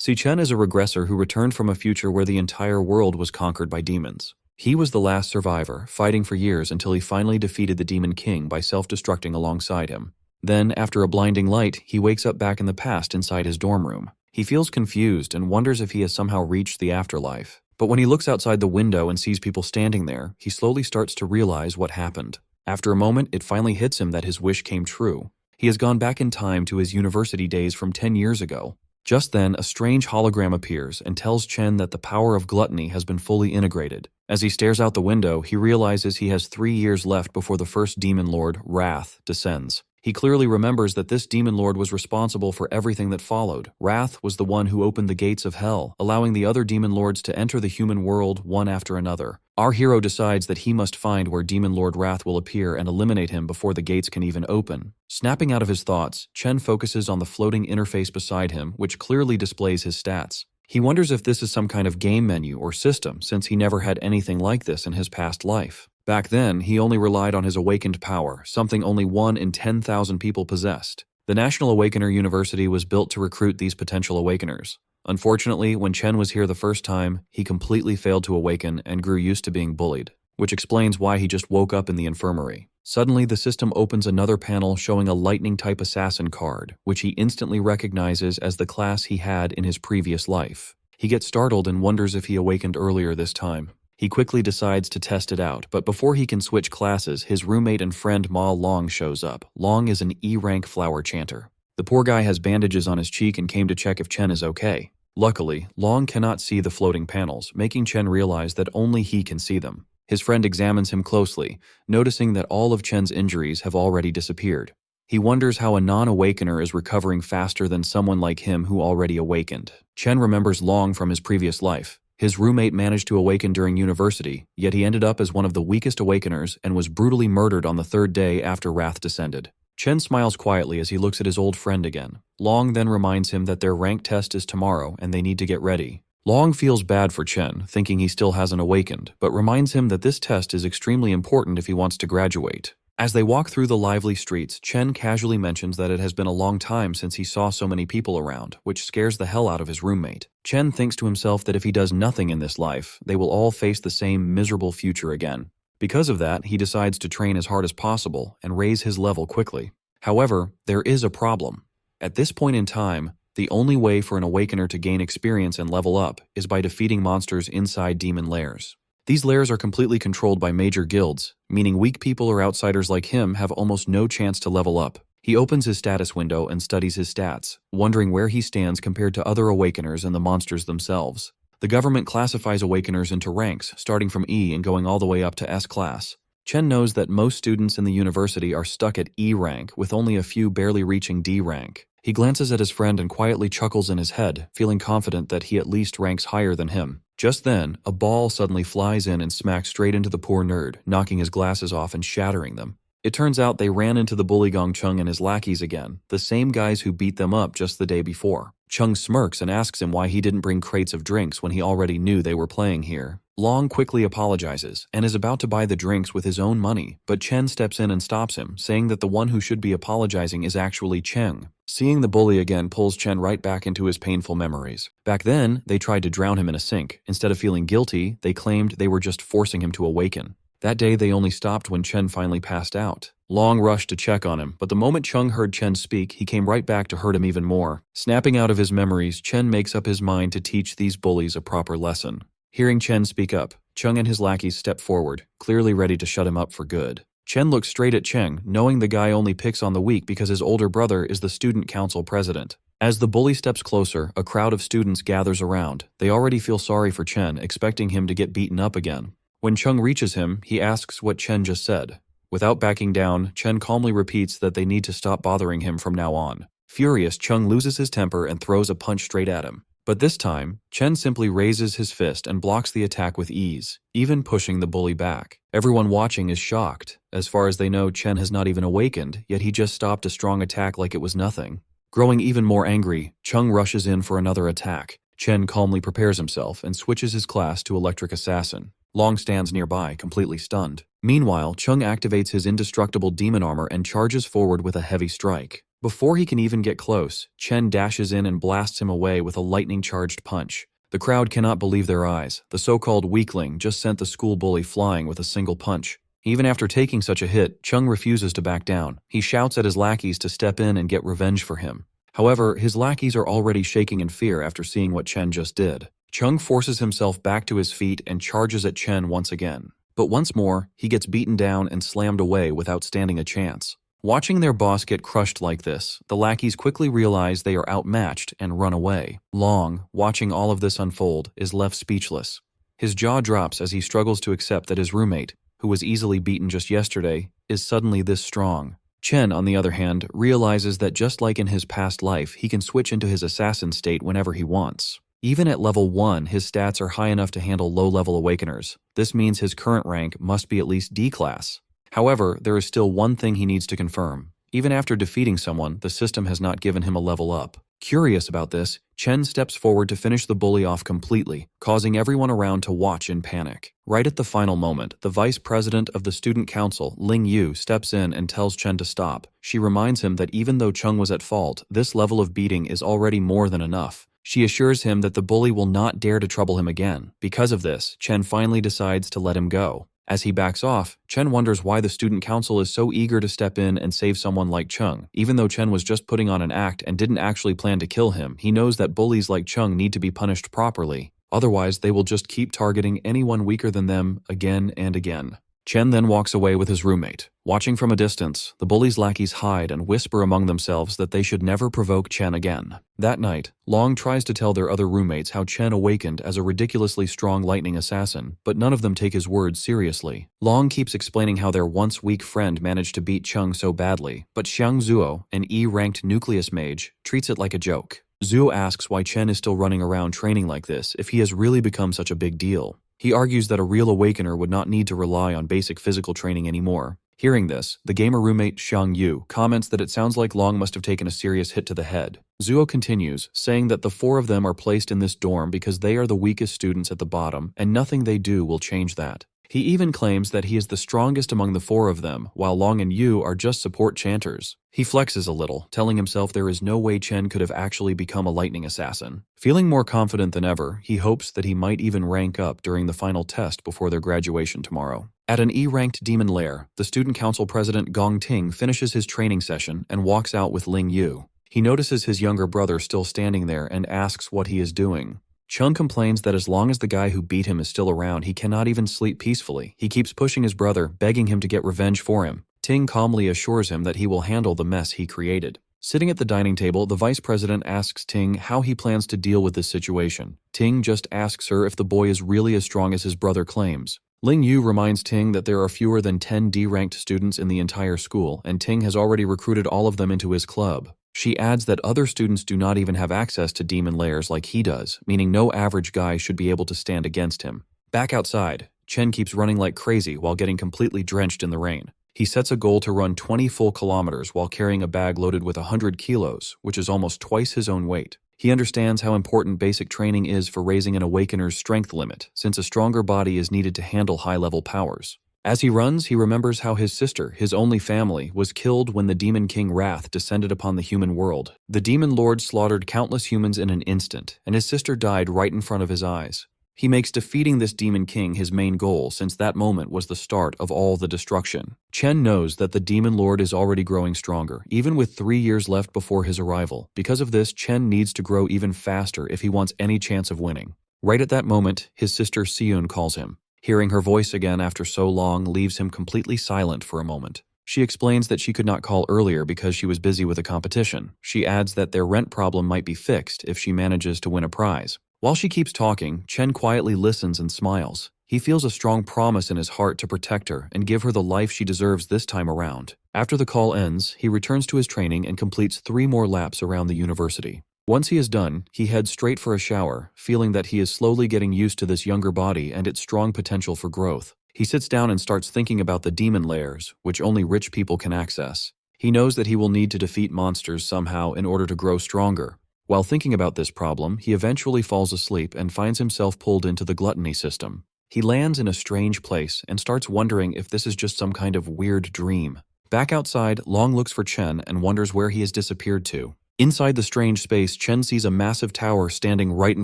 See, Chen is a regressor who returned from a future where the entire world was conquered by demons. He was the last survivor, fighting for years until he finally defeated the Demon King by self-destructing alongside him. Then, after a blinding light, he wakes up back in the past inside his dorm room. He feels confused and wonders if he has somehow reached the afterlife. But when he looks outside the window and sees people standing there, he slowly starts to realize what happened. After a moment, it finally hits him that his wish came true. He has gone back in time to his university days from 10 years ago. Just then, a strange hologram appears and tells Chen that the power of gluttony has been fully integrated. As he stares out the window, he realizes he has 3 years left before the first demon lord, Wrath, descends. He clearly remembers that this demon lord was responsible for everything that followed. Wrath was the one who opened the gates of hell, allowing the other demon lords to enter the human world one after another. Our hero decides that he must find where Demon Lord Wrath will appear and eliminate him before the gates can even open. Snapping out of his thoughts, Chen focuses on the floating interface beside him, which clearly displays his stats. He wonders if this is some kind of game menu or system, since he never had anything like this in his past life. Back then, he only relied on his awakened power, something only 1 in 10,000 people possessed. The National Awakener University was built to recruit these potential awakeners. Unfortunately, when Chen was here the first time, he completely failed to awaken and grew used to being bullied, which explains why he just woke up in the infirmary. Suddenly, the system opens another panel showing a lightning-type assassin card, which he instantly recognizes as the class he had in his previous life. He gets startled and wonders if he awakened earlier this time. He quickly decides to test it out, but before he can switch classes, his roommate and friend Ma Long shows up. Long is an E-rank flower chanter. The poor guy has bandages on his cheek and came to check if Chen is okay. Luckily, Long cannot see the floating panels, making Chen realize that only he can see them. His friend examines him closely, noticing that all of Chen's injuries have already disappeared. He wonders how a non-awakener is recovering faster than someone like him who already awakened. Chen remembers Long from his previous life. His roommate managed to awaken during university, yet he ended up as one of the weakest awakeners and was brutally murdered on the 3rd day after Wrath descended. Chen smiles quietly as he looks at his old friend again. Long then reminds him that their rank test is tomorrow and they need to get ready. Long feels bad for Chen, thinking he still hasn't awakened, but reminds him that this test is extremely important if he wants to graduate. As they walk through the lively streets, Chen casually mentions that it has been a long time since he saw so many people around, which scares the hell out of his roommate. Chen thinks to himself that if he does nothing in this life, they will all face the same miserable future again. Because of that, he decides to train as hard as possible and raise his level quickly. However, there is a problem. At this point in time, the only way for an awakener to gain experience and level up is by defeating monsters inside demon lairs. These lairs are completely controlled by major guilds, meaning weak people or outsiders like him have almost no chance to level up. He opens his status window and studies his stats, wondering where he stands compared to other awakeners and the monsters themselves. The government classifies awakeners into ranks, starting from E and going all the way up to S class. Chen knows that most students in the university are stuck at E rank, with only a few barely reaching D rank. He glances at his friend and quietly chuckles in his head, feeling confident that he at least ranks higher than him. Just then, a ball suddenly flies in and smacks straight into the poor nerd, knocking his glasses off and shattering them. It turns out they ran into the bully Gong Chung and his lackeys again, the same guys who beat them up just the day before. Chung smirks and asks him why he didn't bring crates of drinks when he already knew they were playing here. Long quickly apologizes and is about to buy the drinks with his own money, but Chen steps in and stops him, saying that the one who should be apologizing is actually Cheng. Seeing the bully again pulls Chen right back into his painful memories. Back then, they tried to drown him in a sink. Instead of feeling guilty, they claimed they were just forcing him to awaken. That day, they only stopped when Chen finally passed out. Long rushed to check on him, but the moment Chung heard Chen speak, he came right back to hurt him even more. Snapping out of his memories, Chen makes up his mind to teach these bullies a proper lesson. Hearing Chen speak up, Chung and his lackeys step forward, clearly ready to shut him up for good. Chen looks straight at Cheng, knowing the guy only picks on the weak because his older brother is the student council president. As the bully steps closer, a crowd of students gathers around. They already feel sorry for Chen, expecting him to get beaten up again. When Chung reaches him, he asks what Chen just said. Without backing down, Chen calmly repeats that they need to stop bothering him from now on. Furious, Chung loses his temper and throws a punch straight at him. But this time, Chen simply raises his fist and blocks the attack with ease, even pushing the bully back. Everyone watching is shocked. As far as they know, Chen has not even awakened, yet he just stopped a strong attack like it was nothing. Growing even more angry, Chung rushes in for another attack. Chen calmly prepares himself and switches his class to Electric Assassin. Long stands nearby, completely stunned. Meanwhile, Chung activates his indestructible demon armor and charges forward with a heavy strike. Before he can even get close, Chen dashes in and blasts him away with a lightning-charged punch. The crowd cannot believe their eyes. The so-called weakling just sent the school bully flying with a single punch. Even after taking such a hit, Chung refuses to back down. He shouts at his lackeys to step in and get revenge for him. However, his lackeys are already shaking in fear after seeing what Chen just did. Chung forces himself back to his feet and charges at Chen once again. But once more, he gets beaten down and slammed away without standing a chance. Watching their boss get crushed like this, the lackeys quickly realize they are outmatched and run away. Long, watching all of this unfold, is left speechless. His jaw drops as he struggles to accept that his roommate, who was easily beaten just yesterday, is suddenly this strong. Chen, on the other hand, realizes that just like in his past life, he can switch into his assassin state whenever he wants. Even at level 1, his stats are high enough to handle low-level awakeners. This means his current rank must be at least D class. However, there is still one thing he needs to confirm. Even after defeating someone, the system has not given him a level up. Curious about this, Chen steps forward to finish the bully off completely, causing everyone around to watch in panic. Right at the final moment, the vice president of the student council, Ling Yu, steps in and tells Chen to stop. She reminds him that even though Chung was at fault, this level of beating is already more than enough. She assures him that the bully will not dare to trouble him again. Because of this, Chen finally decides to let him go. As he backs off, Chen wonders why the student council is so eager to step in and save someone like Chung. Even though Chen was just putting on an act and didn't actually plan to kill him, he knows that bullies like Chung need to be punished properly. Otherwise, they will just keep targeting anyone weaker than them again and again. Chen then walks away with his roommate. Watching from a distance, the bullies' lackeys hide and whisper among themselves that they should never provoke Chen again. That night, Long tries to tell their other roommates how Chen awakened as a ridiculously strong lightning assassin, but none of them take his words seriously. Long keeps explaining how their once weak friend managed to beat Chung so badly, but Xiang Zuo, an E-ranked nucleus mage, treats it like a joke. Zuo asks why Chen is still running around training like this if he has really become such a big deal. He argues that a real awakener would not need to rely on basic physical training anymore. Hearing this, the gamer roommate Xiang Yu comments that it sounds like Long must have taken a serious hit to the head. Zuo continues, saying that the 4 of them are placed in this dorm because they are the weakest students at the bottom, and nothing they do will change that. He even claims that he is the strongest among the 4 of them, while Long and Yu are just support chanters. He flexes a little, telling himself there is no way Chen could have actually become a lightning assassin. Feeling more confident than ever, he hopes that he might even rank up during the final test before their graduation tomorrow. At an E-ranked demon lair, the student council president Gong Ting finishes his training session and walks out with Ling Yu. He notices his younger brother still standing there and asks what he is doing. Chung complains that as long as the guy who beat him is still around, he cannot even sleep peacefully. He keeps pushing his brother, begging him to get revenge for him. Ting calmly assures him that he will handle the mess he created. Sitting at the dining table, the vice president asks Ting how he plans to deal with this situation. Ting just asks her if the boy is really as strong as his brother claims. Ling Yu reminds Ting that there are fewer than 10 D-ranked students in the entire school, and Ting has already recruited all of them into his club. She adds that other students do not even have access to demon lairs like he does, meaning no average guy should be able to stand against him. Back outside, Chen keeps running like crazy while getting completely drenched in the rain. He sets a goal to run 20 full kilometers while carrying a bag loaded with 100 kilos, which is almost twice his own weight. He understands how important basic training is for raising an awakener's strength limit, since a stronger body is needed to handle high-level powers. As he runs, he remembers how his sister, his only family, was killed when the Demon King Wrath descended upon the human world. The Demon Lord slaughtered countless humans in an instant, and his sister died right in front of his eyes. He makes defeating this Demon King his main goal, since that moment was the start of all the destruction. Chen knows that the Demon Lord is already growing stronger, even with 3 years left before his arrival. Because of this, Chen needs to grow even faster if he wants any chance of winning. Right at that moment, his sister Siyun calls him. Hearing her voice again after so long leaves him completely silent for a moment. She explains that she could not call earlier because she was busy with a competition. She adds that their rent problem might be fixed if she manages to win a prize. While she keeps talking, Chen quietly listens and smiles. He feels a strong promise in his heart to protect her and give her the life she deserves this time around. After the call ends, he returns to his training and completes 3 more laps around the university. Once he is done, he heads straight for a shower, feeling that he is slowly getting used to this younger body and its strong potential for growth. He sits down and starts thinking about the demon lairs, which only rich people can access. He knows that he will need to defeat monsters somehow in order to grow stronger. While thinking about this problem, he eventually falls asleep and finds himself pulled into the gluttony system. He lands in a strange place and starts wondering if this is just some kind of weird dream. Back outside, Long looks for Chen and wonders where he has disappeared to. Inside the strange space, Chen sees a massive tower standing right in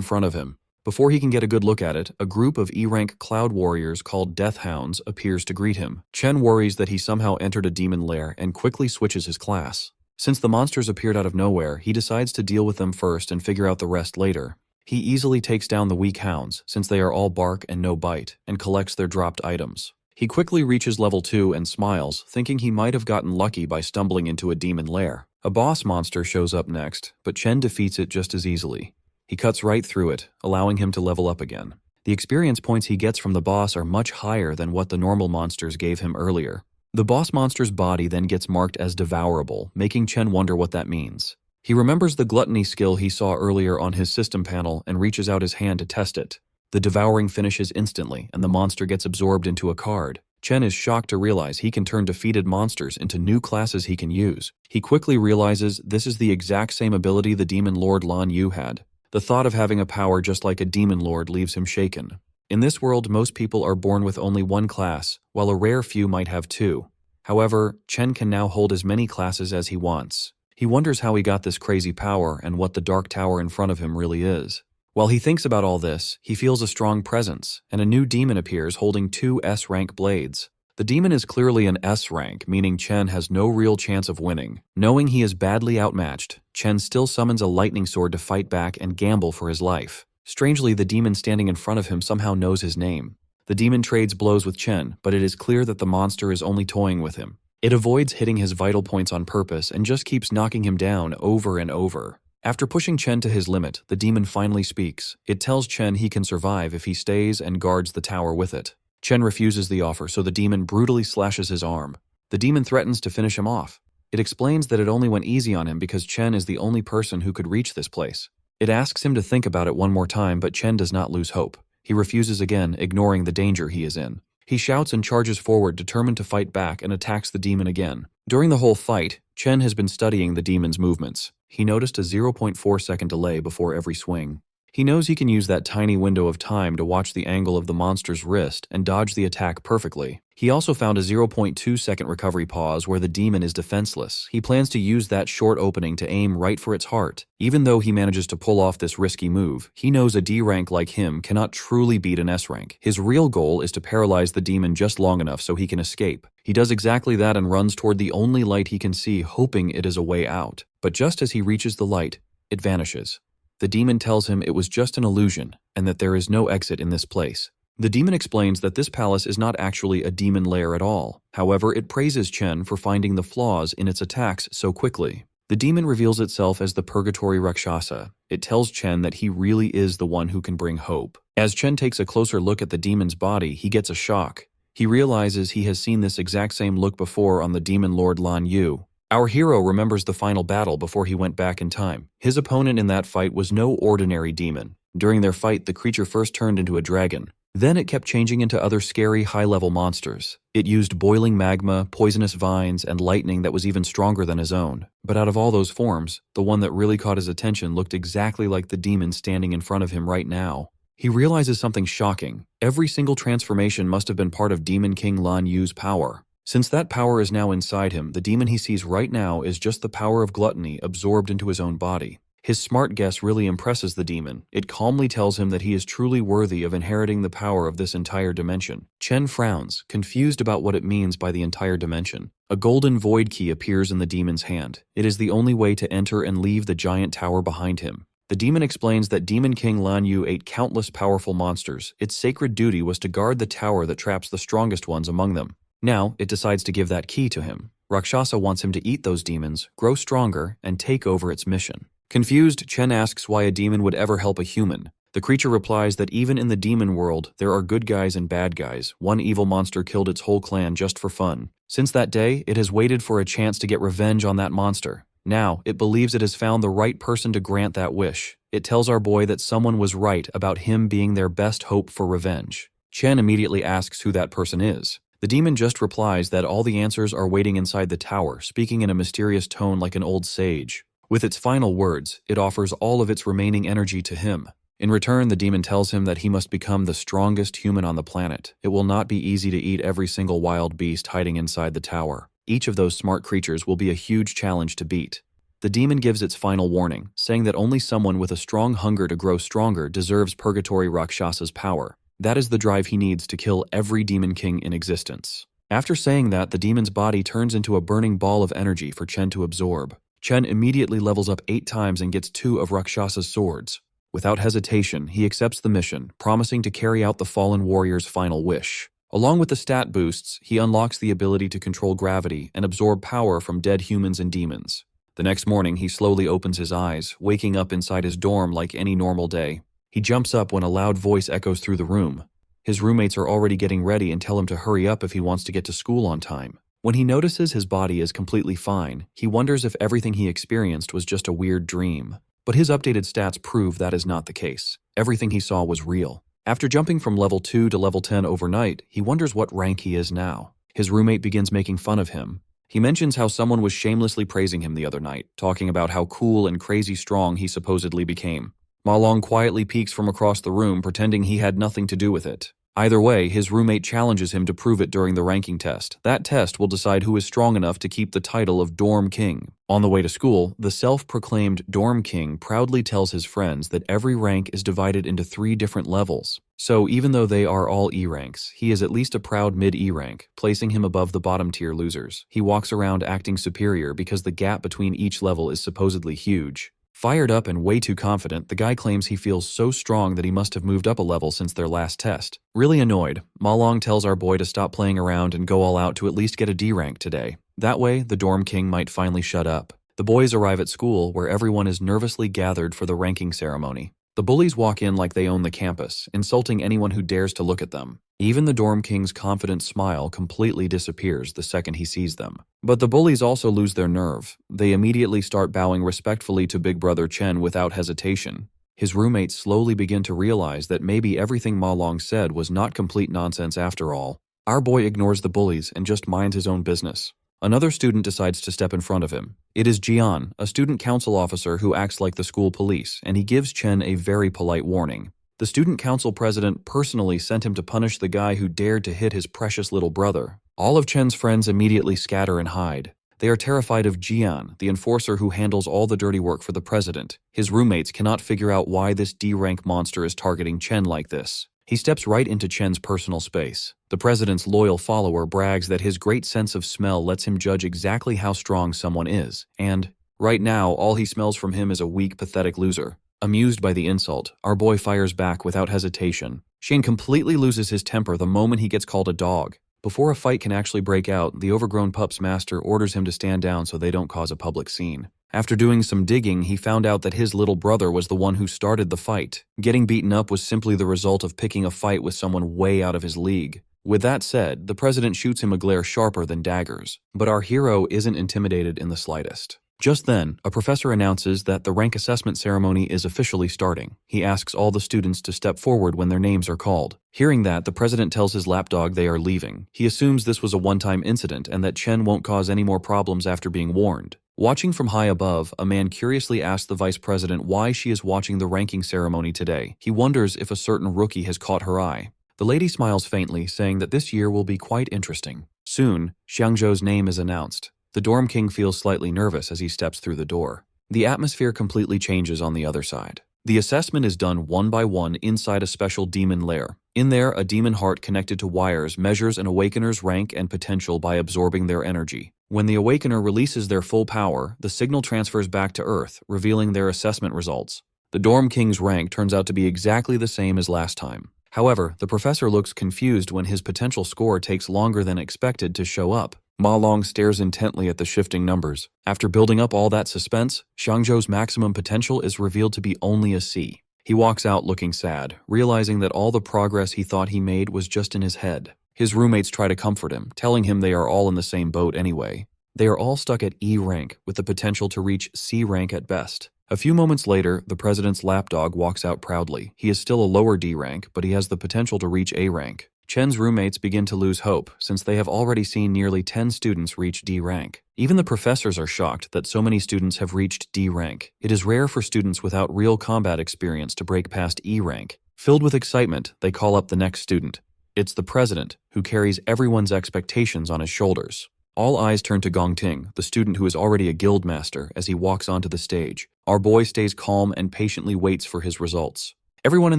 front of him. Before he can get a good look at it, a group of E-rank cloud warriors called Death Hounds appears to greet him. Chen worries that he somehow entered a demon lair and quickly switches his class. Since the monsters appeared out of nowhere, he decides to deal with them first and figure out the rest later. He easily takes down the weak hounds, since they are all bark and no bite, and collects their dropped items. He quickly reaches level 2 and smiles, thinking he might have gotten lucky by stumbling into a demon lair. A boss monster shows up next, but Chen defeats it just as easily. He cuts right through it, allowing him to level up again. The experience points he gets from the boss are much higher than what the normal monsters gave him earlier. The boss monster's body then gets marked as devourable, making Chen wonder what that means. He remembers the gluttony skill he saw earlier on his system panel and reaches out his hand to test it. The devouring finishes instantly, and the monster gets absorbed into a card. Chen is shocked to realize he can turn defeated monsters into new classes he can use. He quickly realizes this is the exact same ability the Demon Lord Lan Yu had. The thought of having a power just like a Demon Lord leaves him shaken. In this world, most people are born with only one class, while a rare few might have two. However, Chen can now hold as many classes as he wants. He wonders how he got this crazy power and what the dark tower in front of him really is. While he thinks about all this, he feels a strong presence, and a new demon appears holding 2 S-rank blades. The demon is clearly an S-rank, meaning Chen has no real chance of winning. Knowing he is badly outmatched, Chen still summons a lightning sword to fight back and gamble for his life. Strangely, the demon standing in front of him somehow knows his name. The demon trades blows with Chen, but it is clear that the monster is only toying with him. It avoids hitting his vital points on purpose and just keeps knocking him down over and over. After pushing Chen to his limit, the demon finally speaks. It tells Chen he can survive if he stays and guards the tower with it. Chen refuses the offer, so the demon brutally slashes his arm. The demon threatens to finish him off. It explains that it only went easy on him because Chen is the only person who could reach this place. It asks him to think about it one more time, but Chen does not lose hope. He refuses again, ignoring the danger he is in. He shouts and charges forward, determined to fight back, and attacks the demon again. During the whole fight, Chen has been studying the demon's movements. He noticed a 0.4-second delay before every swing. He knows he can use that tiny window of time to watch the angle of the monster's wrist and dodge the attack perfectly. He also found a 0.2-second recovery pause where the demon is defenseless. He plans to use that short opening to aim right for its heart. Even though he manages to pull off this risky move, he knows a D rank like him cannot truly beat an S rank. His real goal is to paralyze the demon just long enough so he can escape. He does exactly that and runs toward the only light he can see, hoping it is a way out. But just as he reaches the light, it vanishes. The demon tells him it was just an illusion and that there is no exit in this place. The demon explains that this palace is not actually a demon lair at all. However, it praises Chen for finding the flaws in its attacks so quickly. The demon reveals itself as the Purgatory Rakshasa. It tells Chen that he really is the one who can bring hope. As Chen takes a closer look at the demon's body, he gets a shock. He realizes he has seen this exact same look before on the Demon Lord Lan Yu. Our hero remembers the final battle before he went back in time. His opponent in that fight was no ordinary demon. During their fight, the creature first turned into a dragon. Then it kept changing into other scary high-level monsters. It used boiling magma, poisonous vines, and lightning that was even stronger than his own. But out of all those forms, the one that really caught his attention looked exactly like the demon standing in front of him right now. He realizes something shocking. Every single transformation must have been part of Demon King Lan Yu's power. Since that power is now inside him, the demon he sees right now is just the power of gluttony absorbed into his own body. His smart guess really impresses the demon. It calmly tells him that he is truly worthy of inheriting the power of this entire dimension. Chen frowns, confused about what it means by the entire dimension. A golden void key appears in the demon's hand. It is the only way to enter and leave the giant tower behind him. The demon explains that Demon King Lan Yu ate countless powerful monsters. Its sacred duty was to guard the tower that traps the strongest ones among them. Now, it decides to give that key to him. Rakshasa wants him to eat those demons, grow stronger, and take over its mission. Confused, Chen asks why a demon would ever help a human. The creature replies that even in the demon world, there are good guys and bad guys. One evil monster killed its whole clan just for fun. Since that day, it has waited for a chance to get revenge on that monster. Now, it believes it has found the right person to grant that wish. It tells our boy that someone was right about him being their best hope for revenge. Chen immediately asks who that person is. The demon just replies that all the answers are waiting inside the tower, speaking in a mysterious tone like an old sage. With its final words, it offers all of its remaining energy to him. In return, the demon tells him that he must become the strongest human on the planet. It will not be easy to eat every single wild beast hiding inside the tower. Each of those smart creatures will be a huge challenge to beat. The demon gives its final warning, saying that only someone with a strong hunger to grow stronger deserves Purgatory Rakshasa's power. That is the drive he needs to kill every demon king in existence. After saying that, the demon's body turns into a burning ball of energy for Chen to absorb. Chen immediately levels up 8 times and gets 2 of Rakshasa's swords. Without hesitation, he accepts the mission, promising to carry out the fallen warrior's final wish. Along with the stat boosts, he unlocks the ability to control gravity and absorb power from dead humans and demons. The next morning, he slowly opens his eyes, waking up inside his dorm like any normal day. He jumps up when a loud voice echoes through the room. His roommates are already getting ready and tell him to hurry up if he wants to get to school on time. When he notices his body is completely fine, he wonders if everything he experienced was just a weird dream. But his updated stats prove that is not the case. Everything he saw was real. After jumping from level 2 to level 10 overnight, he wonders what rank he is now. His roommate begins making fun of him. He mentions how someone was shamelessly praising him the other night, talking about how cool and crazy strong he supposedly became. Ma Long quietly peeks from across the room, pretending he had nothing to do with it. Either way, his roommate challenges him to prove it during the ranking test. That test will decide who is strong enough to keep the title of Dorm King. On the way to school, the self-proclaimed Dorm King proudly tells his friends that every rank is divided into 3 different levels. So even though they are all E ranks, he is at least a proud mid-E rank, placing him above the bottom-tier losers. He walks around acting superior because the gap between each level is supposedly huge. Fired up and way too confident, the guy claims he feels so strong that he must have moved up a level since their last test. Really annoyed, Ma Long tells our boy to stop playing around and go all out to at least get a D rank today. That way, the Dorm King might finally shut up. The boys arrive at school, where everyone is nervously gathered for the ranking ceremony. The bullies walk in like they own the campus, insulting anyone who dares to look at them. Even the Dorm King's confident smile completely disappears the second he sees them. But the bullies also lose their nerve. They immediately start bowing respectfully to Big Brother Chen without hesitation. His roommates slowly begin to realize that maybe everything Ma Long said was not complete nonsense after all. Our boy ignores the bullies and just minds his own business. Another student decides to step in front of him. It is Jian, a student council officer who acts like the school police, and he gives Chen a very polite warning. The student council president personally sent him to punish the guy who dared to hit his precious little brother. All of Chen's friends immediately scatter and hide. They are terrified of Jian, the enforcer who handles all the dirty work for the president. His roommates cannot figure out why this D-rank monster is targeting Chen like this. He steps right into Chen's personal space. The president's loyal follower brags that his great sense of smell lets him judge exactly how strong someone is, and right now, all he smells from him is a weak, pathetic loser. Amused by the insult, our boy fires back without hesitation. Shane completely loses his temper the moment he gets called a dog. Before a fight can actually break out, the overgrown pup's master orders him to stand down so they don't cause a public scene. After doing some digging, he found out that his little brother was the one who started the fight. Getting beaten up was simply the result of picking a fight with someone way out of his league. With that said, the president shoots him a glare sharper than daggers. But our hero isn't intimidated in the slightest. Just then, a professor announces that the rank assessment ceremony is officially starting. He asks all the students to step forward when their names are called. Hearing that, the president tells his lapdog they are leaving. He assumes this was a one-time incident and that Chen won't cause any more problems after being warned. Watching from high above, a man curiously asks the vice president why she is watching the ranking ceremony today. He wonders if a certain rookie has caught her eye. The lady smiles faintly, saying that this year will be quite interesting. Soon, Xiangzhou's name is announced. The Dorm King feels slightly nervous as he steps through the door. The atmosphere completely changes on the other side. The assessment is done one by one inside a special demon lair. In there, a demon heart connected to wires measures an awakener's rank and potential by absorbing their energy. When the awakener releases their full power, the signal transfers back to Earth, revealing their assessment results. The Dorm King's rank turns out to be exactly the same as last time. However, the professor looks confused when his potential score takes longer than expected to show up. Ma Long stares intently at the shifting numbers. After building up all that suspense, Xiangzhou's maximum potential is revealed to be only a C. He walks out looking sad, realizing that all the progress he thought he made was just in his head. His roommates try to comfort him, telling him they are all in the same boat anyway. They are all stuck at E rank, with the potential to reach C rank at best. A few moments later, the president's lapdog walks out proudly. He is still a lower D rank, but he has the potential to reach A rank. Chen's roommates begin to lose hope, since they have already seen nearly 10 students reach D rank. Even the professors are shocked that so many students have reached D rank. It is rare for students without real combat experience to break past E rank. Filled with excitement, they call up the next student. It's the president, who carries everyone's expectations on his shoulders. All eyes turn to Gongting, the student who is already a guild master, as he walks onto the stage. Our boy stays calm and patiently waits for his results. Everyone in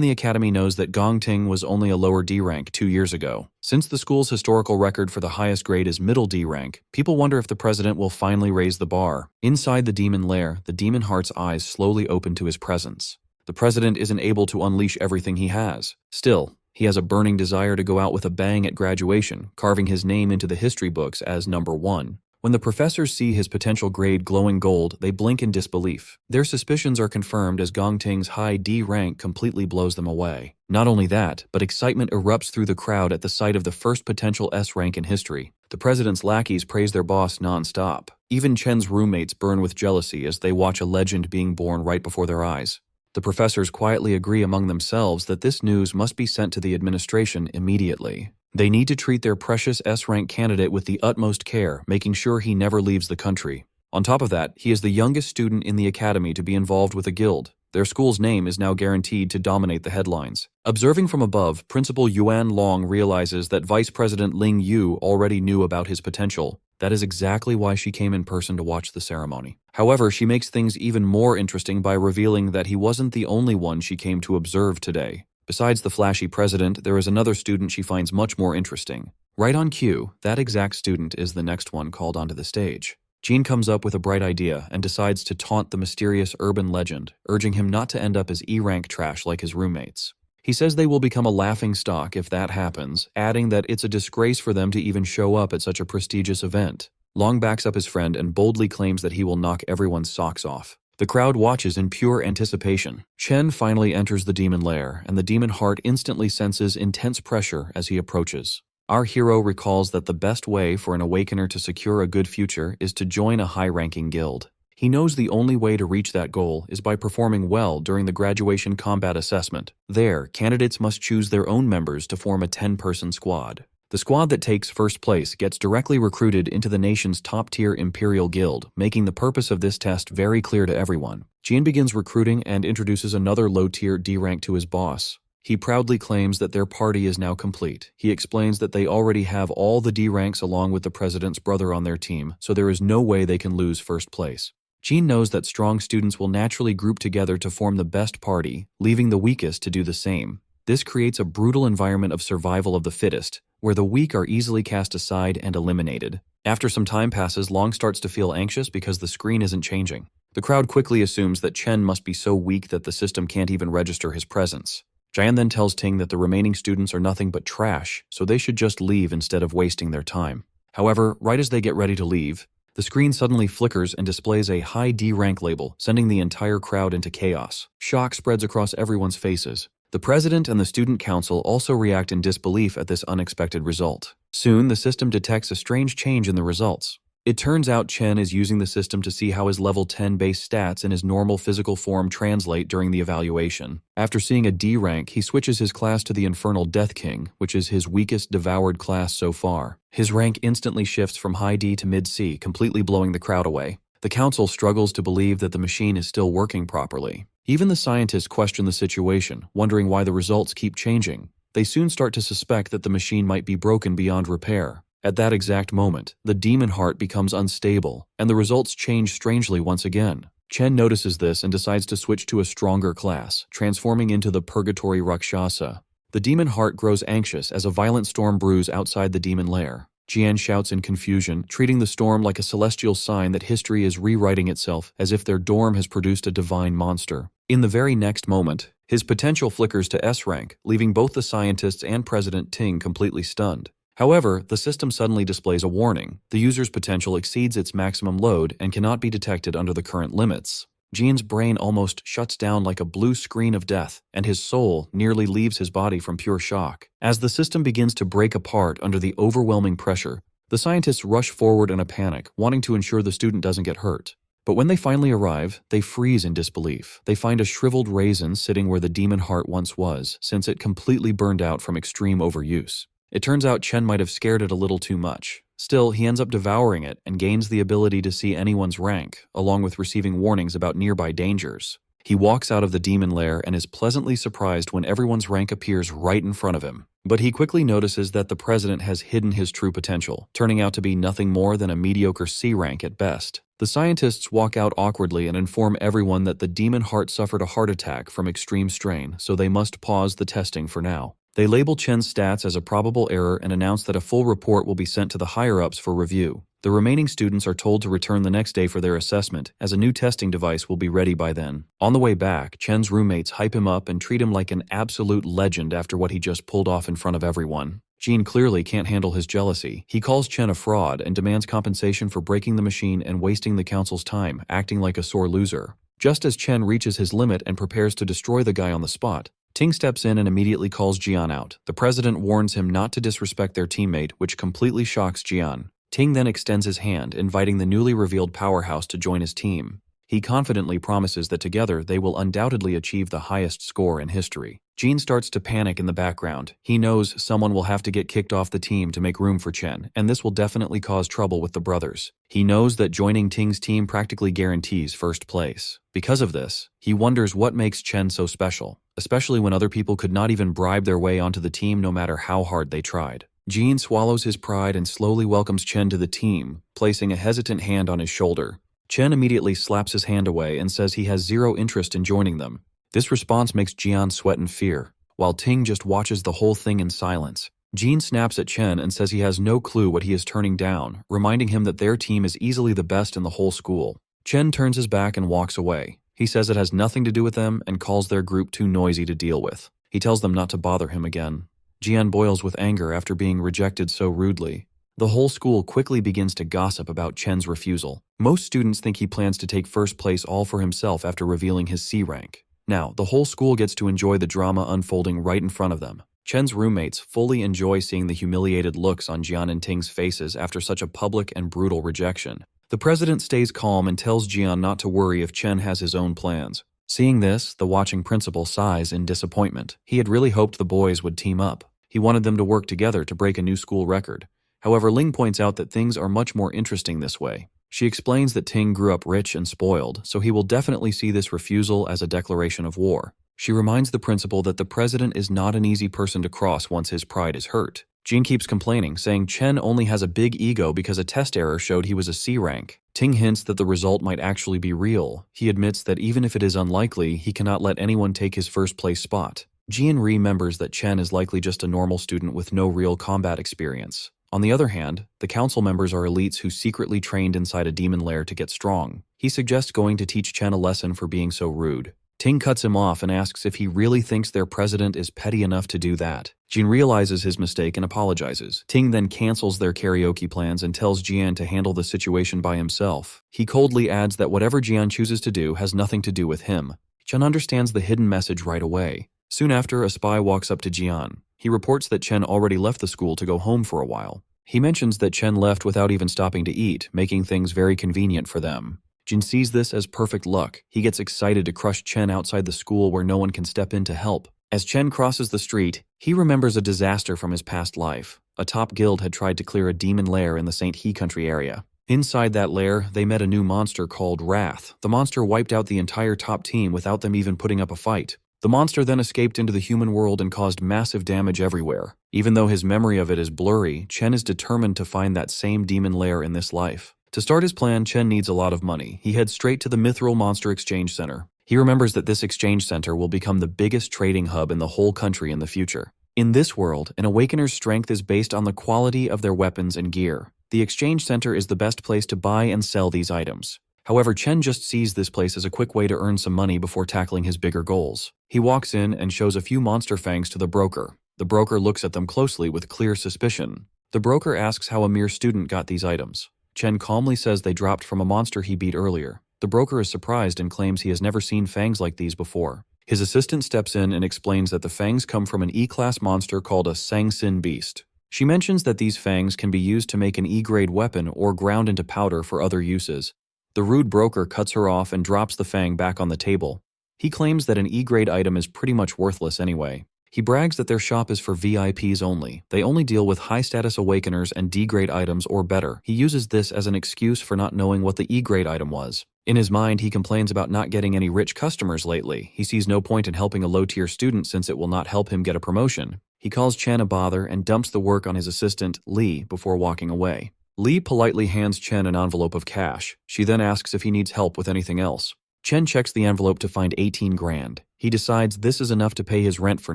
the academy knows that Gongting was only a lower D rank 2 years ago. Since the school's historical record for the highest grade is middle D rank, people wonder if the president will finally raise the bar. Inside the demon lair, the demon heart's eyes slowly open to his presence. The president isn't able to unleash everything he has. Still, he has a burning desire to go out with a bang at graduation, carving his name into the history books as #1. When the professors see his potential grade glowing gold, they blink in disbelief. Their suspicions are confirmed as Gongting's high D rank completely blows them away. Not only that, but excitement erupts through the crowd at the sight of the first potential S rank in history. The president's lackeys praise their boss non-stop. Even Chen's roommates burn with jealousy as they watch a legend being born right before their eyes. The professors quietly agree among themselves that this news must be sent to the administration immediately. They need to treat their precious S-rank candidate with the utmost care, making sure he never leaves the country. On top of that, he is the youngest student in the academy to be involved with a guild. Their school's name is now guaranteed to dominate the headlines. Observing from above, Principal Yuan Long realizes that Vice President Ling Yu already knew about his potential. That is exactly why she came in person to watch the ceremony. However, she makes things even more interesting by revealing that he wasn't the only one she came to observe today. Besides the flashy president, there is another student she finds much more interesting. Right on cue, that exact student is the next one called onto the stage. Jean comes up with a bright idea and decides to taunt the mysterious urban legend, urging him not to end up as E-rank trash like his roommates. He says they will become a laughingstock if that happens, adding that it's a disgrace for them to even show up at such a prestigious event. Long backs up his friend and boldly claims that he will knock everyone's socks off. The crowd watches in pure anticipation. Chen finally enters the demon lair, and the demon heart instantly senses intense pressure as he approaches. Our hero recalls that the best way for an awakener to secure a good future is to join a high-ranking guild. He knows the only way to reach that goal is by performing well during the graduation combat assessment. There, candidates must choose their own members to form a 10-person squad. The squad that takes first place gets directly recruited into the nation's top-tier Imperial Guild, making the purpose of this test very clear to everyone. Jian begins recruiting and introduces another low-tier D rank to his boss. He proudly claims that their party is now complete. He explains that they already have all the D ranks along with the president's brother on their team, so there is no way they can lose first place. Jean knows that strong students will naturally group together to form the best party, leaving the weakest to do the same. This creates a brutal environment of survival of the fittest, where the weak are easily cast aside and eliminated. After some time passes, Long starts to feel anxious because the screen isn't changing. The crowd quickly assumes that Chen must be so weak that the system can't even register his presence. Jian then tells Ting that the remaining students are nothing but trash, so they should just leave instead of wasting their time. However, right as they get ready to leave, the screen suddenly flickers and displays a high D rank label, sending the entire crowd into chaos. Shock spreads across everyone's faces. The president and the student council also react in disbelief at this unexpected result. Soon, the system detects a strange change in the results. It turns out Chen is using the system to see how his level 10 base stats in his normal physical form translate during the evaluation. After seeing a D rank, he switches his class to the Infernal Death King, which is his weakest devoured class so far. His rank instantly shifts from high D to mid C, completely blowing the crowd away. The council struggles to believe that the machine is still working properly. Even the scientists question the situation, wondering why the results keep changing. They soon start to suspect that the machine might be broken beyond repair. At that exact moment, the demon heart becomes unstable, and the results change strangely once again. Chen notices this and decides to switch to a stronger class, transforming into the Purgatory Rakshasa. The demon heart grows anxious as a violent storm brews outside the demon lair. Jian shouts in confusion, treating the storm like a celestial sign that history is rewriting itself as if their dorm has produced a divine monster. In the very next moment, his potential flickers to S rank, leaving both the scientists and President Ting completely stunned. However, the system suddenly displays a warning. The user's potential exceeds its maximum load and cannot be detected under the current limits. Jian's brain almost shuts down like a blue screen of death, and his soul nearly leaves his body from pure shock. As the system begins to break apart under the overwhelming pressure, the scientists rush forward in a panic, wanting to ensure the student doesn't get hurt. But when they finally arrive, they freeze in disbelief. They find a shriveled raisin sitting where the demon heart once was, since it completely burned out from extreme overuse. It turns out Chen might have scared it a little too much. Still, he ends up devouring it and gains the ability to see anyone's rank, along with receiving warnings about nearby dangers. He walks out of the demon lair and is pleasantly surprised when everyone's rank appears right in front of him. But he quickly notices that the president has hidden his true potential, turning out to be nothing more than a mediocre C rank at best. The scientists walk out awkwardly and inform everyone that the demon heart suffered a heart attack from extreme strain, so they must pause the testing for now. They label Chen's stats as a probable error and announce that a full report will be sent to the higher-ups for review. The remaining students are told to return the next day for their assessment, as a new testing device will be ready by then. On the way back, Chen's roommates hype him up and treat him like an absolute legend after what he just pulled off in front of everyone. Jean clearly can't handle his jealousy. He calls Chen a fraud and demands compensation for breaking the machine and wasting the council's time, acting like a sore loser. Just as Chen reaches his limit and prepares to destroy the guy on the spot, Ting steps in and immediately calls Jian out. The president warns him not to disrespect their teammate, which completely shocks Jian. Ting then extends his hand, inviting the newly revealed powerhouse to join his team. He confidently promises that together they will undoubtedly achieve the highest score in history. Jean starts to panic in the background. He knows someone will have to get kicked off the team to make room for Chen, and this will definitely cause trouble with the brothers. He knows that joining Ting's team practically guarantees first place. Because of this, he wonders what makes Chen so special, especially when other people could not even bribe their way onto the team no matter how hard they tried. Jean swallows his pride and slowly welcomes Chen to the team, placing a hesitant hand on his shoulder. Chen immediately slaps his hand away and says he has zero interest in joining them. This response makes Jian sweat in fear, while Ting just watches the whole thing in silence. Jean snaps at Chen and says he has no clue what he is turning down, reminding him that their team is easily the best in the whole school. Chen turns his back and walks away. He says it has nothing to do with them and calls their group too noisy to deal with. He tells them not to bother him again. Jian boils with anger after being rejected so rudely. The whole school quickly begins to gossip about Chen's refusal. Most students think he plans to take first place all for himself after revealing his C rank. Now, the whole school gets to enjoy the drama unfolding right in front of them. Chen's roommates fully enjoy seeing the humiliated looks on Jian and Ting's faces after such a public and brutal rejection. The president stays calm and tells Jian not to worry if Chen has his own plans. Seeing this, the watching principal sighs in disappointment. He had really hoped the boys would team up. He wanted them to work together to break a new school record. However, Ling points out that things are much more interesting this way. She explains that Ting grew up rich and spoiled, so he will definitely see this refusal as a declaration of war. She reminds the principal that the president is not an easy person to cross once his pride is hurt. Jean keeps complaining, saying Chen only has a big ego because a test error showed he was a C rank. Ting hints that the result might actually be real. He admits that even if it is unlikely, he cannot let anyone take his first place spot. Jean remembers that Chen is likely just a normal student with no real combat experience. On the other hand, the council members are elites who secretly trained inside a demon lair to get strong. He suggests going to teach Chen a lesson for being so rude. Ting cuts him off and asks if he really thinks their president is petty enough to do that. Jean realizes his mistake and apologizes. Ting then cancels their karaoke plans and tells Jian to handle the situation by himself. He coldly adds that whatever Jian chooses to do has nothing to do with him. Chen understands the hidden message right away. Soon after, a spy walks up to Jian. He reports that Chen already left the school to go home for a while. He mentions that Chen left without even stopping to eat, making things very convenient for them. Jin sees this as perfect luck. He gets excited to crush Chen outside the school where no one can step in to help. As Chen crosses the street, he remembers a disaster from his past life. A top guild had tried to clear a demon lair in the St. He country area. Inside that lair, they met a new monster called Wrath. The monster wiped out the entire top team without them even putting up a fight. The monster then escaped into the human world and caused massive damage everywhere. Even though his memory of it is blurry, Chen is determined to find that same demon lair in this life. To start his plan, Chen needs a lot of money. He heads straight to the Mithril Monster Exchange Center. He remembers that this exchange center will become the biggest trading hub in the whole country in the future. In this world, an Awakener's strength is based on the quality of their weapons and gear. The exchange center is the best place to buy and sell these items. However, Chen just sees this place as a quick way to earn some money before tackling his bigger goals. He walks in and shows a few monster fangs to the broker. The broker looks at them closely with clear suspicion. The broker asks how a mere student got these items. Chen calmly says they dropped from a monster he beat earlier. The broker is surprised and claims he has never seen fangs like these before. His assistant steps in and explains that the fangs come from an E-class monster called a Sang-Sin beast. She mentions that these fangs can be used to make an E-grade weapon or ground into powder for other uses. The rude broker cuts her off and drops the fang back on the table. He claims that an E-grade item is pretty much worthless anyway. He brags that their shop is for VIPs only. They only deal with high-status Awakeners and D-grade items or better. He uses this as an excuse for not knowing what the E-grade item was. In his mind, he complains about not getting any rich customers lately. He sees no point in helping a low-tier student since it will not help him get a promotion. He calls Chen a bother and dumps the work on his assistant, Lee, before walking away. Lee politely hands Chen an envelope of cash. She then asks if he needs help with anything else. Chen checks the envelope to find 18 grand. He decides this is enough to pay his rent for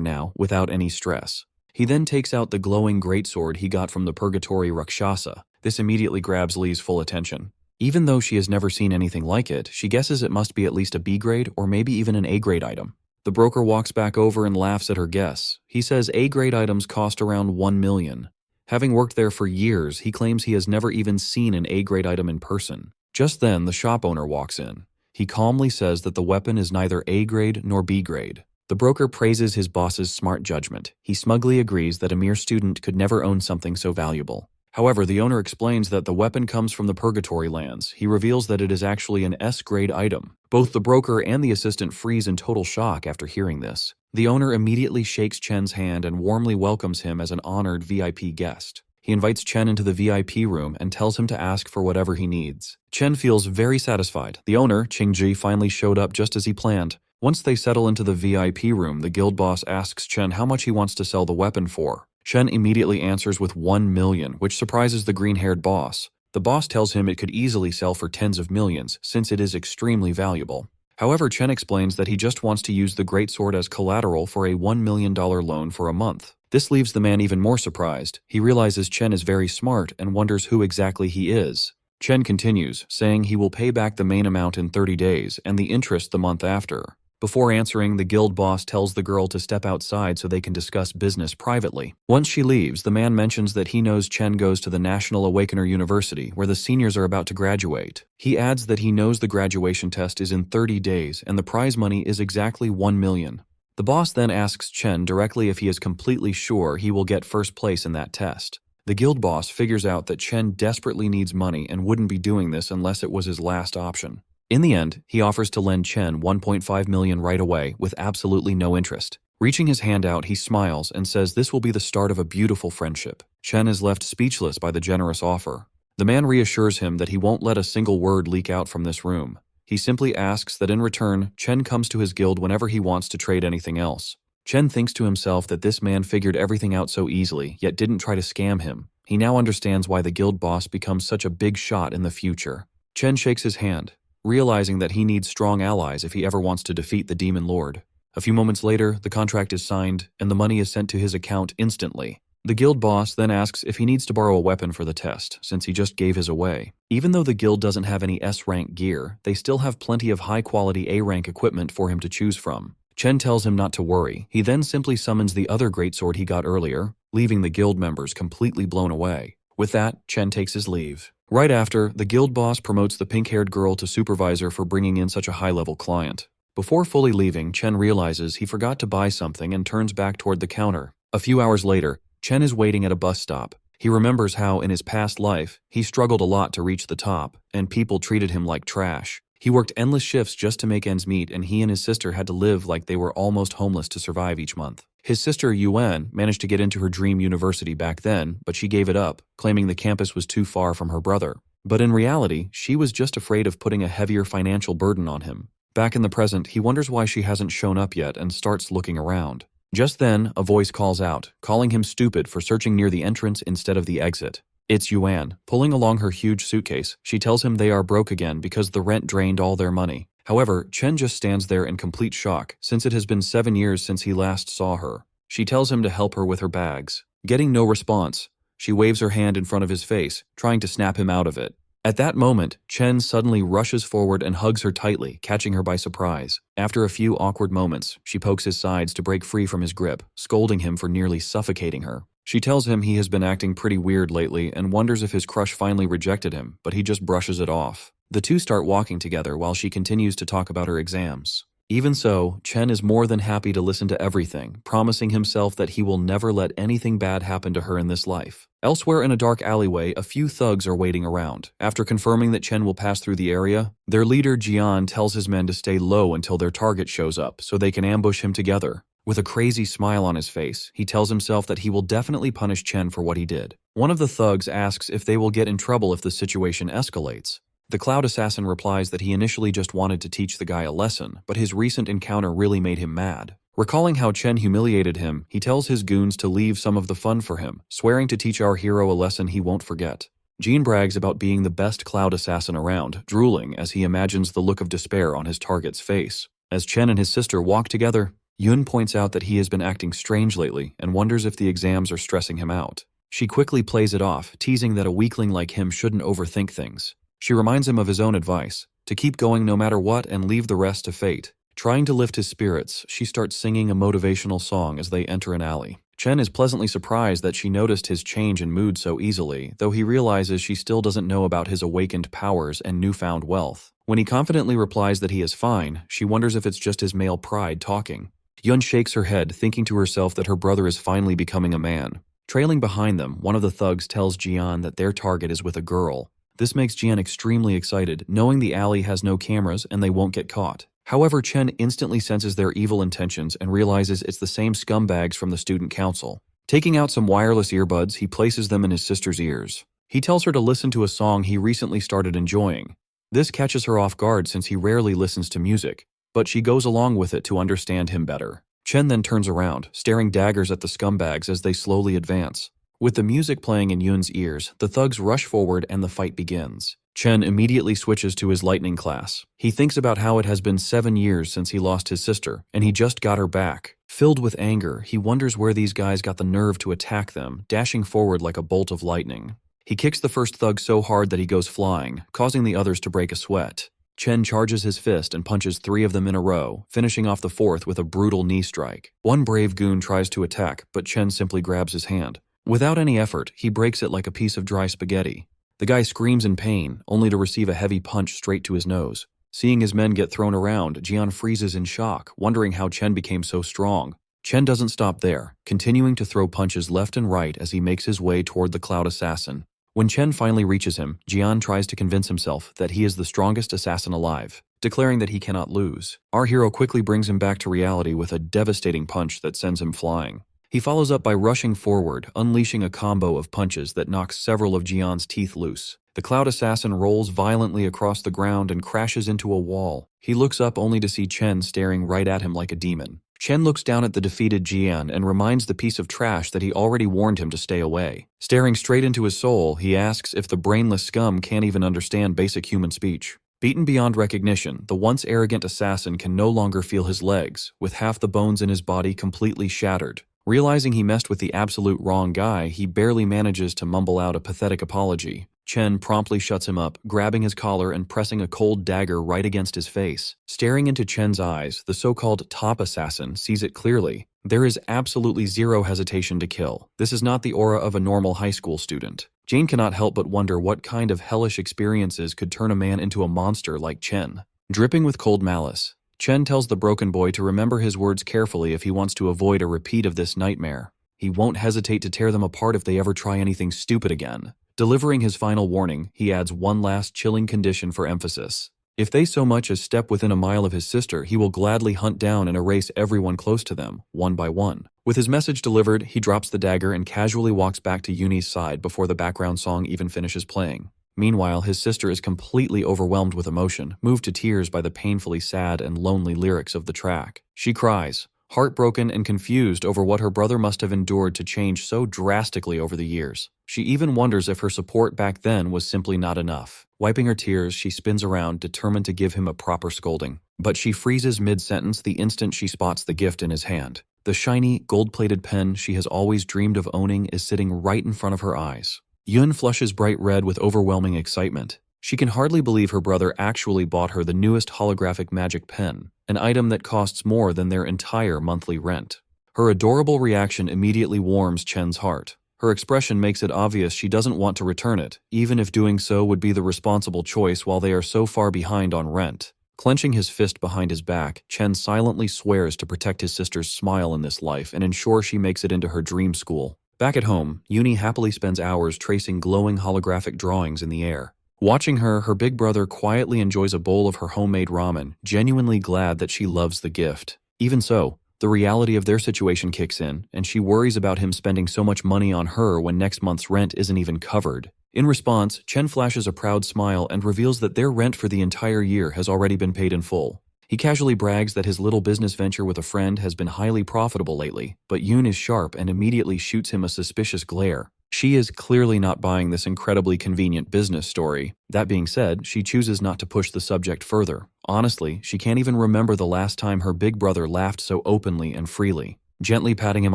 now, without any stress. He then takes out the glowing greatsword he got from the Purgatory Rakshasa. This immediately grabs Lee's full attention. Even though she has never seen anything like it, she guesses it must be at least a B grade or maybe even an A grade item. The broker walks back over and laughs at her guess. He says A grade items cost around 1 million. Having worked there for years, he claims he has never even seen an A grade item in person. Just then, the shop owner walks in. He calmly says that the weapon is neither A grade nor B grade. The broker praises his boss's smart judgment. He smugly agrees that a mere student could never own something so valuable. However, the owner explains that the weapon comes from the Purgatory lands. He reveals that it is actually an S-grade item. Both the broker and the assistant freeze in total shock after hearing this. The owner immediately shakes Chen's hand and warmly welcomes him as an honored VIP guest. He invites Chen into the VIP room and tells him to ask for whatever he needs. Chen feels very satisfied. The owner, Qingji, finally showed up just as he planned. Once they settle into the VIP room, the guild boss asks Chen how much he wants to sell the weapon for. Chen immediately answers with 1 million, which surprises the green-haired boss. The boss tells him it could easily sell for tens of millions, since it is extremely valuable. However, Chen explains that he just wants to use the greatsword as collateral for a $1 million loan for a month. This leaves the man even more surprised. He realizes Chen is very smart and wonders who exactly he is. Chen continues, saying he will pay back the main amount in 30 days and the interest the month after. Before answering, the guild boss tells the girl to step outside so they can discuss business privately. Once she leaves, the man mentions that he knows Chen goes to the National Awakener University, where the seniors are about to graduate. He adds that he knows the graduation test is in 30 days and the prize money is exactly 1 million. The boss then asks Chen directly if he is completely sure he will get first place in that test. The guild boss figures out that Chen desperately needs money and wouldn't be doing this unless it was his last option. In the end, he offers to lend Chen 1.5 million right away with absolutely no interest. Reaching his hand out, he smiles and says this will be the start of a beautiful friendship. Chen is left speechless by the generous offer. The man reassures him that he won't let a single word leak out from this room. He simply asks that in return, Chen comes to his guild whenever he wants to trade anything else. Chen thinks to himself that this man figured everything out so easily, yet didn't try to scam him. He now understands why the guild boss becomes such a big shot in the future. Chen shakes his hand, realizing that he needs strong allies if he ever wants to defeat the Demon Lord. A few moments later, the contract is signed, and the money is sent to his account instantly. The guild boss then asks if he needs to borrow a weapon for the test, since he just gave his away. Even though the guild doesn't have any S-rank gear, they still have plenty of high-quality A-rank equipment for him to choose from. Chen tells him not to worry. He then simply summons the other greatsword he got earlier, leaving the guild members completely blown away. With that, Chen takes his leave. Right after, the guild boss promotes the pink-haired girl to supervisor for bringing in such a high-level client. Before fully leaving, Chen realizes he forgot to buy something and turns back toward the counter. A few hours later, Chen is waiting at a bus stop. He remembers how, in his past life, he struggled a lot to reach the top, and people treated him like trash. He worked endless shifts just to make ends meet, and he and his sister had to live like they were almost homeless to survive each month. His sister, Yuan, managed to get into her dream university back then, but she gave it up, claiming the campus was too far from her brother. But in reality, she was just afraid of putting a heavier financial burden on him. Back in the present, he wonders why she hasn't shown up yet and starts looking around. Just then, a voice calls out, calling him stupid for searching near the entrance instead of the exit. It's Yuan. Pulling along her huge suitcase, she tells him they are broke again because the rent drained all their money. However, Chen just stands there in complete shock, since it has been 7 years since he last saw her. She tells him to help her with her bags. Getting no response, she waves her hand in front of his face, trying to snap him out of it. At that moment, Chen suddenly rushes forward and hugs her tightly, catching her by surprise. After a few awkward moments, she pokes his sides to break free from his grip, scolding him for nearly suffocating her. She tells him he has been acting pretty weird lately and wonders if his crush finally rejected him, but he just brushes it off. The two start walking together while she continues to talk about her exams. Even so, Chen is more than happy to listen to everything, promising himself that he will never let anything bad happen to her in this life. Elsewhere in a dark alleyway, a few thugs are waiting around. After confirming that Chen will pass through the area, their leader Jian tells his men to stay low until their target shows up so they can ambush him together. With a crazy smile on his face, he tells himself that he will definitely punish Chen for what he did. One of the thugs asks if they will get in trouble if the situation escalates. The Cloud Assassin replies that he initially just wanted to teach the guy a lesson, but his recent encounter really made him mad. Recalling how Chen humiliated him, he tells his goons to leave some of the fun for him, swearing to teach our hero a lesson he won't forget. Jean brags about being the best Cloud Assassin around, drooling as he imagines the look of despair on his target's face. As Chen and his sister walk together, Yun points out that he has been acting strange lately and wonders if the exams are stressing him out. She quickly plays it off, teasing that a weakling like him shouldn't overthink things. She reminds him of his own advice, to keep going no matter what and leave the rest to fate. Trying to lift his spirits, she starts singing a motivational song as they enter an alley. Chen is pleasantly surprised that she noticed his change in mood so easily, though he realizes she still doesn't know about his awakened powers and newfound wealth. When he confidently replies that he is fine, she wonders if it's just his male pride talking. Yun shakes her head, thinking to herself that her brother is finally becoming a man. Trailing behind them, one of the thugs tells Jian that their target is with a girl. This makes Jian extremely excited, knowing the alley has no cameras and they won't get caught. However, Chen instantly senses their evil intentions and realizes it's the same scumbags from the student council. Taking out some wireless earbuds, he places them in his sister's ears. He tells her to listen to a song he recently started enjoying. This catches her off guard since he rarely listens to music, but she goes along with it to understand him better. Chen then turns around, staring daggers at the scumbags as they slowly advance. With the music playing in Yun's ears, the thugs rush forward and the fight begins. Chen immediately switches to his lightning class. He thinks about how it has been 7 years since he lost his sister, and he just got her back. Filled with anger, he wonders where these guys got the nerve to attack them, dashing forward like a bolt of lightning. He kicks the first thug so hard that he goes flying, causing the others to break a sweat. Chen charges his fist and punches 3 of them in a row, finishing off the 4th with a brutal knee strike. One brave goon tries to attack, but Chen simply grabs his hand. Without any effort, he breaks it like a piece of dry spaghetti. The guy screams in pain, only to receive a heavy punch straight to his nose. Seeing his men get thrown around, Jian freezes in shock, wondering how Chen became so strong. Chen doesn't stop there, continuing to throw punches left and right as he makes his way toward the Cloud Assassin. When Chen finally reaches him, Jian tries to convince himself that he is the strongest assassin alive, declaring that he cannot lose. Our hero quickly brings him back to reality with a devastating punch that sends him flying. He follows up by rushing forward, unleashing a combo of punches that knocks several of Jian's teeth loose. The Cloud Assassin rolls violently across the ground and crashes into a wall. He looks up only to see Chen staring right at him like a demon. Chen looks down at the defeated Jian and reminds the piece of trash that he already warned him to stay away. Staring straight into his soul, he asks if the brainless scum can't even understand basic human speech. Beaten beyond recognition, the once arrogant assassin can no longer feel his legs, with half the bones in his body completely shattered. Realizing he messed with the absolute wrong guy, he barely manages to mumble out a pathetic apology. Chen promptly shuts him up, grabbing his collar and pressing a cold dagger right against his face. Staring into Chen's eyes, the so-called top assassin sees it clearly. There is absolutely zero hesitation to kill. This is not the aura of a normal high school student. Jane cannot help but wonder what kind of hellish experiences could turn a man into a monster like Chen. Dripping with cold malice, Chen tells the broken boy to remember his words carefully if he wants to avoid a repeat of this nightmare. He won't hesitate to tear them apart if they ever try anything stupid again. Delivering his final warning, he adds one last chilling condition for emphasis. If they so much as step within a mile of his sister, he will gladly hunt down and erase everyone close to them, one by one. With his message delivered, he drops the dagger and casually walks back to Yuni's side before the background song even finishes playing. Meanwhile, his sister is completely overwhelmed with emotion, moved to tears by the painfully sad and lonely lyrics of the track. She cries, heartbroken and confused over what her brother must have endured to change so drastically over the years. She even wonders if her support back then was simply not enough. Wiping her tears, she spins around, determined to give him a proper scolding. But she freezes mid-sentence the instant she spots the gift in his hand. The shiny, gold-plated pen she has always dreamed of owning is sitting right in front of her eyes. Yun flushes bright red with overwhelming excitement. She can hardly believe her brother actually bought her the newest holographic magic pen, an item that costs more than their entire monthly rent. Her adorable reaction immediately warms Chen's heart. Her expression makes it obvious she doesn't want to return it, even if doing so would be the responsible choice while they are so far behind on rent. Clenching his fist behind his back, Chen silently swears to protect his sister's smile in this life and ensure she makes it into her dream school. Back at home, Yuni happily spends hours tracing glowing holographic drawings in the air. Watching her, her big brother quietly enjoys a bowl of her homemade ramen, genuinely glad that she loves the gift. Even so, the reality of their situation kicks in, and she worries about him spending so much money on her when next month's rent isn't even covered. In response, Chen flashes a proud smile and reveals that their rent for the entire year has already been paid in full. He casually brags that his little business venture with a friend has been highly profitable lately, but Yoon is sharp and immediately shoots him a suspicious glare. She is clearly not buying this incredibly convenient business story. That being said, she chooses not to push the subject further. Honestly, she can't even remember the last time her big brother laughed so openly and freely. Gently patting him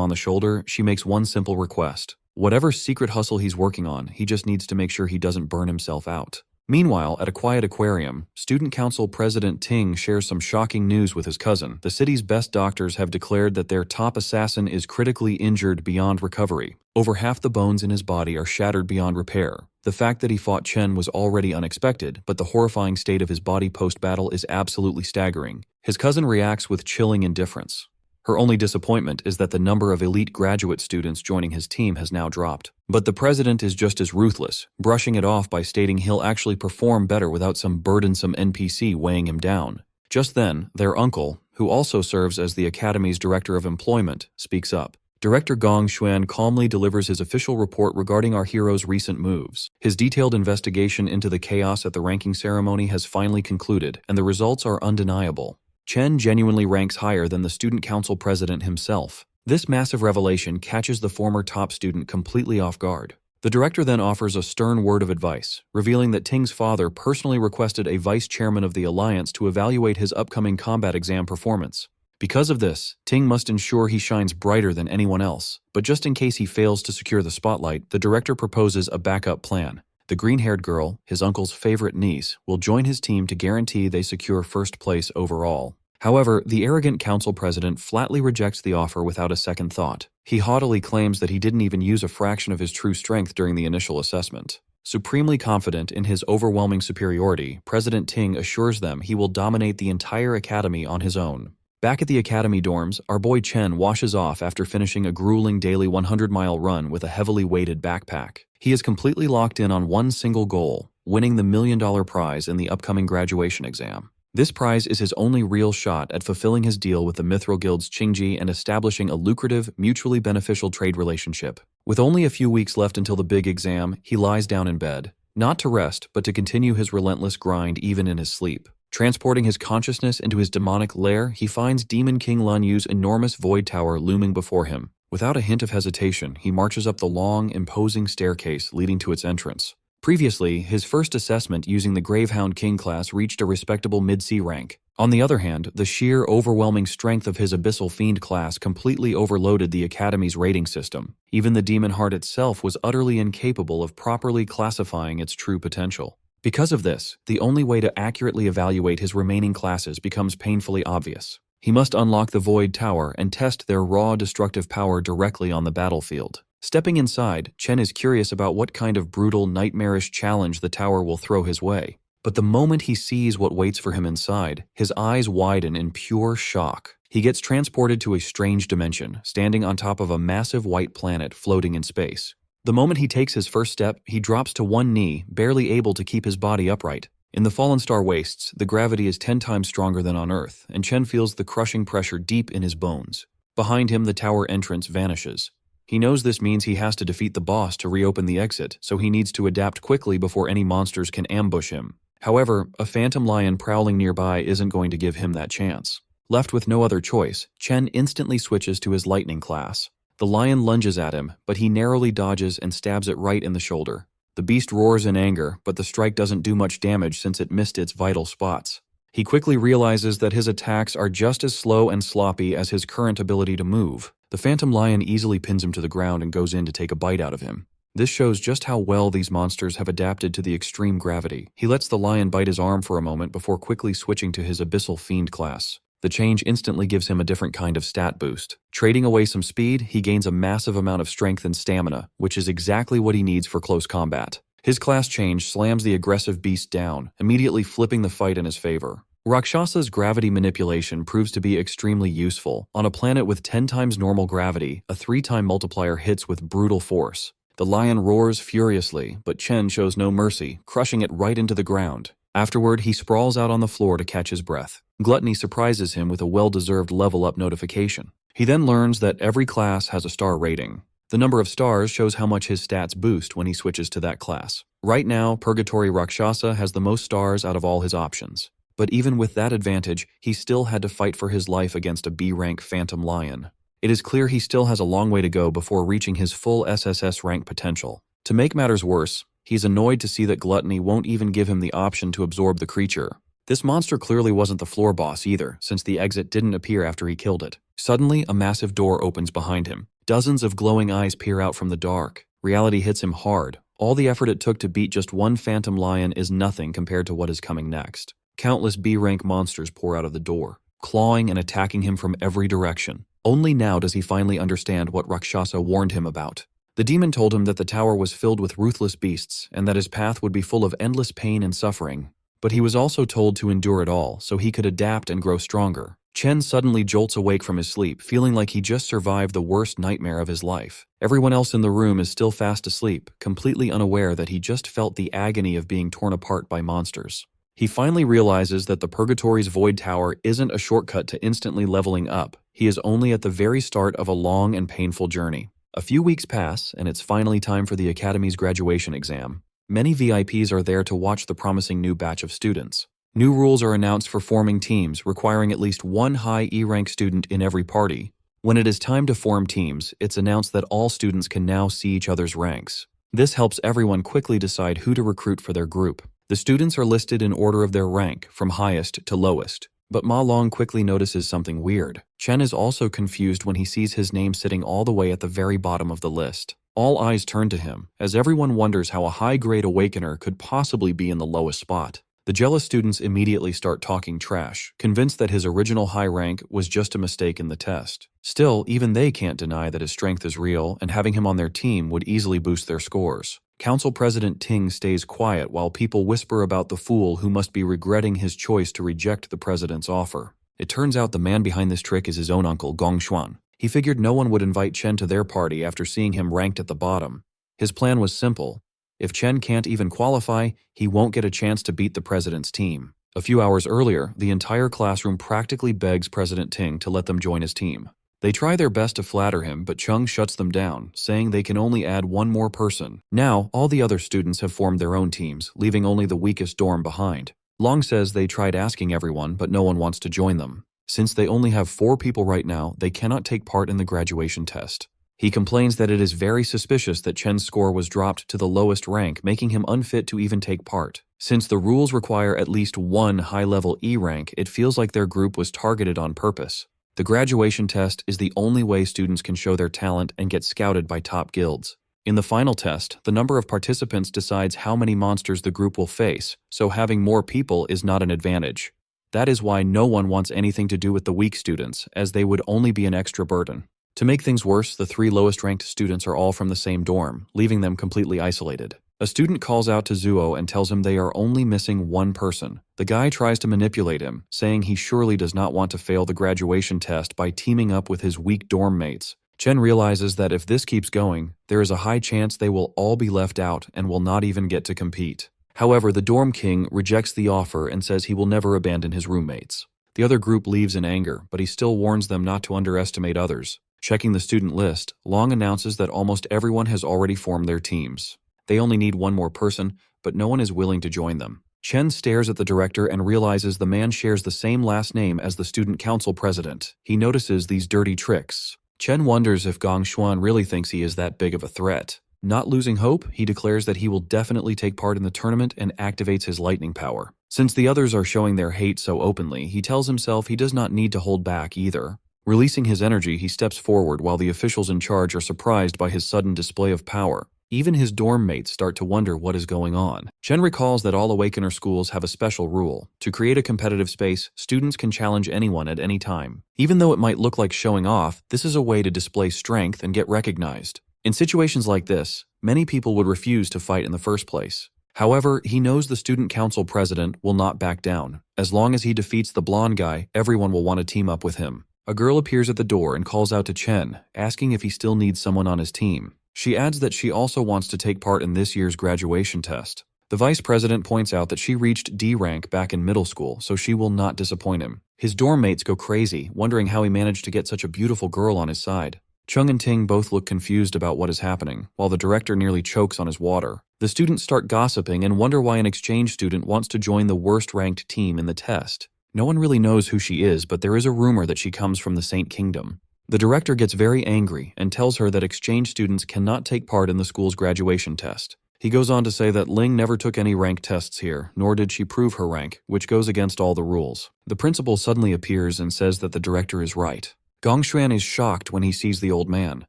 on the shoulder, she makes one simple request. Whatever secret hustle he's working on, he just needs to make sure he doesn't burn himself out. Meanwhile, at a quiet aquarium, Student Council President Ting shares some shocking news with his cousin. The city's best doctors have declared that their top assassin is critically injured beyond recovery. Over half the bones in his body are shattered beyond repair. The fact that he fought Chen was already unexpected, but the horrifying state of his body post-battle is absolutely staggering. His cousin reacts with chilling indifference. Her only disappointment is that the number of elite graduate students joining his team has now dropped. But the president is just as ruthless, brushing it off by stating he'll actually perform better without some burdensome NPC weighing him down. Just then, their uncle, who also serves as the academy's director of employment, speaks up. Director Gong Xuan calmly delivers his official report regarding our hero's recent moves. His detailed investigation into the chaos at the ranking ceremony has finally concluded, and the results are undeniable. Chen genuinely ranks higher than the student council president himself. This massive revelation catches the former top student completely off guard. The director then offers a stern word of advice, revealing that Ting's father personally requested a vice chairman of the alliance to evaluate his upcoming combat exam performance. Because of this, Ting must ensure he shines brighter than anyone else. But just in case he fails to secure the spotlight, the director proposes a backup plan. The green-haired girl, his uncle's favorite niece, will join his team to guarantee they secure first place overall. However, the arrogant council president flatly rejects the offer without a second thought. He haughtily claims that he didn't even use a fraction of his true strength during the initial assessment. Supremely confident in his overwhelming superiority, President Ting assures them he will dominate the entire academy on his own. Back at the academy dorms, our boy Chen washes off after finishing a grueling daily 100-mile run with a heavily weighted backpack. He is completely locked in on one single goal, winning the $1 million prize in the upcoming graduation exam. This prize is his only real shot at fulfilling his deal with the Mithril Guild's Qingji and establishing a lucrative, mutually beneficial trade relationship. With only a few weeks left until the big exam, he lies down in bed, not to rest, but to continue his relentless grind even in his sleep. Transporting his consciousness into his demonic lair, he finds Demon King Lun Yu's enormous void tower looming before him. Without a hint of hesitation, he marches up the long, imposing staircase leading to its entrance. Previously, his first assessment using the Gravehound King class reached a respectable mid-C rank. On the other hand, the sheer, overwhelming strength of his Abyssal Fiend class completely overloaded the Academy's rating system. Even the Demon Heart itself was utterly incapable of properly classifying its true potential. Because of this, the only way to accurately evaluate his remaining classes becomes painfully obvious. He must unlock the Void Tower and test their raw destructive power directly on the battlefield. Stepping inside, Chen is curious about what kind of brutal, nightmarish challenge the tower will throw his way. But the moment he sees what waits for him inside, his eyes widen in pure shock. He gets transported to a strange dimension, standing on top of a massive white planet floating in space. The moment he takes his first step, he drops to one knee, barely able to keep his body upright. In the Fallen Star Wastes, the gravity is 10 times stronger than on Earth, and Chen feels the crushing pressure deep in his bones. Behind him, the tower entrance vanishes. He knows this means he has to defeat the boss to reopen the exit, so he needs to adapt quickly before any monsters can ambush him. However, a phantom lion prowling nearby isn't going to give him that chance. Left with no other choice, Chen instantly switches to his lightning class. The lion lunges at him, but he narrowly dodges and stabs it right in the shoulder. The beast roars in anger, but the strike doesn't do much damage since it missed its vital spots. He quickly realizes that his attacks are just as slow and sloppy as his current ability to move. The phantom lion easily pins him to the ground and goes in to take a bite out of him. This shows just how well these monsters have adapted to the extreme gravity. He lets the lion bite his arm for a moment before quickly switching to his Abyssal Fiend class. The change instantly gives him a different kind of stat boost. Trading away some speed, he gains a massive amount of strength and stamina, which is exactly what he needs for close combat. His class change slams the aggressive beast down, immediately flipping the fight in his favor. Rakshasa's gravity manipulation proves to be extremely useful. On a planet with 10 times normal gravity, a 3-time multiplier hits with brutal force. The lion roars furiously, but Chen shows no mercy, crushing it right into the ground. Afterward, he sprawls out on the floor to catch his breath. Gluttony surprises him with a well-deserved level-up notification. He then learns that every class has a star rating. The number of stars shows how much his stats boost when he switches to that class. Right now, Purgatory Rakshasa has the most stars out of all his options. But even with that advantage, he still had to fight for his life against a B-rank Phantom Lion. It is clear he still has a long way to go before reaching his full SSS rank potential. To make matters worse, he's annoyed to see that Gluttony won't even give him the option to absorb the creature. This monster clearly wasn't the floor boss either, since the exit didn't appear after he killed it. Suddenly, a massive door opens behind him. Dozens of glowing eyes peer out from the dark. Reality hits him hard. All the effort it took to beat just one Phantom Lion is nothing compared to what is coming next. Countless B-rank monsters pour out of the door, clawing and attacking him from every direction. Only now does he finally understand what Rakshasa warned him about. The demon told him that the tower was filled with ruthless beasts and that his path would be full of endless pain and suffering. But he was also told to endure it all so he could adapt and grow stronger. Chen suddenly jolts awake from his sleep, feeling like he just survived the worst nightmare of his life. Everyone else in the room is still fast asleep, completely unaware that he just felt the agony of being torn apart by monsters. He finally realizes that the Purgatory's Void Tower isn't a shortcut to instantly leveling up. He is only at the very start of a long and painful journey. A few weeks pass, and it's finally time for the Academy's graduation exam. Many VIPs are there to watch the promising new batch of students. New rules are announced for forming teams, requiring at least one high E-rank student in every party. When it is time to form teams, it's announced that all students can now see each other's ranks. This helps everyone quickly decide who to recruit for their group. The students are listed in order of their rank, from highest to lowest. But Ma Long quickly notices something weird. Chen is also confused when he sees his name sitting all the way at the very bottom of the list. All eyes turn to him, as everyone wonders how a high-grade awakener could possibly be in the lowest spot. The jealous students immediately start talking trash, convinced that his original high rank was just a mistake in the test. Still, even they can't deny that his strength is real, and having him on their team would easily boost their scores. Council President Ting stays quiet while people whisper about the fool who must be regretting his choice to reject the president's offer. It turns out the man behind this trick is his own uncle, Gong Xuan. He figured no one would invite Chen to their party after seeing him ranked at the bottom. His plan was simple. If Chen can't even qualify, he won't get a chance to beat the president's team. A few hours earlier, the entire classroom practically begs President Ting to let them join his team. They try their best to flatter him, but Chung shuts them down, saying they can only add one more person. Now, all the other students have formed their own teams, leaving only the weakest dorm behind. Long says they tried asking everyone, but no one wants to join them. Since they only have 4 people right now, they cannot take part in the graduation test. He complains that it is very suspicious that Chen's score was dropped to the lowest rank, making him unfit to even take part. Since the rules require at least one high-level E rank, it feels like their group was targeted on purpose. The graduation test is the only way students can show their talent and get scouted by top guilds. In the final test, the number of participants decides how many monsters the group will face, so having more people is not an advantage. That is why no one wants anything to do with the weak students, as they would only be an extra burden. To make things worse, the 3 lowest-ranked students are all from the same dorm, leaving them completely isolated. A student calls out to Zuo and tells him they are only missing one person. The guy tries to manipulate him, saying he surely does not want to fail the graduation test by teaming up with his weak dorm mates. Chen realizes that if this keeps going, there is a high chance they will all be left out and will not even get to compete. However, the dorm king rejects the offer and says he will never abandon his roommates. The other group leaves in anger, but he still warns them not to underestimate others. Checking the student list, Long announces that almost everyone has already formed their teams. They only need one more person, but no one is willing to join them. Chen stares at the director and realizes the man shares the same last name as the student council president. He notices these dirty tricks. Chen wonders if Gong Xuan really thinks he is that big of a threat. Not losing hope, he declares that he will definitely take part in the tournament and activates his lightning power. Since the others are showing their hate so openly, he tells himself he does not need to hold back either. Releasing his energy, he steps forward while the officials in charge are surprised by his sudden display of power. Even his dorm mates start to wonder what is going on. Chen recalls that all Awakener schools have a special rule. To create a competitive space, students can challenge anyone at any time. Even though it might look like showing off, this is a way to display strength and get recognized. In situations like this, many people would refuse to fight in the first place. However, he knows the student council president will not back down. As long as he defeats the blonde guy, everyone will want to team up with him. A girl appears at the door and calls out to Chen, asking if he still needs someone on his team. She adds that she also wants to take part in this year's graduation test. The vice president points out that she reached D rank back in middle school, so she will not disappoint him. His dorm mates go crazy, wondering how he managed to get such a beautiful girl on his side. Chung and Ting both look confused about what is happening, while the director nearly chokes on his water. The students start gossiping and wonder why an exchange student wants to join the worst-ranked team in the test. No one really knows who she is, but there is a rumor that she comes from the Saint Kingdom. The director gets very angry and tells her that exchange students cannot take part in the school's graduation test. He goes on to say that Ling never took any rank tests here, nor did she prove her rank, which goes against all the rules. The principal suddenly appears and says that the director is right. Gongshuan is shocked when he sees the old man.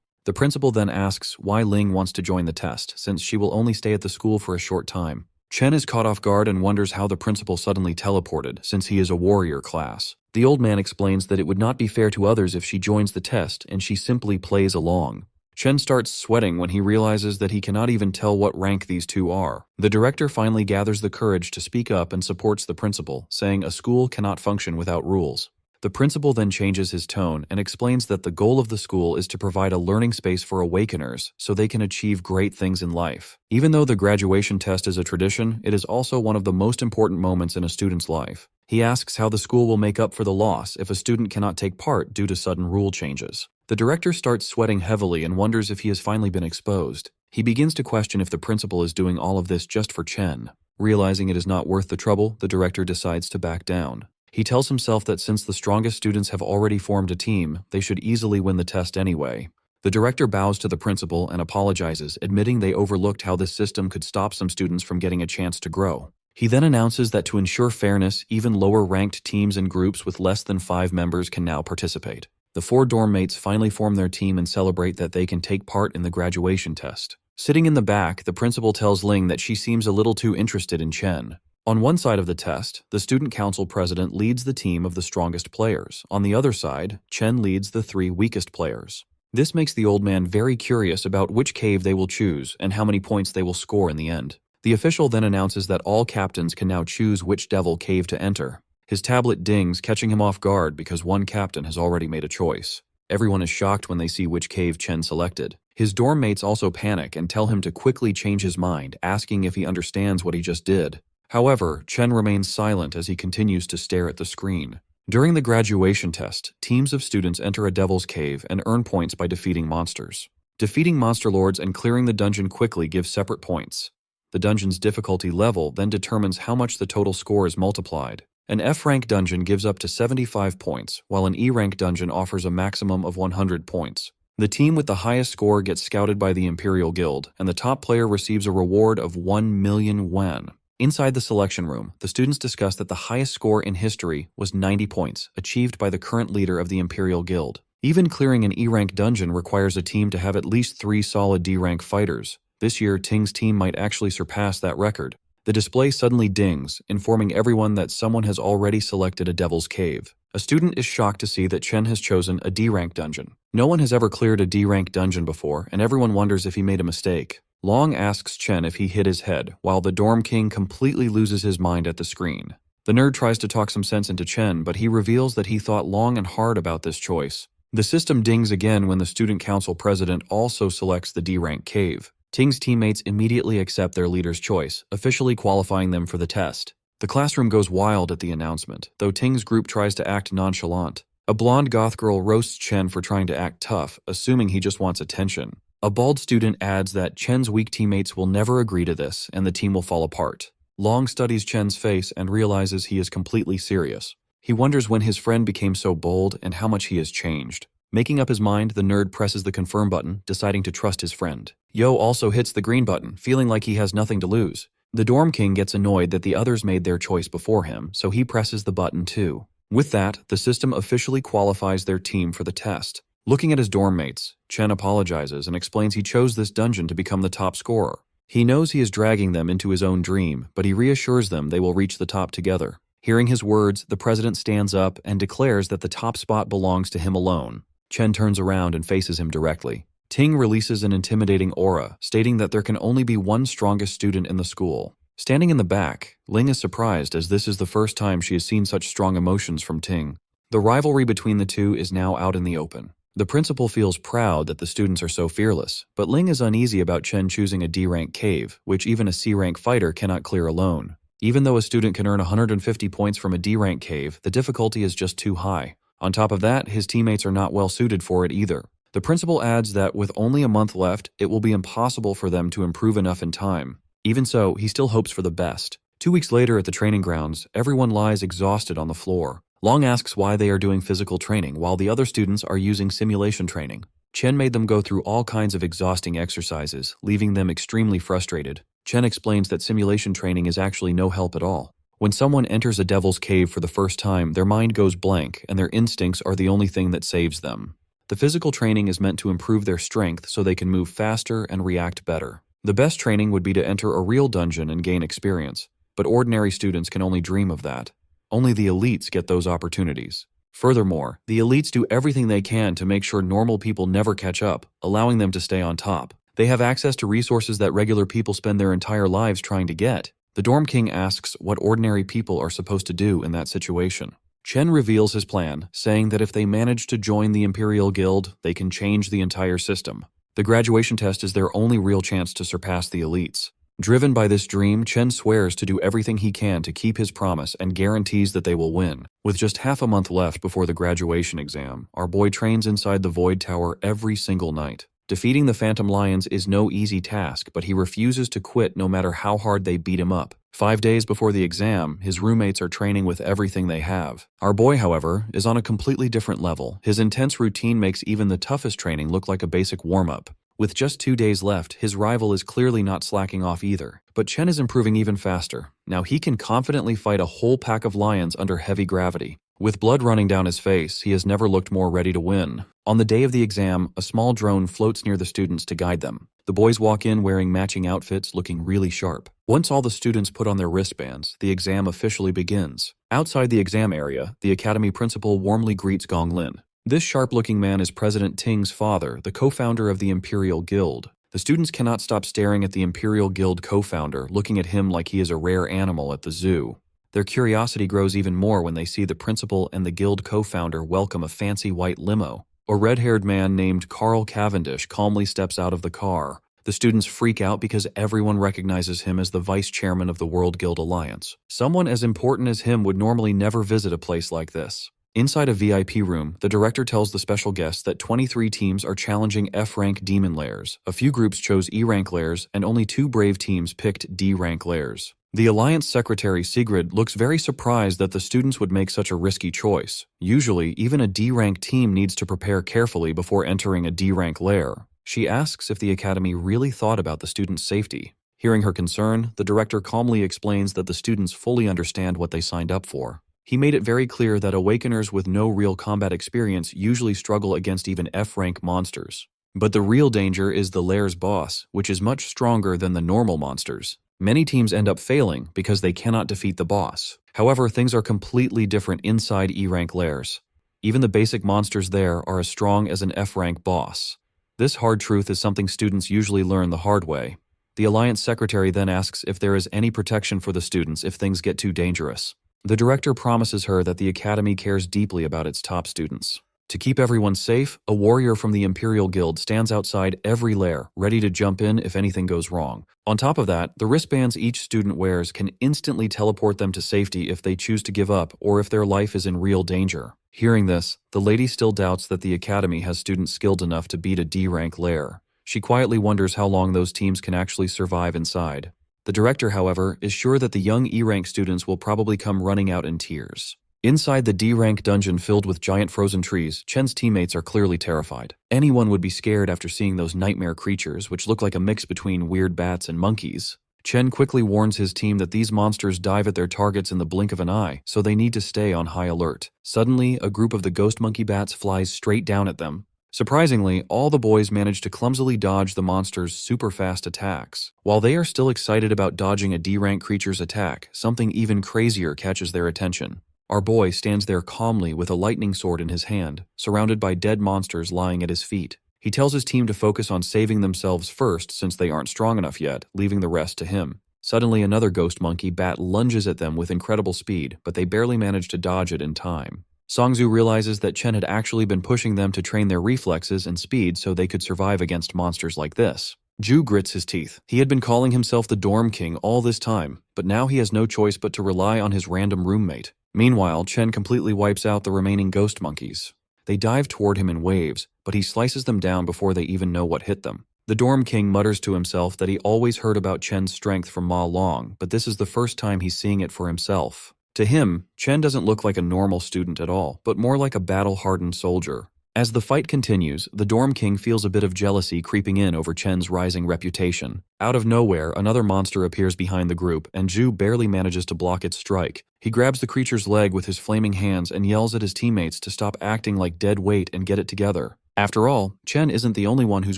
The principal then asks why Ling wants to join the test, since she will only stay at the school for a short time. Chen is caught off guard and wonders how the principal suddenly teleported, since he is a warrior class. The old man explains that it would not be fair to others if she joins the test, and she simply plays along. Chen starts sweating when he realizes that he cannot even tell what rank these two are. The director finally gathers the courage to speak up and supports the principal, saying a school cannot function without rules. The principal then changes his tone and explains that the goal of the school is to provide a learning space for awakeners so they can achieve great things in life. Even though the graduation test is a tradition, it is also one of the most important moments in a student's life. He asks how the school will make up for the loss if a student cannot take part due to sudden rule changes. The director starts sweating heavily and wonders if he has finally been exposed. He begins to question if the principal is doing all of this just for Chen. Realizing it is not worth the trouble, the director decides to back down. He tells himself that since the strongest students have already formed a team, they should easily win the test anyway. The director bows to the principal and apologizes, admitting they overlooked how this system could stop some students from getting a chance to grow. He then announces that to ensure fairness, even lower-ranked teams and groups with less than 5 members can now participate. The 4 dorm mates finally form their team and celebrate that they can take part in the graduation test. Sitting in the back, the principal tells Ling that she seems a little too interested in Chen. On one side of the test, the student council president leads the team of the strongest players. On the other side, Chen leads the 3 weakest players. This makes the old man very curious about which cave they will choose and how many points they will score in the end. The official then announces that all captains can now choose which devil cave to enter. His tablet dings, catching him off guard because one captain has already made a choice. Everyone is shocked when they see which cave Chen selected. His dorm mates also panic and tell him to quickly change his mind, asking if he understands what he just did. However, Chen remains silent as he continues to stare at the screen. During the graduation test, teams of students enter a devil's cave and earn points by defeating monsters. Defeating monster lords and clearing the dungeon quickly gives separate points. The dungeon's difficulty level then determines how much the total score is multiplied. An F-rank dungeon gives up to 75 points, while an E-rank dungeon offers a maximum of 100 points. The team with the highest score gets scouted by the Imperial Guild, and the top player receives a reward of 1 million yuan. Inside the selection room, the students discuss that the highest score in history was 90 points, achieved by the current leader of the Imperial Guild. Even clearing an E-rank dungeon requires a team to have at least 3 solid D-rank fighters. This year, Ting's team might actually surpass that record. The display suddenly dings, informing everyone that someone has already selected a Devil's Cave. A student is shocked to see that Chen has chosen a D-rank dungeon. No one has ever cleared a D-rank dungeon before, and everyone wonders if he made a mistake. Long asks Chen if he hit his head, while the dorm king completely loses his mind at the screen. The nerd tries to talk some sense into Chen, but he reveals that he thought long and hard about this choice. The system dings again when the student council president also selects the D-rank cave. Ting's teammates immediately accept their leader's choice, officially qualifying them for the test. The classroom goes wild at the announcement, though Ting's group tries to act nonchalant. A blonde goth girl roasts Chen for trying to act tough, assuming he just wants attention. A bald student adds that Chen's weak teammates will never agree to this, and the team will fall apart. Long studies Chen's face and realizes he is completely serious. He wonders when his friend became so bold and how much he has changed. Making up his mind, the nerd presses the confirm button, deciding to trust his friend. Yo also hits the green button, feeling like he has nothing to lose. The dorm king gets annoyed that the others made their choice before him, so he presses the button too. With that, the system officially qualifies their team for the test. Looking at his dorm mates, Chen apologizes and explains he chose this dungeon to become the top scorer. He knows he is dragging them into his own dream, but he reassures them they will reach the top together. Hearing his words, the president stands up and declares that the top spot belongs to him alone. Chen turns around and faces him directly. Ting releases an intimidating aura, stating that there can only be one strongest student in the school. Standing in the back, Ling is surprised as this is the first time she has seen such strong emotions from Ting. The rivalry between the two is now out in the open. The principal feels proud that the students are so fearless, but Ling is uneasy about Chen choosing a D-rank cave, which even a C-rank fighter cannot clear alone. Even though a student can earn 150 points from a D-rank cave, the difficulty is just too high. On top of that, his teammates are not well suited for it either. The principal adds that with only a month left, it will be impossible for them to improve enough in time. Even so, he still hopes for the best. 2 weeks later at the training grounds, everyone lies exhausted on the floor. Long asks why they are doing physical training while the other students are using simulation training. Chen made them go through all kinds of exhausting exercises, leaving them extremely frustrated. Chen explains that simulation training is actually no help at all. When someone enters a devil's cave for the first time, their mind goes blank and their instincts are the only thing that saves them. The physical training is meant to improve their strength so they can move faster and react better. The best training would be to enter a real dungeon and gain experience, but ordinary students can only dream of that. Only the elites get those opportunities. Furthermore, the elites do everything they can to make sure normal people never catch up, allowing them to stay on top. They have access to resources that regular people spend their entire lives trying to get. The Dorm King asks what ordinary people are supposed to do in that situation. Chen reveals his plan, saying that if they manage to join the Imperial Guild, they can change the entire system. The graduation test is their only real chance to surpass the elites. Driven by this dream, Chen swears to do everything he can to keep his promise and guarantees that they will win. With just half a month left before the graduation exam, our boy trains inside the Void Tower every single night. Defeating the Phantom Lions is no easy task, but he refuses to quit no matter how hard they beat him up. 5 days before the exam, his roommates are training with everything they have. Our boy, however, is on a completely different level. His intense routine makes even the toughest training look like a basic warm-up. With just 2 days left, his rival is clearly not slacking off either. But Chen is improving even faster. Now he can confidently fight a whole pack of lions under heavy gravity. With blood running down his face, he has never looked more ready to win. On the day of the exam, a small drone floats near the students to guide them. The boys walk in wearing matching outfits, looking really sharp. Once all the students put on their wristbands, the exam officially begins. Outside the exam area, the academy principal warmly greets Gong Lin. This sharp-looking man is President Ting's father, the co-founder of the Imperial Guild. The students cannot stop staring at the Imperial Guild co-founder, looking at him like he is a rare animal at the zoo. Their curiosity grows even more when they see the principal and the guild co-founder welcome a fancy white limo. A red-haired man named Carl Cavendish calmly steps out of the car. The students freak out because everyone recognizes him as the vice chairman of the World Guild Alliance. Someone as important as him would normally never visit a place like this. Inside a VIP room, the director tells the special guests that 23 teams are challenging F-rank demon lairs. A few groups chose E-rank lairs, and only 2 brave teams picked D-rank lairs. The Alliance Secretary Sigrid looks very surprised that the students would make such a risky choice. Usually, even a D-rank team needs to prepare carefully before entering a D-rank lair. She asks if the Academy really thought about the students' safety. Hearing her concern, the director calmly explains that the students fully understand what they signed up for. He made it very clear that Awakeners with no real combat experience usually struggle against even F-rank monsters. But the real danger is the lair's boss, which is much stronger than the normal monsters. Many teams end up failing because they cannot defeat the boss. However, things are completely different inside E-rank lairs. Even the basic monsters there are as strong as an F-rank boss. This hard truth is something students usually learn the hard way. The Alliance Secretary then asks if there is any protection for the students if things get too dangerous. The director promises her that the Academy cares deeply about its top students. To keep everyone safe, a warrior from the Imperial Guild stands outside every lair, ready to jump in if anything goes wrong. On top of that, the wristbands each student wears can instantly teleport them to safety if they choose to give up or if their life is in real danger. Hearing this, the lady still doubts that the Academy has students skilled enough to beat a D-rank lair. She quietly wonders how long those teams can actually survive inside. The director, however, is sure that the young E-rank students will probably come running out in tears. Inside the D-rank dungeon filled with giant frozen trees, Chen's teammates are clearly terrified. Anyone would be scared after seeing those nightmare creatures, which look like a mix between weird bats and monkeys. Chen quickly warns his team that these monsters dive at their targets in the blink of an eye, so they need to stay on high alert. Suddenly, a group of the ghost monkey bats flies straight down at them. Surprisingly, all the boys manage to clumsily dodge the monster's super-fast attacks. While they are still excited about dodging a D-rank creature's attack, something even crazier catches their attention. Our boy stands there calmly with a lightning sword in his hand, surrounded by dead monsters lying at his feet. He tells his team to focus on saving themselves first since they aren't strong enough yet, leaving the rest to him. Suddenly, another ghost monkey bat lunges at them with incredible speed, but they barely manage to dodge it in time. Songzu realizes that Chen had actually been pushing them to train their reflexes and speed so they could survive against monsters like this. Ju grits his teeth. He had been calling himself the Dorm King all this time, but now he has no choice but to rely on his random roommate. Meanwhile, Chen completely wipes out the remaining ghost monkeys. They dive toward him in waves, but he slices them down before they even know what hit them. The Dorm King mutters to himself that he always heard about Chen's strength from Ma Long, but this is the first time he's seeing it for himself. To him, Chen doesn't look like a normal student at all, but more like a battle-hardened soldier. As the fight continues, the Dorm King feels a bit of jealousy creeping in over Chen's rising reputation. Out of nowhere, another monster appears behind the group, and Zhu barely manages to block its strike. He grabs the creature's leg with his flaming hands and yells at his teammates to stop acting like dead weight and get it together. After all, Chen isn't the only one whose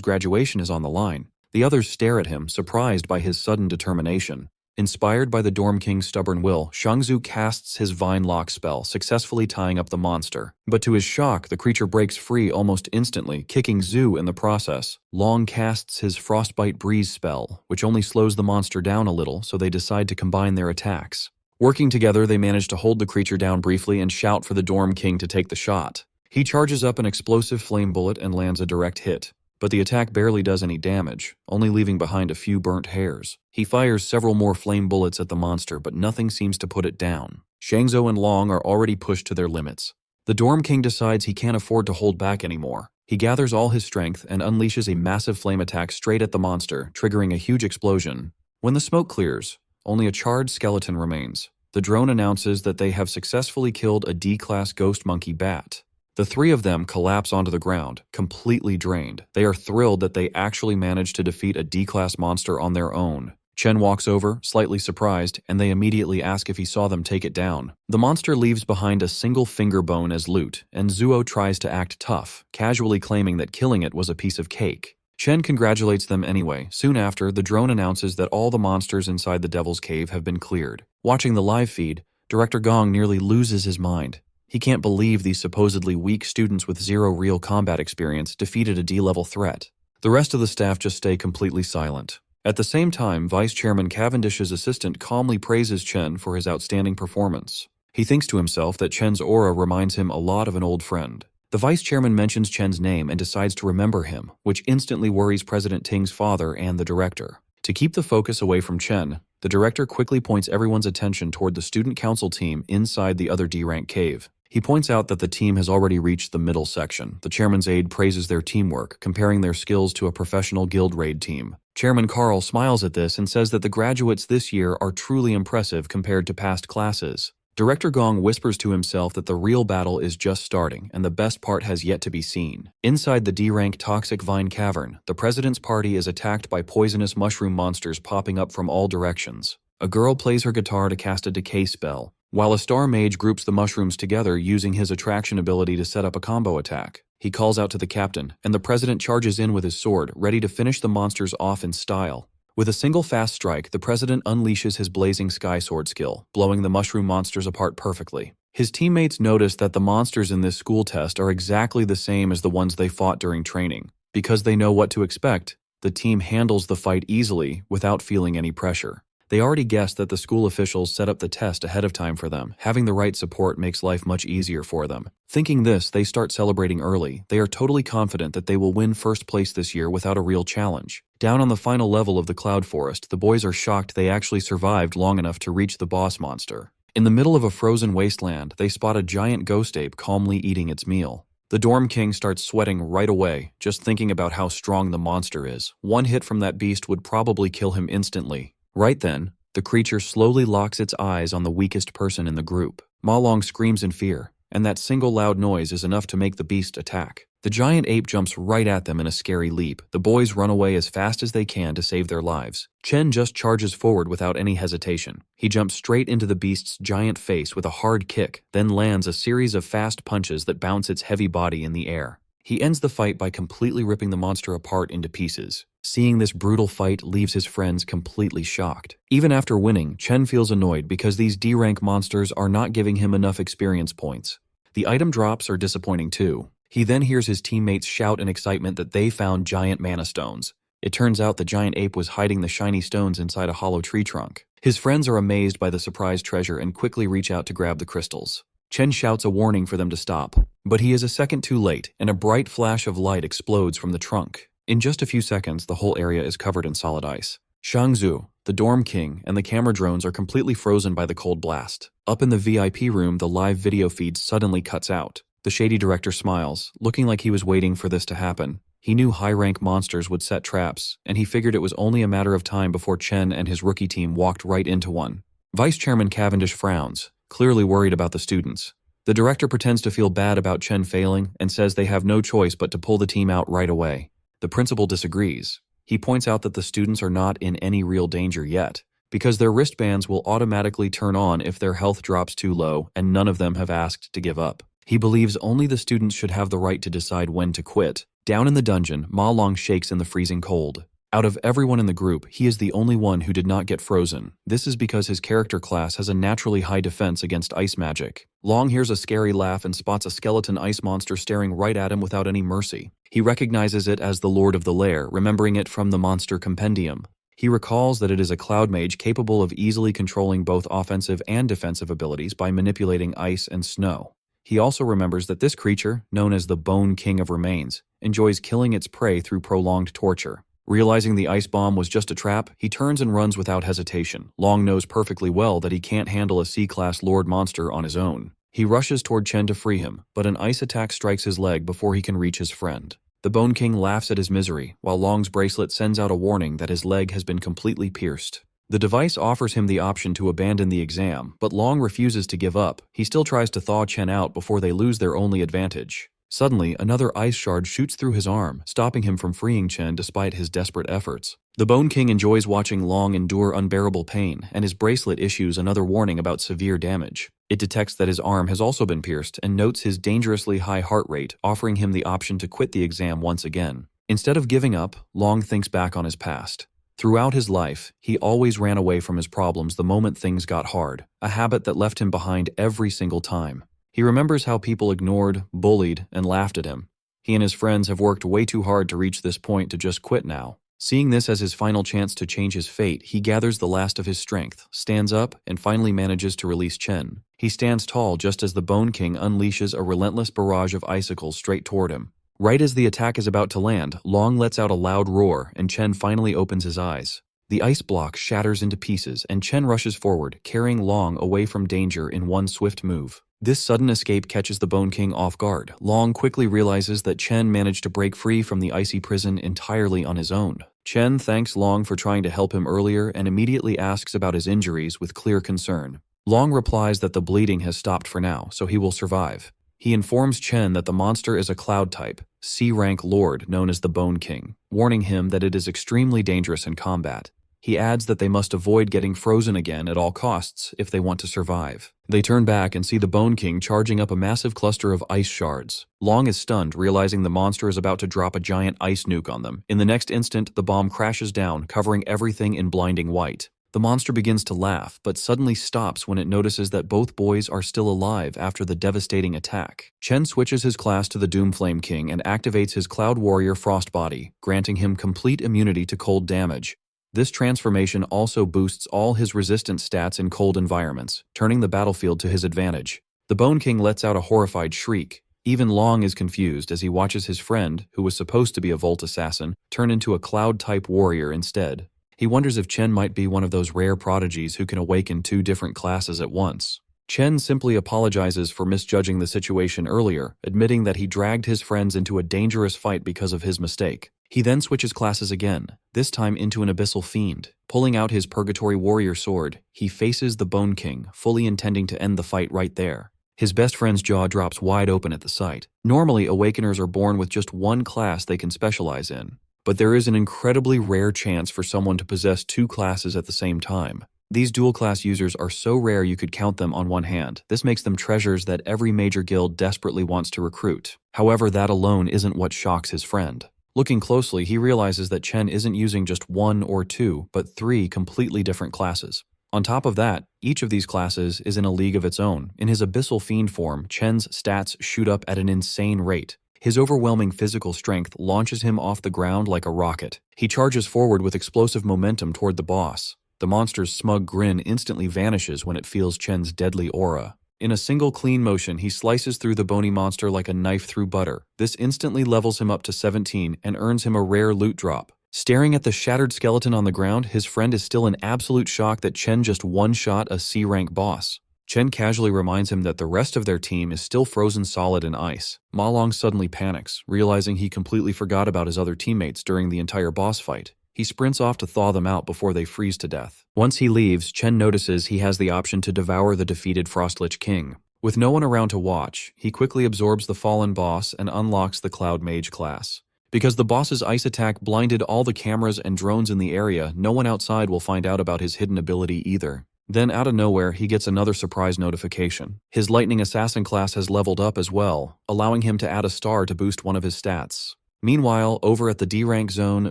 graduation is on the line. The others stare at him, surprised by his sudden determination. Inspired by the Dorm King's stubborn will, Shangzu casts his Vine Lock spell, successfully tying up the monster. But to his shock, the creature breaks free almost instantly, kicking Zhu in the process. Long casts his Frostbite Breeze spell, which only slows the monster down a little, so they decide to combine their attacks. Working together, they manage to hold the creature down briefly and shout for the Dorm King to take the shot. He charges up an explosive flame bullet and lands a direct hit. But the attack barely does any damage, only leaving behind a few burnt hairs. He fires several more flame bullets at the monster, but nothing seems to put it down. Shangzhou and Long are already pushed to their limits. The Dorm King decides he can't afford to hold back anymore. He gathers all his strength and unleashes a massive flame attack straight at the monster, triggering a huge explosion. When the smoke clears, only a charred skeleton remains. The drone announces that they have successfully killed a D-class ghost monkey bat. The three of them collapse onto the ground, completely drained. They are thrilled that they actually managed to defeat a D-class monster on their own. Chen walks over, slightly surprised, and they immediately ask if he saw them take it down. The monster leaves behind a single finger bone as loot, and Zuo tries to act tough, casually claiming that killing it was a piece of cake. Chen congratulates them anyway. Soon after, the drone announces that all the monsters inside the Devil's Cave have been cleared. Watching the live feed, Director Gong nearly loses his mind. He can't believe these supposedly weak students with zero real combat experience defeated a D-level threat. The rest of the staff just stay completely silent. At the same time, Vice Chairman Cavendish's assistant calmly praises Chen for his outstanding performance. He thinks to himself that Chen's aura reminds him a lot of an old friend. The Vice Chairman mentions Chen's name and decides to remember him, which instantly worries President Ting's father and the director. To keep the focus away from Chen, the director quickly points everyone's attention toward the student council team inside the other D-rank cave. He points out that the team has already reached the middle section. The chairman's aide praises their teamwork, comparing their skills to a professional guild raid team. Chairman Carl smiles at this and says that the graduates this year are truly impressive compared to past classes. Director Gong whispers to himself that the real battle is just starting, and the best part has yet to be seen. Inside the D-rank Toxic Vine Cavern, the president's party is attacked by poisonous mushroom monsters popping up from all directions. A girl plays her guitar to cast a decay spell, while a star mage groups the mushrooms together using his attraction ability to set up a combo attack. He calls out to the captain, and the president charges in with his sword, ready to finish the monsters off in style. With a single fast strike, the president unleashes his blazing sky sword skill, blowing the mushroom monsters apart perfectly. His teammates notice that the monsters in this school test are exactly the same as the ones they fought during training. Because they know what to expect, the team handles the fight easily without feeling any pressure. They already guessed that the school officials set up the test ahead of time for them. Having the right support makes life much easier for them. Thinking this, they start celebrating early. They are totally confident that they will win first place this year without a real challenge. Down on the final level of the Cloud Forest, the boys are shocked they actually survived long enough to reach the boss monster. In the middle of a frozen wasteland, they spot a giant ghost ape calmly eating its meal. The Dorm King starts sweating right away, just thinking about how strong the monster is. One hit from that beast would probably kill him instantly. Right then, the creature slowly locks its eyes on the weakest person in the group. Ma Long screams in fear, and that single loud noise is enough to make the beast attack. The giant ape jumps right at them in a scary leap. The boys run away as fast as they can to save their lives. Chen just charges forward without any hesitation. He jumps straight into the beast's giant face with a hard kick, then lands a series of fast punches that bounce its heavy body in the air. He ends the fight by completely ripping the monster apart into pieces. Seeing this brutal fight leaves his friends completely shocked. Even after winning, Chen feels annoyed because these D-rank monsters are not giving him enough experience points. The item drops are disappointing too. He then hears his teammates shout in excitement that they found giant mana stones. It turns out the giant ape was hiding the shiny stones inside a hollow tree trunk. His friends are amazed by the surprise treasure and quickly reach out to grab the crystals. Chen shouts a warning for them to stop, but he is a second too late, and a bright flash of light explodes from the trunk. In just a few seconds, the whole area is covered in solid ice. Shangzu, the Dorm King, and the camera drones are completely frozen by the cold blast. Up in the VIP room, the live video feed suddenly cuts out. The shady director smiles, looking like he was waiting for this to happen. He knew high-rank monsters would set traps, and he figured it was only a matter of time before Chen and his rookie team walked right into one. Vice Chairman Cavendish frowns, clearly worried about the students. The director pretends to feel bad about Chen failing and says they have no choice but to pull the team out right away. The principal disagrees. He points out that the students are not in any real danger yet, because their wristbands will automatically turn on if their health drops too low and none of them have asked to give up. He believes only the students should have the right to decide when to quit. Down in the dungeon, Ma Long shakes in the freezing cold. Out of everyone in the group, he is the only one who did not get frozen. This is because his character class has a naturally high defense against ice magic. Long hears a scary laugh and spots a skeleton ice monster staring right at him without any mercy. He recognizes it as the Lord of the Lair, remembering it from the Monster Compendium. He recalls that it is a cloud mage capable of easily controlling both offensive and defensive abilities by manipulating ice and snow. He also remembers that this creature, known as the Bone King of Remains, enjoys killing its prey through prolonged torture. Realizing the ice bomb was just a trap, he turns and runs without hesitation. Long knows perfectly well that he can't handle a C-class Lord monster on his own. He rushes toward Chen to free him, but an ice attack strikes his leg before he can reach his friend. The Bone King laughs at his misery, while Long's bracelet sends out a warning that his leg has been completely pierced. The device offers him the option to abandon the exam, but Long refuses to give up. He still tries to thaw Chen out before they lose their only advantage. Suddenly, another ice shard shoots through his arm, stopping him from freeing Chen despite his desperate efforts. The Bone King enjoys watching Long endure unbearable pain, and his bracelet issues another warning about severe damage. It detects that his arm has also been pierced and notes his dangerously high heart rate, offering him the option to quit the exam once again. Instead of giving up, Long thinks back on his past. Throughout his life, he always ran away from his problems the moment things got hard, a habit that left him behind every single time. He remembers how people ignored, bullied, and laughed at him. He and his friends have worked way too hard to reach this point to just quit now. Seeing this as his final chance to change his fate, he gathers the last of his strength, stands up, and finally manages to release Chen. He stands tall just as the Bone King unleashes a relentless barrage of icicles straight toward him. Right as the attack is about to land, Long lets out a loud roar, and Chen finally opens his eyes. The ice block shatters into pieces, and Chen rushes forward, carrying Long away from danger in one swift move. This sudden escape catches the Bone King off guard. Long quickly realizes that Chen managed to break free from the icy prison entirely on his own. Chen thanks Long for trying to help him earlier and immediately asks about his injuries with clear concern. Long replies that the bleeding has stopped for now, so he will survive. He informs Chen that the monster is a cloud type, C-rank lord known as the Bone King, warning him that it is extremely dangerous in combat. He adds that they must avoid getting frozen again at all costs if they want to survive. They turn back and see the Bone King charging up a massive cluster of ice shards. Long is stunned, realizing the monster is about to drop a giant ice nuke on them. In the next instant, the bomb crashes down, covering everything in blinding white. The monster begins to laugh, but suddenly stops when it notices that both boys are still alive after the devastating attack. Chen switches his class to the Doomflame King and activates his Cloud Warrior Frost Body, granting him complete immunity to cold damage. This transformation also boosts all his resistance stats in cold environments, turning the battlefield to his advantage. The Bone King lets out a horrified shriek. Even Long is confused as he watches his friend, who was supposed to be a Volt Assassin, turn into a Cloud-type warrior instead. He wonders if Chen might be one of those rare prodigies who can awaken two different classes at once. Chen simply apologizes for misjudging the situation earlier, admitting that he dragged his friends into a dangerous fight because of his mistake. He then switches classes again, this time into an Abyssal Fiend. Pulling out his Purgatory Warrior sword, he faces the Bone King, fully intending to end the fight right there. His best friend's jaw drops wide open at the sight. Normally, Awakeners are born with just one class they can specialize in, but there is an incredibly rare chance for someone to possess two classes at the same time. These dual-class users are so rare you could count them on one hand. This makes them treasures that every major guild desperately wants to recruit. However, that alone isn't what shocks his friend. Looking closely, he realizes that Chen isn't using just one or two, but three completely different classes. On top of that, each of these classes is in a league of its own. In his Abyssal Fiend form, Chen's stats shoot up at an insane rate. His overwhelming physical strength launches him off the ground like a rocket. He charges forward with explosive momentum toward the boss. The monster's smug grin instantly vanishes when it feels Chen's deadly aura. In a single clean motion, he slices through the bony monster like a knife through butter. This instantly levels him up to 17 and earns him a rare loot drop. Staring at the shattered skeleton on the ground, his friend is still in absolute shock that Chen just one-shot a C-rank boss. Chen casually reminds him that the rest of their team is still frozen solid in ice. Ma Long suddenly panics, realizing he completely forgot about his other teammates during the entire boss fight. He sprints off to thaw them out before they freeze to death. Once he leaves, Chen notices he has the option to devour the defeated Frostlich King. With no one around to watch, he quickly absorbs the fallen boss and unlocks the Cloud Mage class. Because the boss's ice attack blinded all the cameras and drones in the area, no one outside will find out about his hidden ability either. Then out of nowhere, he gets another surprise notification. His Lightning Assassin class has leveled up as well, allowing him to add a star to boost one of his stats. Meanwhile, over at the D-Rank Zone,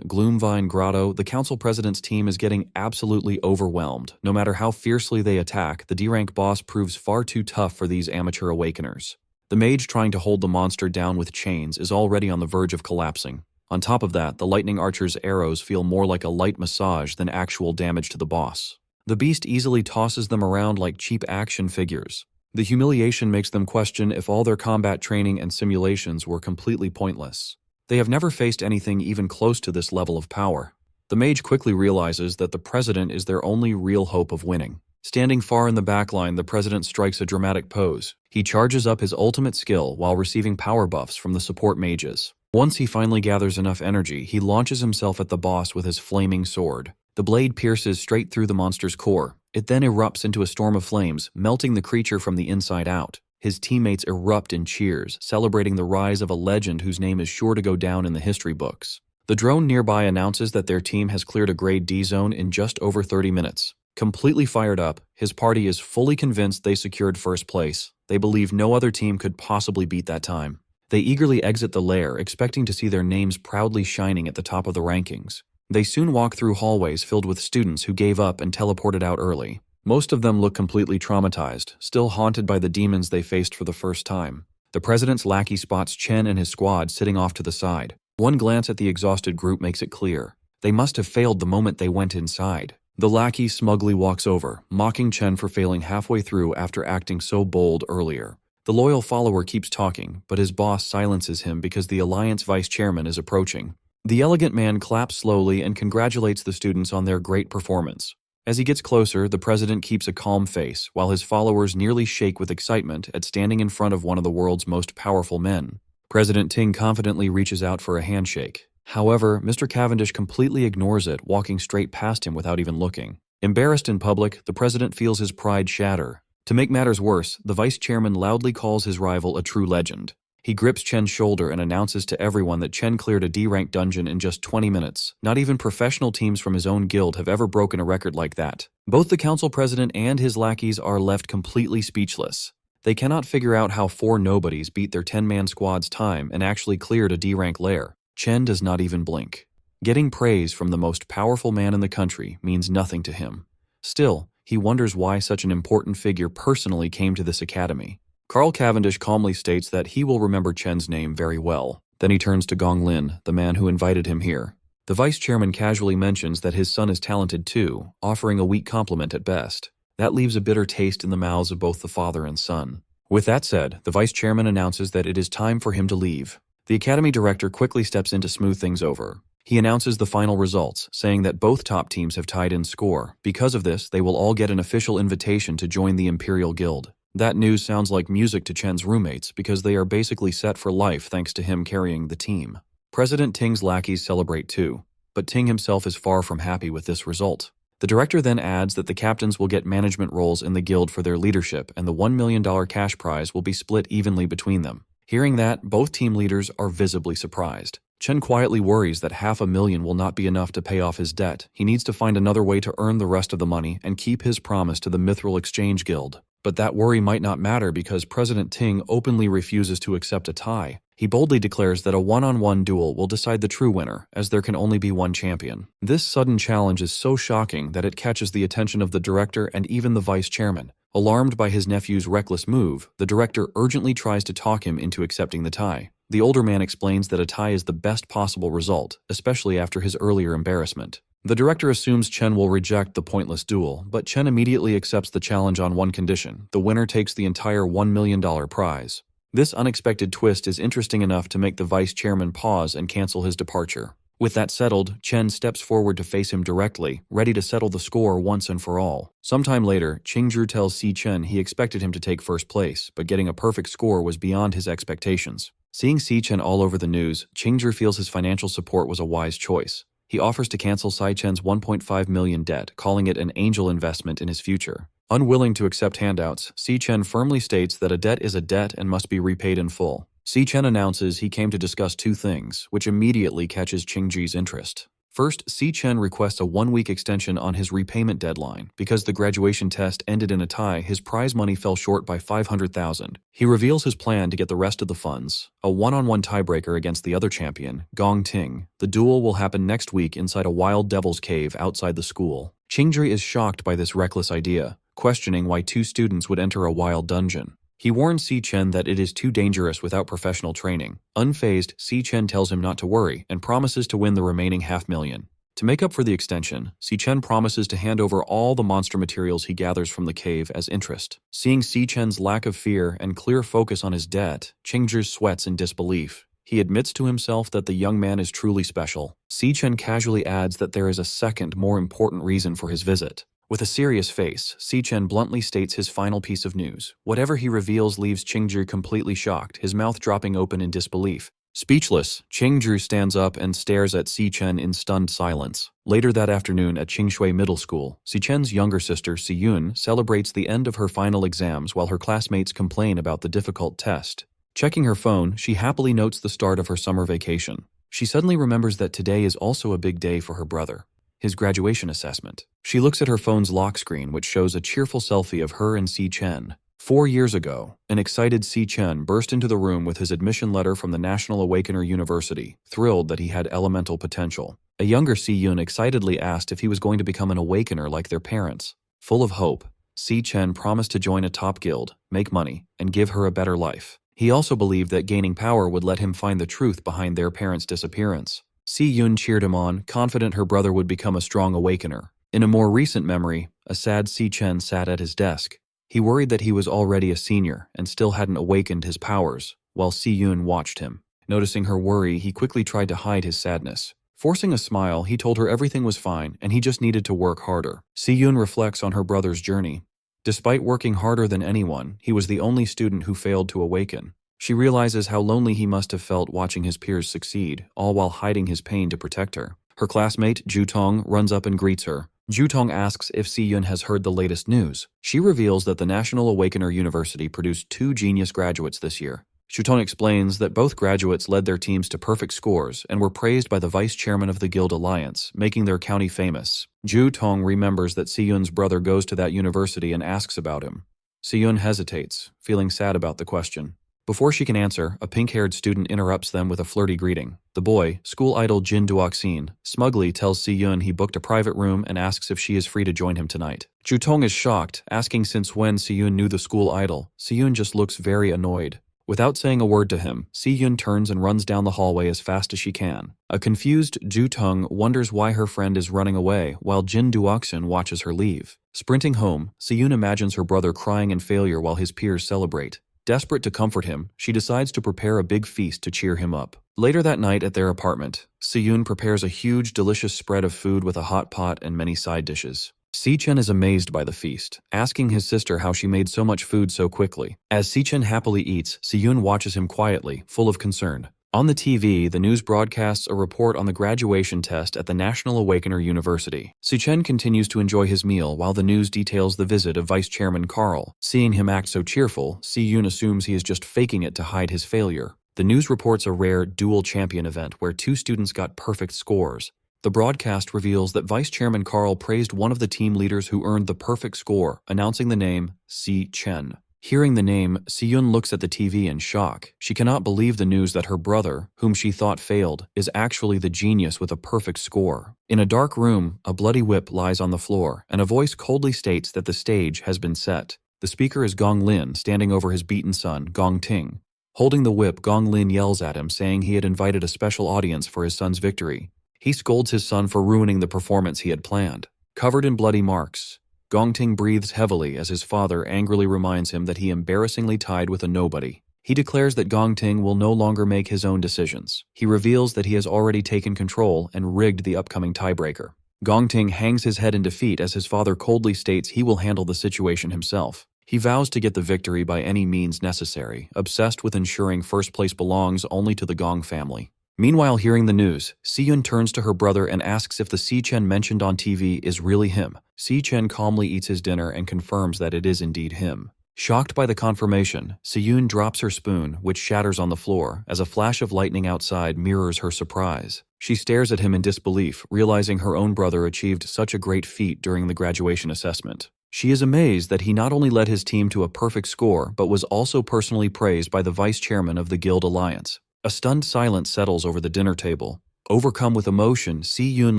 Gloomvine Grotto, the Council President's team is getting absolutely overwhelmed. No matter how fiercely they attack, the D-Rank boss proves far too tough for these amateur awakeners. The mage trying to hold the monster down with chains is already on the verge of collapsing. On top of that, the Lightning Archer's arrows feel more like a light massage than actual damage to the boss. The beast easily tosses them around like cheap action figures. The humiliation makes them question if all their combat training and simulations were completely pointless. They have never faced anything even close to this level of power. The mage quickly realizes that the president is their only real hope of winning. Standing far in the back line, the president strikes a dramatic pose. He charges up his ultimate skill while receiving power buffs from the support mages. Once he finally gathers enough energy, he launches himself at the boss with his flaming sword. The blade pierces straight through the monster's core. It then erupts into a storm of flames, melting the creature from the inside out. His teammates erupt in cheers, celebrating the rise of a legend whose name is sure to go down in the history books. The drone nearby announces that their team has cleared a Grade D zone in just over 30 minutes. Completely fired up, his party is fully convinced they secured first place. They believe no other team could possibly beat that time. They eagerly exit the lair, expecting to see their names proudly shining at the top of the rankings. They soon walk through hallways filled with students who gave up and teleported out early. Most of them look completely traumatized, still haunted by the demons they faced for the first time. The president's lackey spots Chen and his squad sitting off to the side. One glance at the exhausted group makes it clear. They must have failed the moment they went inside. The lackey smugly walks over, mocking Chen for failing halfway through after acting so bold earlier. The loyal follower keeps talking, but his boss silences him because the Alliance vice chairman is approaching. The elegant man claps slowly and congratulates the students on their great performance. As he gets closer, the president keeps a calm face, while his followers nearly shake with excitement at standing in front of one of the world's most powerful men. President Ting confidently reaches out for a handshake. However, Mr. Cavendish completely ignores it, walking straight past him without even looking. Embarrassed in public, the president feels his pride shatter. To make matters worse, the vice chairman loudly calls his rival a true legend. He grips Chen's shoulder and announces to everyone that Chen cleared a D-rank dungeon in just 20 minutes. Not even professional teams from his own guild have ever broken a record like that. Both the council president and his lackeys are left completely speechless. They cannot figure out how 4 nobodies beat their 10-man squad's time and actually cleared a D-rank lair. Chen does not even blink. Getting praise from the most powerful man in the country means nothing to him. Still, he wonders why such an important figure personally came to this academy. Carl Cavendish calmly states that he will remember Chen's name very well. Then he turns to Gong Lin, the man who invited him here. The vice chairman casually mentions that his son is talented too, offering a weak compliment at best. That leaves a bitter taste in the mouths of both the father and son. With that said, the vice chairman announces that it is time for him to leave. The academy director quickly steps in to smooth things over. He announces the final results, saying that both top teams have tied in score. Because of this, they will all get an official invitation to join the Imperial Guild. That news sounds like music to Chen's roommates because they are basically set for life thanks to him carrying the team. President Ting's lackeys celebrate too, but Ting himself is far from happy with this result. The director then adds that the captains will get management roles in the guild for their leadership and the $1 million cash prize will be split evenly between them. Hearing that, both team leaders are visibly surprised. Chen quietly worries that $500,000 will not be enough to pay off his debt. He needs to find another way to earn the rest of the money and keep his promise to the Mithril Exchange Guild. But that worry might not matter because President Ting openly refuses to accept a tie. He boldly declares that a one-on-one duel will decide the true winner, as there can only be one champion. This sudden challenge is so shocking that it catches the attention of the director and even the vice chairman. Alarmed by his nephew's reckless move, the director urgently tries to talk him into accepting the tie. The older man explains that a tie is the best possible result, especially after his earlier embarrassment. The director assumes Chen will reject the pointless duel, but Chen immediately accepts the challenge on one condition: the winner takes the entire $1 million prize. This unexpected twist is interesting enough to make the vice chairman pause and cancel his departure. With that settled, Chen steps forward to face him directly, ready to settle the score once and for all. Sometime later, Qingzhi tells Si Chen he expected him to take first place, but getting a perfect score was beyond his expectations. Seeing Si Chen all over the news, Qingzhi feels his financial support was a wise choice. He offers to cancel Si Chen's 1.5 million debt, calling it an angel investment in his future. Unwilling to accept handouts, Si Chen firmly states that a debt is a debt and must be repaid in full. Si Chen announces he came to discuss two things, which immediately catches Qingzhi's interest. First, Si Chen requests a one-week extension on his repayment deadline. Because the graduation test ended in a tie, his prize money fell short by 500,000. He reveals his plan to get the rest of the funds, a one-on-one tiebreaker against the other champion, Gong Ting. The duel will happen next week inside a wild devil's cave outside the school. Qingzhi is shocked by this reckless idea, questioning why two students would enter a wild dungeon. He warns Si Chen that it is too dangerous without professional training. Unfazed, Si Chen tells him not to worry and promises to win the remaining $500,000. To make up for the extension, Si Chen promises to hand over all the monster materials he gathers from the cave as interest. Seeing Si Chen's lack of fear and clear focus on his debt, Qingzhi sweats in disbelief. He admits to himself that the young man is truly special. Si Chen casually adds that there is a second, more important reason for his visit. With a serious face, Si Chen bluntly states his final piece of news. Whatever he reveals leaves Qingzhi completely shocked, his mouth dropping open in disbelief. Speechless, Qingzhi stands up and stares at Si Chen in stunned silence. Later that afternoon at Qingshui Middle School, Si Chen's younger sister, Si Yun, celebrates the end of her final exams while her classmates complain about the difficult test. Checking her phone, she happily notes the start of her summer vacation. She suddenly remembers that today is also a big day for her brother. His graduation assessment. She looks at her phone's lock screen, which shows a cheerful selfie of her and Si Chen. 4 years ago, an excited Si Chen burst into the room with his admission letter from the National Awakener University, thrilled that he had elemental potential. A younger Si Yun excitedly asked if he was going to become an awakener like their parents. Full of hope, Si Chen promised to join a top guild, make money, and give her a better life. He also believed that gaining power would let him find the truth behind their parents' disappearance. Si Yun cheered him on, confident her brother would become a strong awakener. In a more recent memory, a sad Si Chen sat at his desk. He worried that he was already a senior and still hadn't awakened his powers, while Si Yun watched him. Noticing her worry, he quickly tried to hide his sadness. Forcing a smile, he told her everything was fine and he just needed to work harder. Si Yun reflects on her brother's journey. Despite working harder than anyone, he was the only student who failed to awaken. She realizes how lonely he must have felt watching his peers succeed, all while hiding his pain to protect her. Her classmate, Zhu Tong, runs up and greets her. Zhu Tong asks if Si Yun has heard the latest news. She reveals that the National Awakener University produced 2 genius graduates this year. Zhu Tong explains that both graduates led their teams to perfect scores and were praised by the vice chairman of the Guild Alliance, making their county famous. Zhu Tong remembers that Si Yun's brother goes to that university and asks about him. Si Yun hesitates, feeling sad about the question. Before she can answer, a pink-haired student interrupts them with a flirty greeting. The boy, school idol Jin Duoxin, smugly tells Si Yun he booked a private room and asks if she is free to join him tonight. Zhu Tong is shocked, asking since when Si Yun knew the school idol. Si Yun just looks very annoyed. Without saying a word to him, Si Yun turns and runs down the hallway as fast as she can. A confused Zhu Tong wonders why her friend is running away, while Jin Duoxin watches her leave. Sprinting home, Si Yun imagines her brother crying in failure while his peers celebrate. Desperate to comfort him, she decides to prepare a big feast to cheer him up. Later that night at their apartment, Si Yun prepares a huge, delicious spread of food with a hot pot and many side dishes. Si Chen is amazed by the feast, asking his sister how she made so much food so quickly. As Si Chen happily eats, Si Yun watches him quietly, full of concern. On the TV, the news broadcasts a report on the graduation test at the National Awakener University. Si Chen continues to enjoy his meal while the news details the visit of Vice Chairman Carl. Seeing him act so cheerful, Si Yun assumes he is just faking it to hide his failure. The news reports a rare dual champion event where 2 students got perfect scores. The broadcast reveals that Vice Chairman Carl praised one of the team leaders who earned the perfect score, announcing the name Si Chen. Hearing the name, Si Yun looks at the TV in shock. She cannot believe the news that her brother, whom she thought failed, is actually the genius with a perfect score. In a dark room, a bloody whip lies on the floor, and a voice coldly states that the stage has been set. The speaker is Gong Lin, standing over his beaten son, Gong Ting. Holding the whip, Gong Lin yells at him, saying he had invited a special audience for his son's victory. He scolds his son for ruining the performance he had planned. Covered in bloody marks, Gong Ting breathes heavily as his father angrily reminds him that he embarrassingly tied with a nobody. He declares that Gong Ting will no longer make his own decisions. He reveals that he has already taken control and rigged the upcoming tiebreaker. Gong Ting hangs his head in defeat as his father coldly states he will handle the situation himself. He vows to get the victory by any means necessary, obsessed with ensuring first place belongs only to the Gong family. Meanwhile, hearing the news, Si-yun turns to her brother and asks if the Si-chen mentioned on TV is really him. Si-chen calmly eats his dinner and confirms that it is indeed him. Shocked by the confirmation, Si-yun drops her spoon, which shatters on the floor, as a flash of lightning outside mirrors her surprise. She stares at him in disbelief, realizing her own brother achieved such a great feat during the graduation assessment. She is amazed that he not only led his team to a perfect score, but was also personally praised by the vice chairman of the Guild Alliance. A stunned silence settles over the dinner table. Overcome with emotion, Si-yun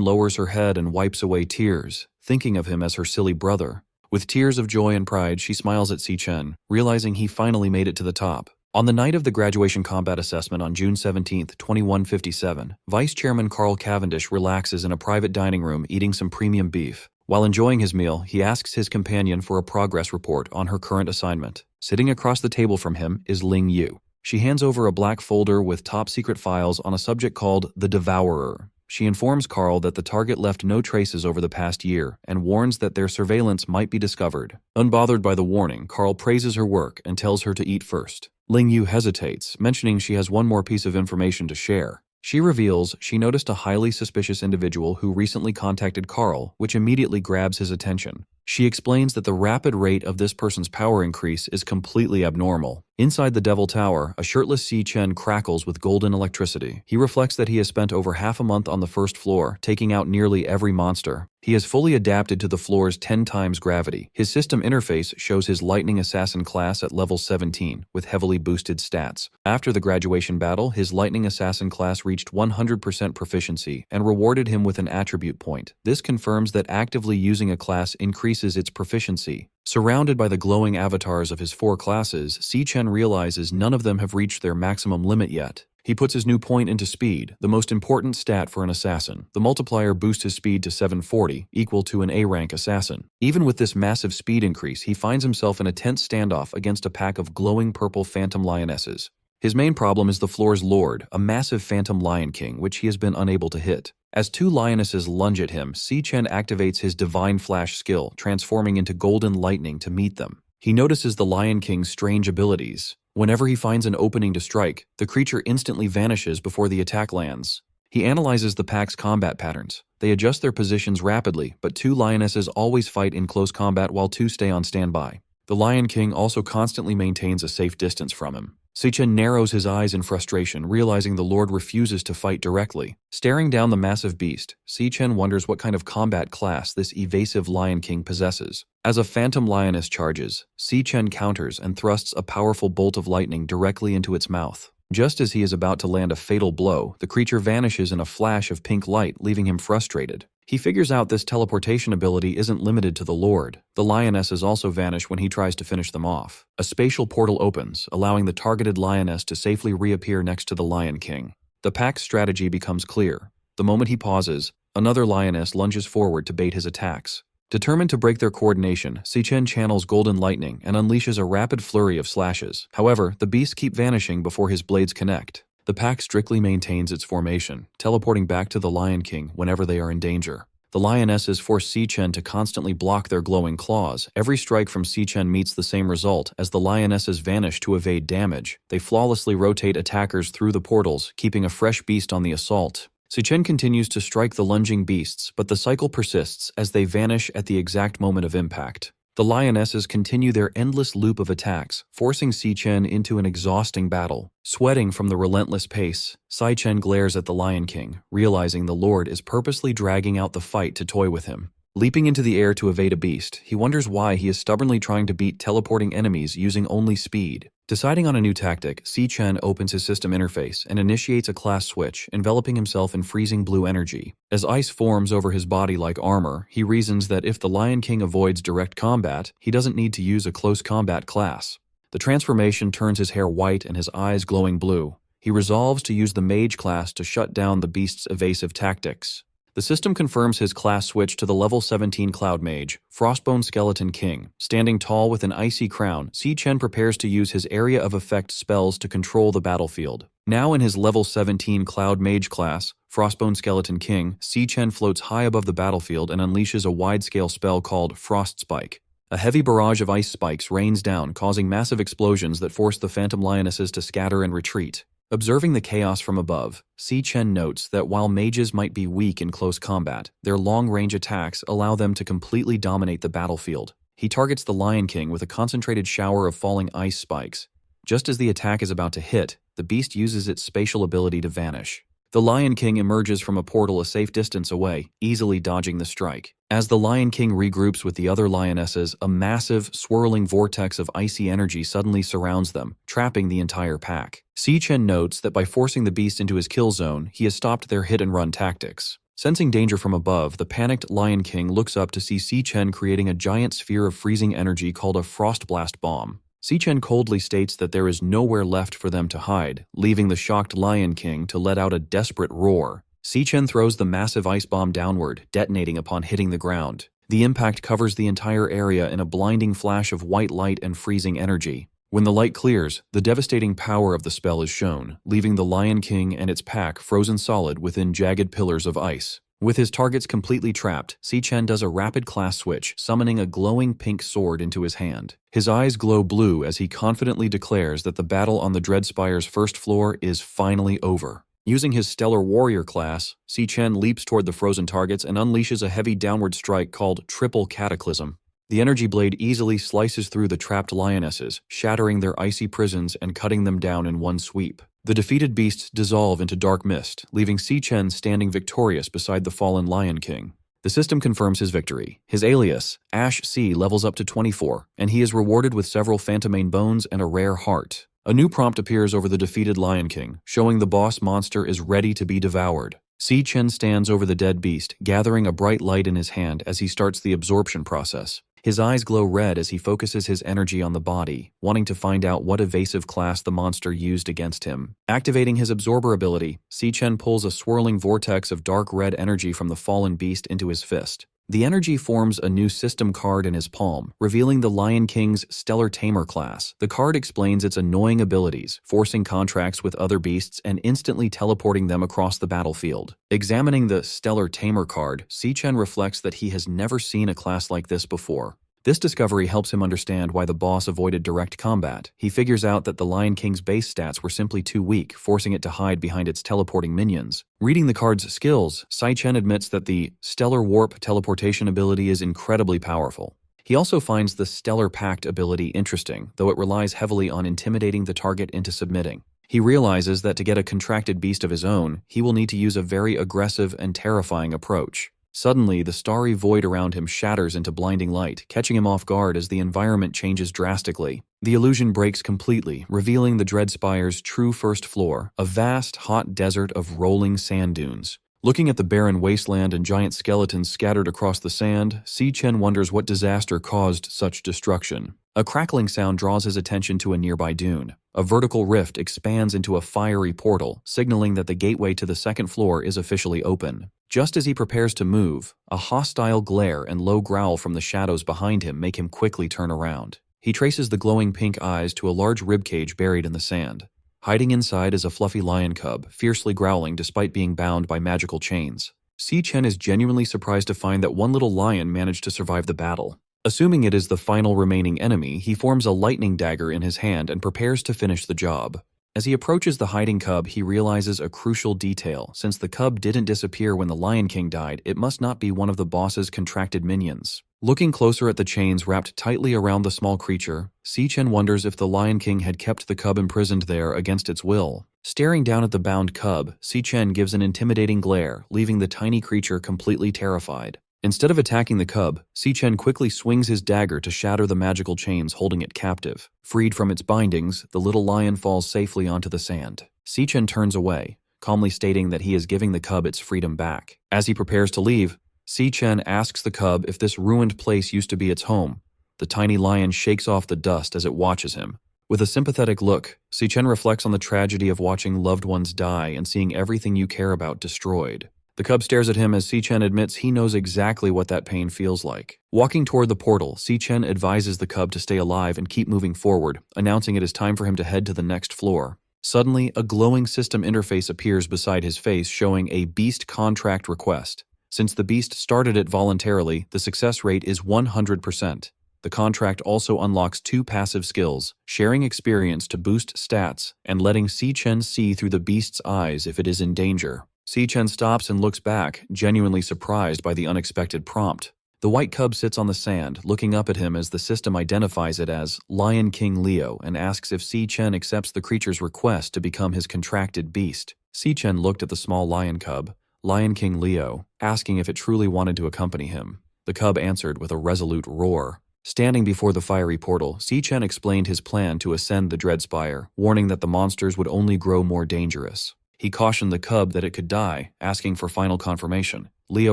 lowers her head and wipes away tears, thinking of him as her silly brother. With tears of joy and pride, she smiles at Si-chen, realizing he finally made it to the top. On the night of the graduation combat assessment on June 17, 2157, Vice Chairman Carl Cavendish relaxes in a private dining room eating some premium beef. While enjoying his meal, he asks his companion for a progress report on her current assignment. Sitting across the table from him is Ling Yu. She hands over a black folder with top-secret files on a subject called the Devourer. She informs Carl that the target left no traces over the past year and warns that their surveillance might be discovered. Unbothered by the warning, Carl praises her work and tells her to eat first. Ling Yu hesitates, mentioning she has one more piece of information to share. She reveals she noticed a highly suspicious individual who recently contacted Carl, which immediately grabs his attention. She explains that the rapid rate of this person's power increase is completely abnormal. Inside the Devil Tower, a shirtless Si-chen crackles with golden electricity. He reflects that he has spent over half a month on the first floor, taking out nearly every monster. He has fully adapted to the floor's 10 times gravity. His system interface shows his Lightning Assassin class at level 17, with heavily boosted stats. After the graduation battle, his Lightning Assassin class reached 100% proficiency and rewarded him with an attribute point. This confirms that actively using a class increases its proficiency. Surrounded by the glowing avatars of his 4 classes, Si-chen realizes none of them have reached their maximum limit yet. He puts his new point into speed, the most important stat for an assassin. The multiplier boosts his speed to 740, equal to an A-rank assassin. Even with this massive speed increase, he finds himself in a tense standoff against a pack of glowing purple phantom lionesses. His main problem is the floor's lord, a massive phantom lion king, which he has been unable to hit. As 2 lionesses lunge at him, Si-chen activates his Divine Flash skill, transforming into golden lightning to meet them. He notices the Lion King's strange abilities. Whenever he finds an opening to strike, the creature instantly vanishes before the attack lands. He analyzes the pack's combat patterns. They adjust their positions rapidly, but 2 lionesses always fight in close combat while 2 stay on standby. The Lion King also constantly maintains a safe distance from him. Si-chen narrows his eyes in frustration, realizing the Lord refuses to fight directly. Staring down the massive beast, Si-chen wonders what kind of combat class this evasive Lion King possesses. As a phantom lioness charges, Si-chen counters and thrusts a powerful bolt of lightning directly into its mouth. Just as he is about to land a fatal blow, the creature vanishes in a flash of pink light, leaving him frustrated. He figures out this teleportation ability isn't limited to the Lord. The lionesses also vanish when he tries to finish them off. A spatial portal opens, allowing the targeted lioness to safely reappear next to the Lion King. The pack's strategy becomes clear. The moment he pauses, another lioness lunges forward to bait his attacks. Determined to break their coordination, Si-chen channels Golden Lightning and unleashes a rapid flurry of slashes. However, the beasts keep vanishing before his blades connect. The pack strictly maintains its formation, teleporting back to the Lion King whenever they are in danger. The lionesses force Si-chen to constantly block their glowing claws. Every strike from Si-chen meets the same result, as the lionesses vanish to evade damage. They flawlessly rotate attackers through the portals, keeping a fresh beast on the assault. Si-chen continues to strike the lunging beasts, but the cycle persists as they vanish at the exact moment of impact. The lionesses continue their endless loop of attacks, forcing Si-chen into an exhausting battle. Sweating from the relentless pace, Si-chen glares at the Lion King, realizing the Lord is purposely dragging out the fight to toy with him. Leaping into the air to evade a beast, he wonders why he is stubbornly trying to beat teleporting enemies using only speed. Deciding on a new tactic, Si-chen opens his system interface and initiates a class switch, enveloping himself in freezing blue energy. As ice forms over his body like armor, he reasons that if the Lion King avoids direct combat, he doesn't need to use a close combat class. The transformation turns his hair white and his eyes glowing blue. He resolves to use the mage class to shut down the beast's evasive tactics. The system confirms his class switch to the level 17 Cloud Mage, Frostbone Skeleton King. Standing tall with an icy crown, Si Chen prepares to use his area of effect spells to control the battlefield. Now in his level 17 Cloud Mage class, Frostbone Skeleton King, Si Chen floats high above the battlefield and unleashes a wide-scale spell called Frost Spike. A heavy barrage of ice spikes rains down, causing massive explosions that force the Phantom Lionesses to scatter and retreat. Observing the chaos from above, Si Chen notes that while mages might be weak in close combat, their long-range attacks allow them to completely dominate the battlefield. He targets the Lion King with a concentrated shower of falling ice spikes. Just as the attack is about to hit, the beast uses its spatial ability to vanish. The Lion King emerges from a portal a safe distance away, easily dodging the strike. As the Lion King regroups with the other lionesses, a massive, swirling vortex of icy energy suddenly surrounds them, trapping the entire pack. Si Chen notes that by forcing the beast into his kill zone, he has stopped their hit-and-run tactics. Sensing danger from above, the panicked Lion King looks up to see Si Chen creating a giant sphere of freezing energy called a Frost Blast Bomb. Si Chen coldly states that there is nowhere left for them to hide, leaving the shocked Lion King to let out a desperate roar. Si Chen throws the massive ice bomb downward, detonating upon hitting the ground. The impact covers the entire area in a blinding flash of white light and freezing energy. When the light clears, the devastating power of the spell is shown, leaving the Lion King and its pack frozen solid within jagged pillars of ice. With his targets completely trapped, Si Chen does a rapid class switch, summoning a glowing pink sword into his hand. His eyes glow blue as he confidently declares that the battle on the Dreadspire's first floor is finally over. Using his Stellar Warrior class, Si Chen leaps toward the frozen targets and unleashes a heavy downward strike called Triple Cataclysm. The energy blade easily slices through the trapped lionesses, shattering their icy prisons and cutting them down in one sweep. The defeated beasts dissolve into dark mist, leaving Si Chen standing victorious beside the fallen Lion King. The system confirms his victory. His alias, Ash C, levels up to 24, and he is rewarded with several Phantomane bones and a rare heart. A new prompt appears over the defeated Lion King, showing the boss monster is ready to be devoured. Si Chen stands over the dead beast, gathering a bright light in his hand as he starts the absorption process. His eyes glow red as he focuses his energy on the body, wanting to find out what evasive class the monster used against him. Activating his absorber ability, Si Chen pulls a swirling vortex of dark red energy from the fallen beast into his fist. The energy forms a new system card in his palm, revealing the Lion King's Stellar Tamer class. The card explains its annoying abilities, forcing contracts with other beasts and instantly teleporting them across the battlefield. Examining the Stellar Tamer card, Si Chen reflects that he has never seen a class like this before. This discovery helps him understand why the boss avoided direct combat. He figures out that the Lion King's base stats were simply too weak, forcing it to hide behind its teleporting minions. Reading the card's skills, Si Chen admits that the Stellar Warp teleportation ability is incredibly powerful. He also finds the Stellar Pact ability interesting, though it relies heavily on intimidating the target into submitting. He realizes that to get a contracted beast of his own, he will need to use a very aggressive and terrifying approach. Suddenly, the starry void around him shatters into blinding light, catching him off guard as the environment changes drastically. The illusion breaks completely, revealing the Dreadspire's true first floor, a vast, hot desert of rolling sand dunes. Looking at the barren wasteland and giant skeletons scattered across the sand, Si Chen wonders what disaster caused such destruction. A crackling sound draws his attention to a nearby dune. A vertical rift expands into a fiery portal, signaling that the gateway to the second floor is officially open. Just as he prepares to move, a hostile glare and low growl from the shadows behind him make him quickly turn around. He traces the glowing pink eyes to a large ribcage buried in the sand. Hiding inside is a fluffy lion cub, fiercely growling despite being bound by magical chains. Si Chen is genuinely surprised to find that one little lion managed to survive the battle. Assuming it is the final remaining enemy, he forms a lightning dagger in his hand and prepares to finish the job. As he approaches the hiding cub, he realizes a crucial detail. Since the cub didn't disappear when the Lion King died, it must not be one of the boss's contracted minions. Looking closer at the chains wrapped tightly around the small creature, Si Chen wonders if the Lion King had kept the cub imprisoned there against its will. Staring down at the bound cub, Si Chen gives an intimidating glare, leaving the tiny creature completely terrified. Instead of attacking the cub, Si Chen quickly swings his dagger to shatter the magical chains holding it captive. Freed from its bindings, the little lion falls safely onto the sand. Si Chen turns away, calmly stating that he is giving the cub its freedom back. As he prepares to leave, Si Chen asks the cub if this ruined place used to be its home. The tiny lion shakes off the dust as it watches him. With a sympathetic look, Si Chen reflects on the tragedy of watching loved ones die and seeing everything you care about destroyed. The cub stares at him as Si-Chen admits he knows exactly what that pain feels like. Walking toward the portal, Si-Chen advises the cub to stay alive and keep moving forward, announcing it is time for him to head to the next floor. Suddenly, a glowing system interface appears beside his face showing a beast contract request. Since the beast started it voluntarily, the success rate is 100%. The contract also unlocks 2 passive skills, sharing experience to boost stats, and letting Si-Chen see through the beast's eyes if it is in danger. Si-Chen stops and looks back, genuinely surprised by the unexpected prompt. The white cub sits on the sand, looking up at him as the system identifies it as Lion King Leo and asks if Si-Chen accepts the creature's request to become his contracted beast. Si-Chen looked at the small lion cub, Lion King Leo, asking if it truly wanted to accompany him. The cub answered with a resolute roar. Standing before the fiery portal, Si-Chen explained his plan to ascend the Dread Spire, warning that the monsters would only grow more dangerous. He cautioned the cub that it could die, asking for final confirmation. Leo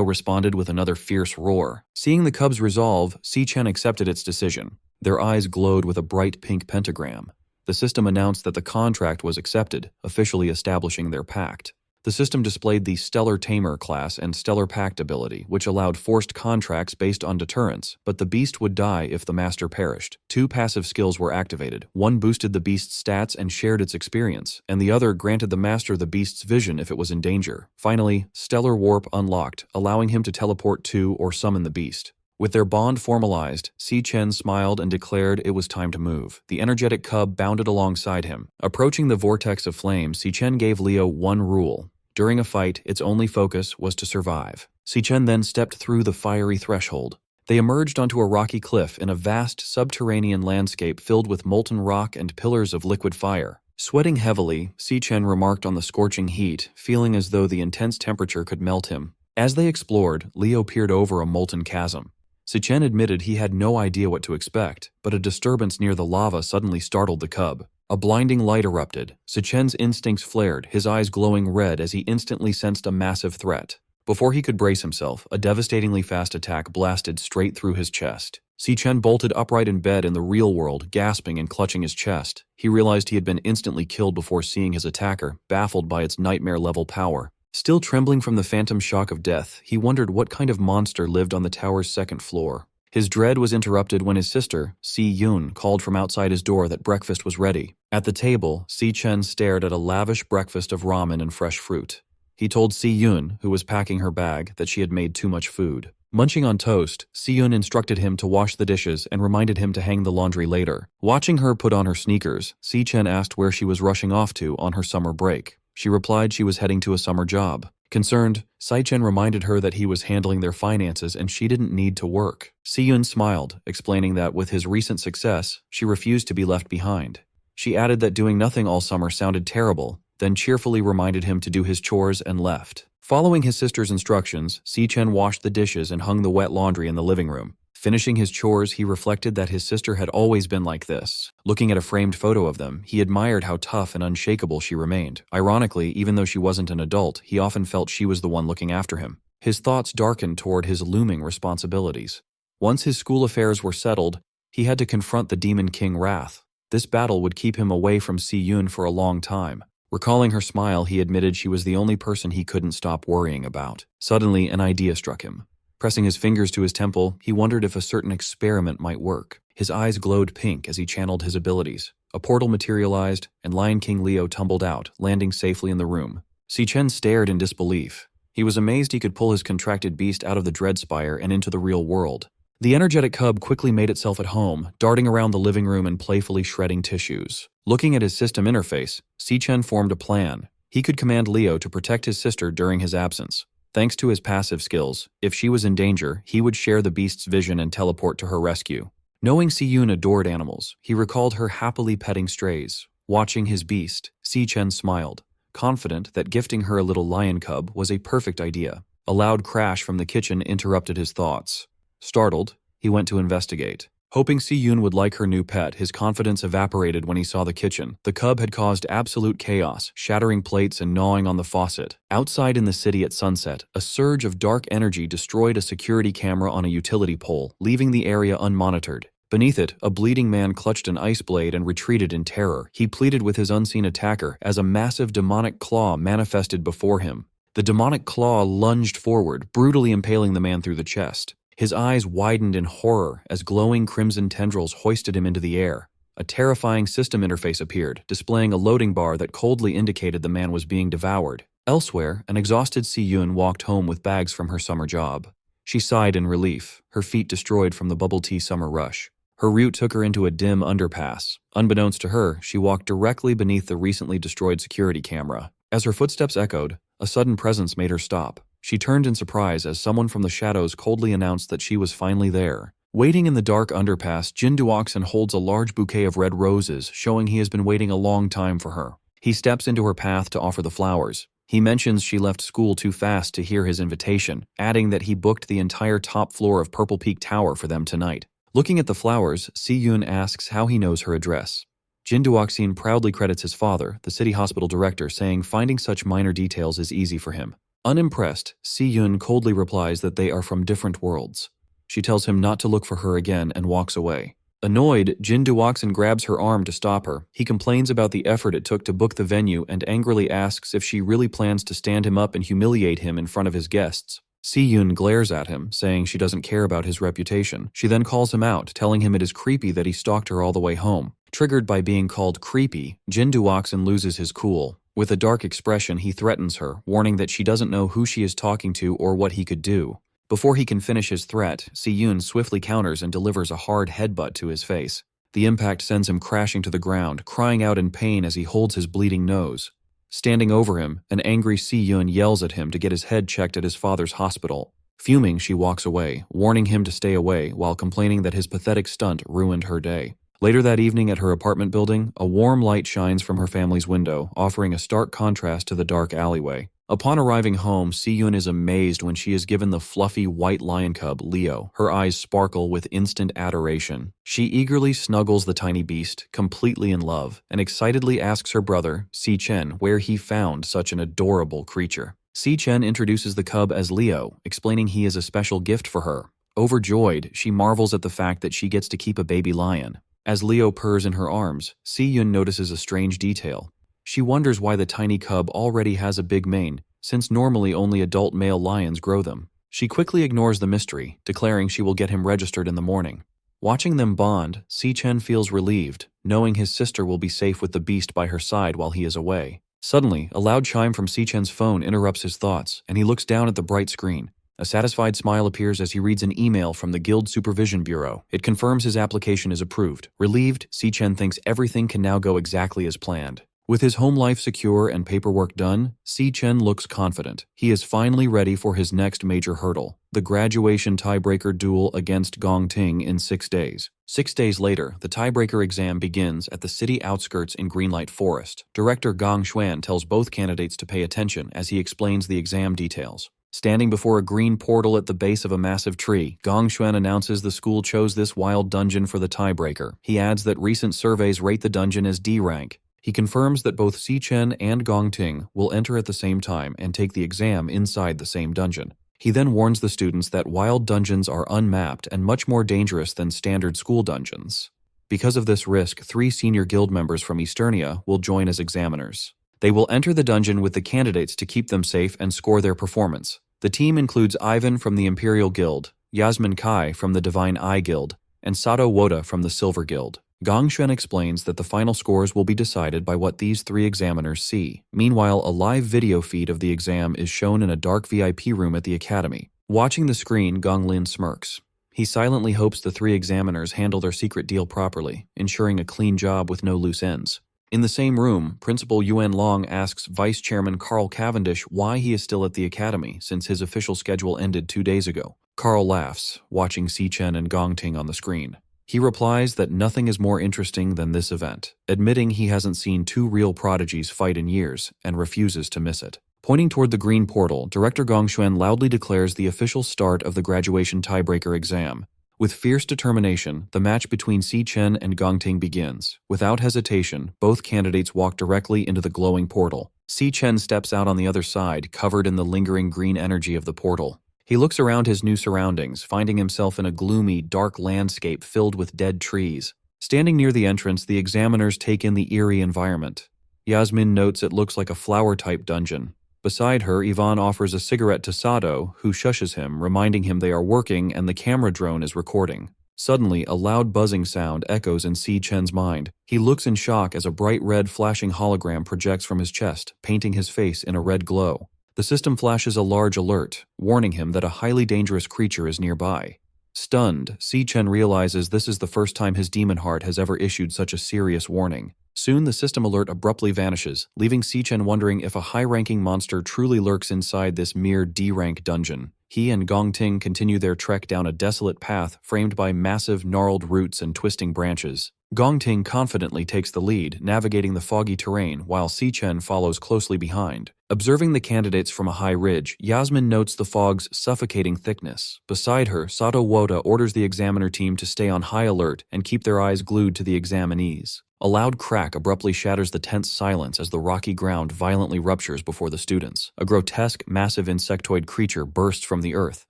responded with another fierce roar. Seeing the cub's resolve, Si-Chen accepted its decision. Their eyes glowed with a bright pink pentagram. The system announced that the contract was accepted, officially establishing their pact. The system displayed the Stellar Tamer class and Stellar Pact ability, which allowed forced contracts based on deterrence, but the beast would die if the master perished. 2 passive skills were activated. One boosted the beast's stats and shared its experience, and the other granted the master the beast's vision if it was in danger. Finally, Stellar Warp unlocked, allowing him to teleport to or summon the beast. With their bond formalized, Si-Chen smiled and declared it was time to move. The energetic cub bounded alongside him. Approaching the vortex of flame, Si-Chen gave Leo one rule. During a fight, its only focus was to survive. Si-Chen then stepped through the fiery threshold. They emerged onto a rocky cliff in a vast subterranean landscape filled with molten rock and pillars of liquid fire. Sweating heavily, Si-Chen remarked on the scorching heat, feeling as though the intense temperature could melt him. As they explored, Leo peered over a molten chasm. Si-Chen admitted he had no idea what to expect, but a disturbance near the lava suddenly startled the cub. A blinding light erupted. Si-Chen's instincts flared, his eyes glowing red as he instantly sensed a massive threat. Before he could brace himself, a devastatingly fast attack blasted straight through his chest. Si-Chen bolted upright in bed in the real world, gasping and clutching his chest. He realized he had been instantly killed before seeing his attacker, baffled by its nightmare-level power. Still trembling from the phantom shock of death, he wondered what kind of monster lived on the tower's 2nd floor. His dread was interrupted when his sister, Si-Yun, called from outside his door that breakfast was ready. At the table, Si-Chen stared at a lavish breakfast of ramen and fresh fruit. He told Si-Yun, who was packing her bag, that she had made too much food. Munching on toast, Si-Yun instructed him to wash the dishes and reminded him to hang the laundry later. Watching her put on her sneakers, Si-Chen asked where she was rushing off to on her summer break. She replied she was heading to a summer job. Concerned, Si-Chen reminded her that he was handling their finances and she didn't need to work. Si-Yun smiled, explaining that with his recent success, she refused to be left behind. She added that doing nothing all summer sounded terrible, then cheerfully reminded him to do his chores and left. Following his sister's instructions, Si-Chen washed the dishes and hung the wet laundry in the living room. Finishing his chores, he reflected that his sister had always been like this. Looking at a framed photo of them, he admired how tough and unshakable she remained. Ironically, even though she wasn't an adult, he often felt she was the one looking after him. His thoughts darkened toward his looming responsibilities. Once his school affairs were settled, he had to confront the Demon King Wrath. This battle would keep him away from Si-Yun for a long time. Recalling her smile, he admitted she was the only person he couldn't stop worrying about. Suddenly, an idea struck him. Pressing his fingers to his temple, he wondered if a certain experiment might work. His eyes glowed pink as he channeled his abilities. A portal materialized, and Lion King Leo tumbled out, landing safely in the room. Si-Chen stared in disbelief. He was amazed he could pull his contracted beast out of the Dread Spire and into the real world. The energetic cub quickly made itself at home, darting around the living room and playfully shredding tissues. Looking at his system interface, Si-Chen formed a plan. He could command Leo to protect his sister during his absence. Thanks to his passive skills, if she was in danger, he would share the beast's vision and teleport to her rescue. Knowing Si-Yun adored animals, he recalled her happily petting strays. Watching his beast, Si-Chen smiled, confident that gifting her a little lion cub was a perfect idea. A loud crash from the kitchen interrupted his thoughts. Startled, he went to investigate. Hoping Si-Yun would like her new pet, his confidence evaporated when he saw the kitchen. The cub had caused absolute chaos, shattering plates and gnawing on the faucet. Outside in the city at sunset, a surge of dark energy destroyed a security camera on a utility pole, leaving the area unmonitored. Beneath it, a bleeding man clutched an ice blade and retreated in terror. He pleaded with his unseen attacker as a massive demonic claw manifested before him. The demonic claw lunged forward, brutally impaling the man through the chest. His eyes widened in horror as glowing crimson tendrils hoisted him into the air. A terrifying system interface appeared, displaying a loading bar that coldly indicated the man was being devoured. Elsewhere, an exhausted Si-Yun walked home with bags from her summer job. She sighed in relief, her feet destroyed from the bubble tea summer rush. Her route took her into a dim underpass. Unbeknownst to her, she walked directly beneath the recently destroyed security camera. As her footsteps echoed, a sudden presence made her stop. She turned in surprise as someone from the shadows coldly announced that she was finally there. Waiting in the dark underpass, Jin Duoxin holds a large bouquet of red roses, showing he has been waiting a long time for her. He steps into her path to offer the flowers. He mentions she left school too fast to hear his invitation, adding that he booked the entire top floor of Purple Peak Tower for them tonight. Looking at the flowers, Si-Yun asks how he knows her address. Jin Duoxin proudly credits his father, the city hospital director, saying finding such minor details is easy for him. Unimpressed, Si-Yun coldly replies that they are from different worlds. She tells him not to look for her again and walks away. Annoyed, Jin Duoxin grabs her arm to stop her. He complains about the effort it took to book the venue and angrily asks if she really plans to stand him up and humiliate him in front of his guests. Si-Yun glares at him, saying she doesn't care about his reputation. She then calls him out, telling him it is creepy that he stalked her all the way home. Triggered by being called creepy, Jin Duoxin loses his cool. With a dark expression, he threatens her, warning that she doesn't know who she is talking to or what he could do. Before he can finish his threat, Si-Yun swiftly counters and delivers a hard headbutt to his face. The impact sends him crashing to the ground, crying out in pain as he holds his bleeding nose. Standing over him, an angry Si-Yun yells at him to get his head checked at his father's hospital. Fuming, she walks away, warning him to stay away while complaining that his pathetic stunt ruined her day. Later that evening at her apartment building, a warm light shines from her family's window, offering a stark contrast to the dark alleyway. Upon arriving home, Si-Yun is amazed when she is given the fluffy white lion cub, Leo. Her eyes sparkle with instant adoration. She eagerly snuggles the tiny beast, completely in love, and excitedly asks her brother, Si-Chen, where he found such an adorable creature. Si-Chen introduces the cub as Leo, explaining he is a special gift for her. Overjoyed, she marvels at the fact that she gets to keep a baby lion. As Leo purrs in her arms, Si-Yun notices a strange detail. She wonders why the tiny cub already has a big mane, since normally only adult male lions grow them. She quickly ignores the mystery, declaring she will get him registered in the morning. Watching them bond, Si-Chen feels relieved, knowing his sister will be safe with the beast by her side while he is away. Suddenly, a loud chime from Si-Chen's phone interrupts his thoughts, and he looks down at the bright screen. A satisfied smile appears as he reads an email from the Guild Supervision Bureau. It confirms his application is approved. Relieved, Si-Chen thinks everything can now go exactly as planned. With his home life secure and paperwork done, Si-Chen looks confident. He is finally ready for his next major hurdle, the graduation tiebreaker duel against Gong Ting in 6 days. 6 days later, the tiebreaker exam begins at the city outskirts in Greenlight Forest. Director Gong Xuan tells both candidates to pay attention as he explains the exam details. Standing before a green portal at the base of a massive tree, Gong Xuan announces the school chose this wild dungeon for the tiebreaker. He adds that recent surveys rate the dungeon as D rank. He confirms that both Si-Chen and Gong Ting will enter at the same time and take the exam inside the same dungeon. He then warns the students that wild dungeons are unmapped and much more dangerous than standard school dungeons. Because of this risk, 3 senior guild members from Easternia will join as examiners. They will enter the dungeon with the candidates to keep them safe and score their performance. The team includes Ivan from the Imperial Guild, Yasmin Kai from the Divine Eye Guild, and Sato Woda from the Silver Guild. Gong Xuan explains that the final scores will be decided by what these 3 examiners see. Meanwhile, a live video feed of the exam is shown in a dark VIP room at the academy. Watching the screen, Gong Lin smirks. He silently hopes the 3 examiners handle their secret deal properly, ensuring a clean job with no loose ends. In the same room, Principal Yuan Long asks Vice Chairman Carl Cavendish why he is still at the academy since his official schedule ended 2 days ago. Carl laughs, watching Si-Chen and Gong Ting on the screen. He replies that nothing is more interesting than this event, admitting he hasn't seen 2 real prodigies fight in years and refuses to miss it. Pointing toward the green portal, Director Gong Xuan loudly declares the official start of the graduation tiebreaker exam. With fierce determination, the match between Si-Chen and Gong Ting begins. Without hesitation, both candidates walk directly into the glowing portal. Si-Chen steps out on the other side, covered in the lingering green energy of the portal. He looks around his new surroundings, finding himself in a gloomy, dark landscape filled with dead trees. Standing near the entrance, the examiners take in the eerie environment. Yasmin notes it looks like a flower-type dungeon. Beside her, Yvonne offers a cigarette to Sato, who shushes him, reminding him they are working and the camera drone is recording. Suddenly, a loud buzzing sound echoes in Si Chen's mind. He looks in shock as a bright red flashing hologram projects from his chest, painting his face in a red glow. The system flashes a large alert, warning him that a highly dangerous creature is nearby. Stunned, Si Chen realizes this is the first time his demon heart has ever issued such a serious warning. Soon the system alert abruptly vanishes, leaving Si Chen wondering if a high-ranking monster truly lurks inside this mere D-rank dungeon. He and Gong Ting continue their trek down a desolate path framed by massive, gnarled roots and twisting branches. Gong Ting confidently takes the lead, navigating the foggy terrain, while Si Chen follows closely behind. Observing the candidates from a high ridge, Yasmin notes the fog's suffocating thickness. Beside her, Sato Woda orders the examiner team to stay on high alert and keep their eyes glued to the examinees. A loud crack abruptly shatters the tense silence as the rocky ground violently ruptures before the students. A grotesque, massive insectoid creature bursts from the earth,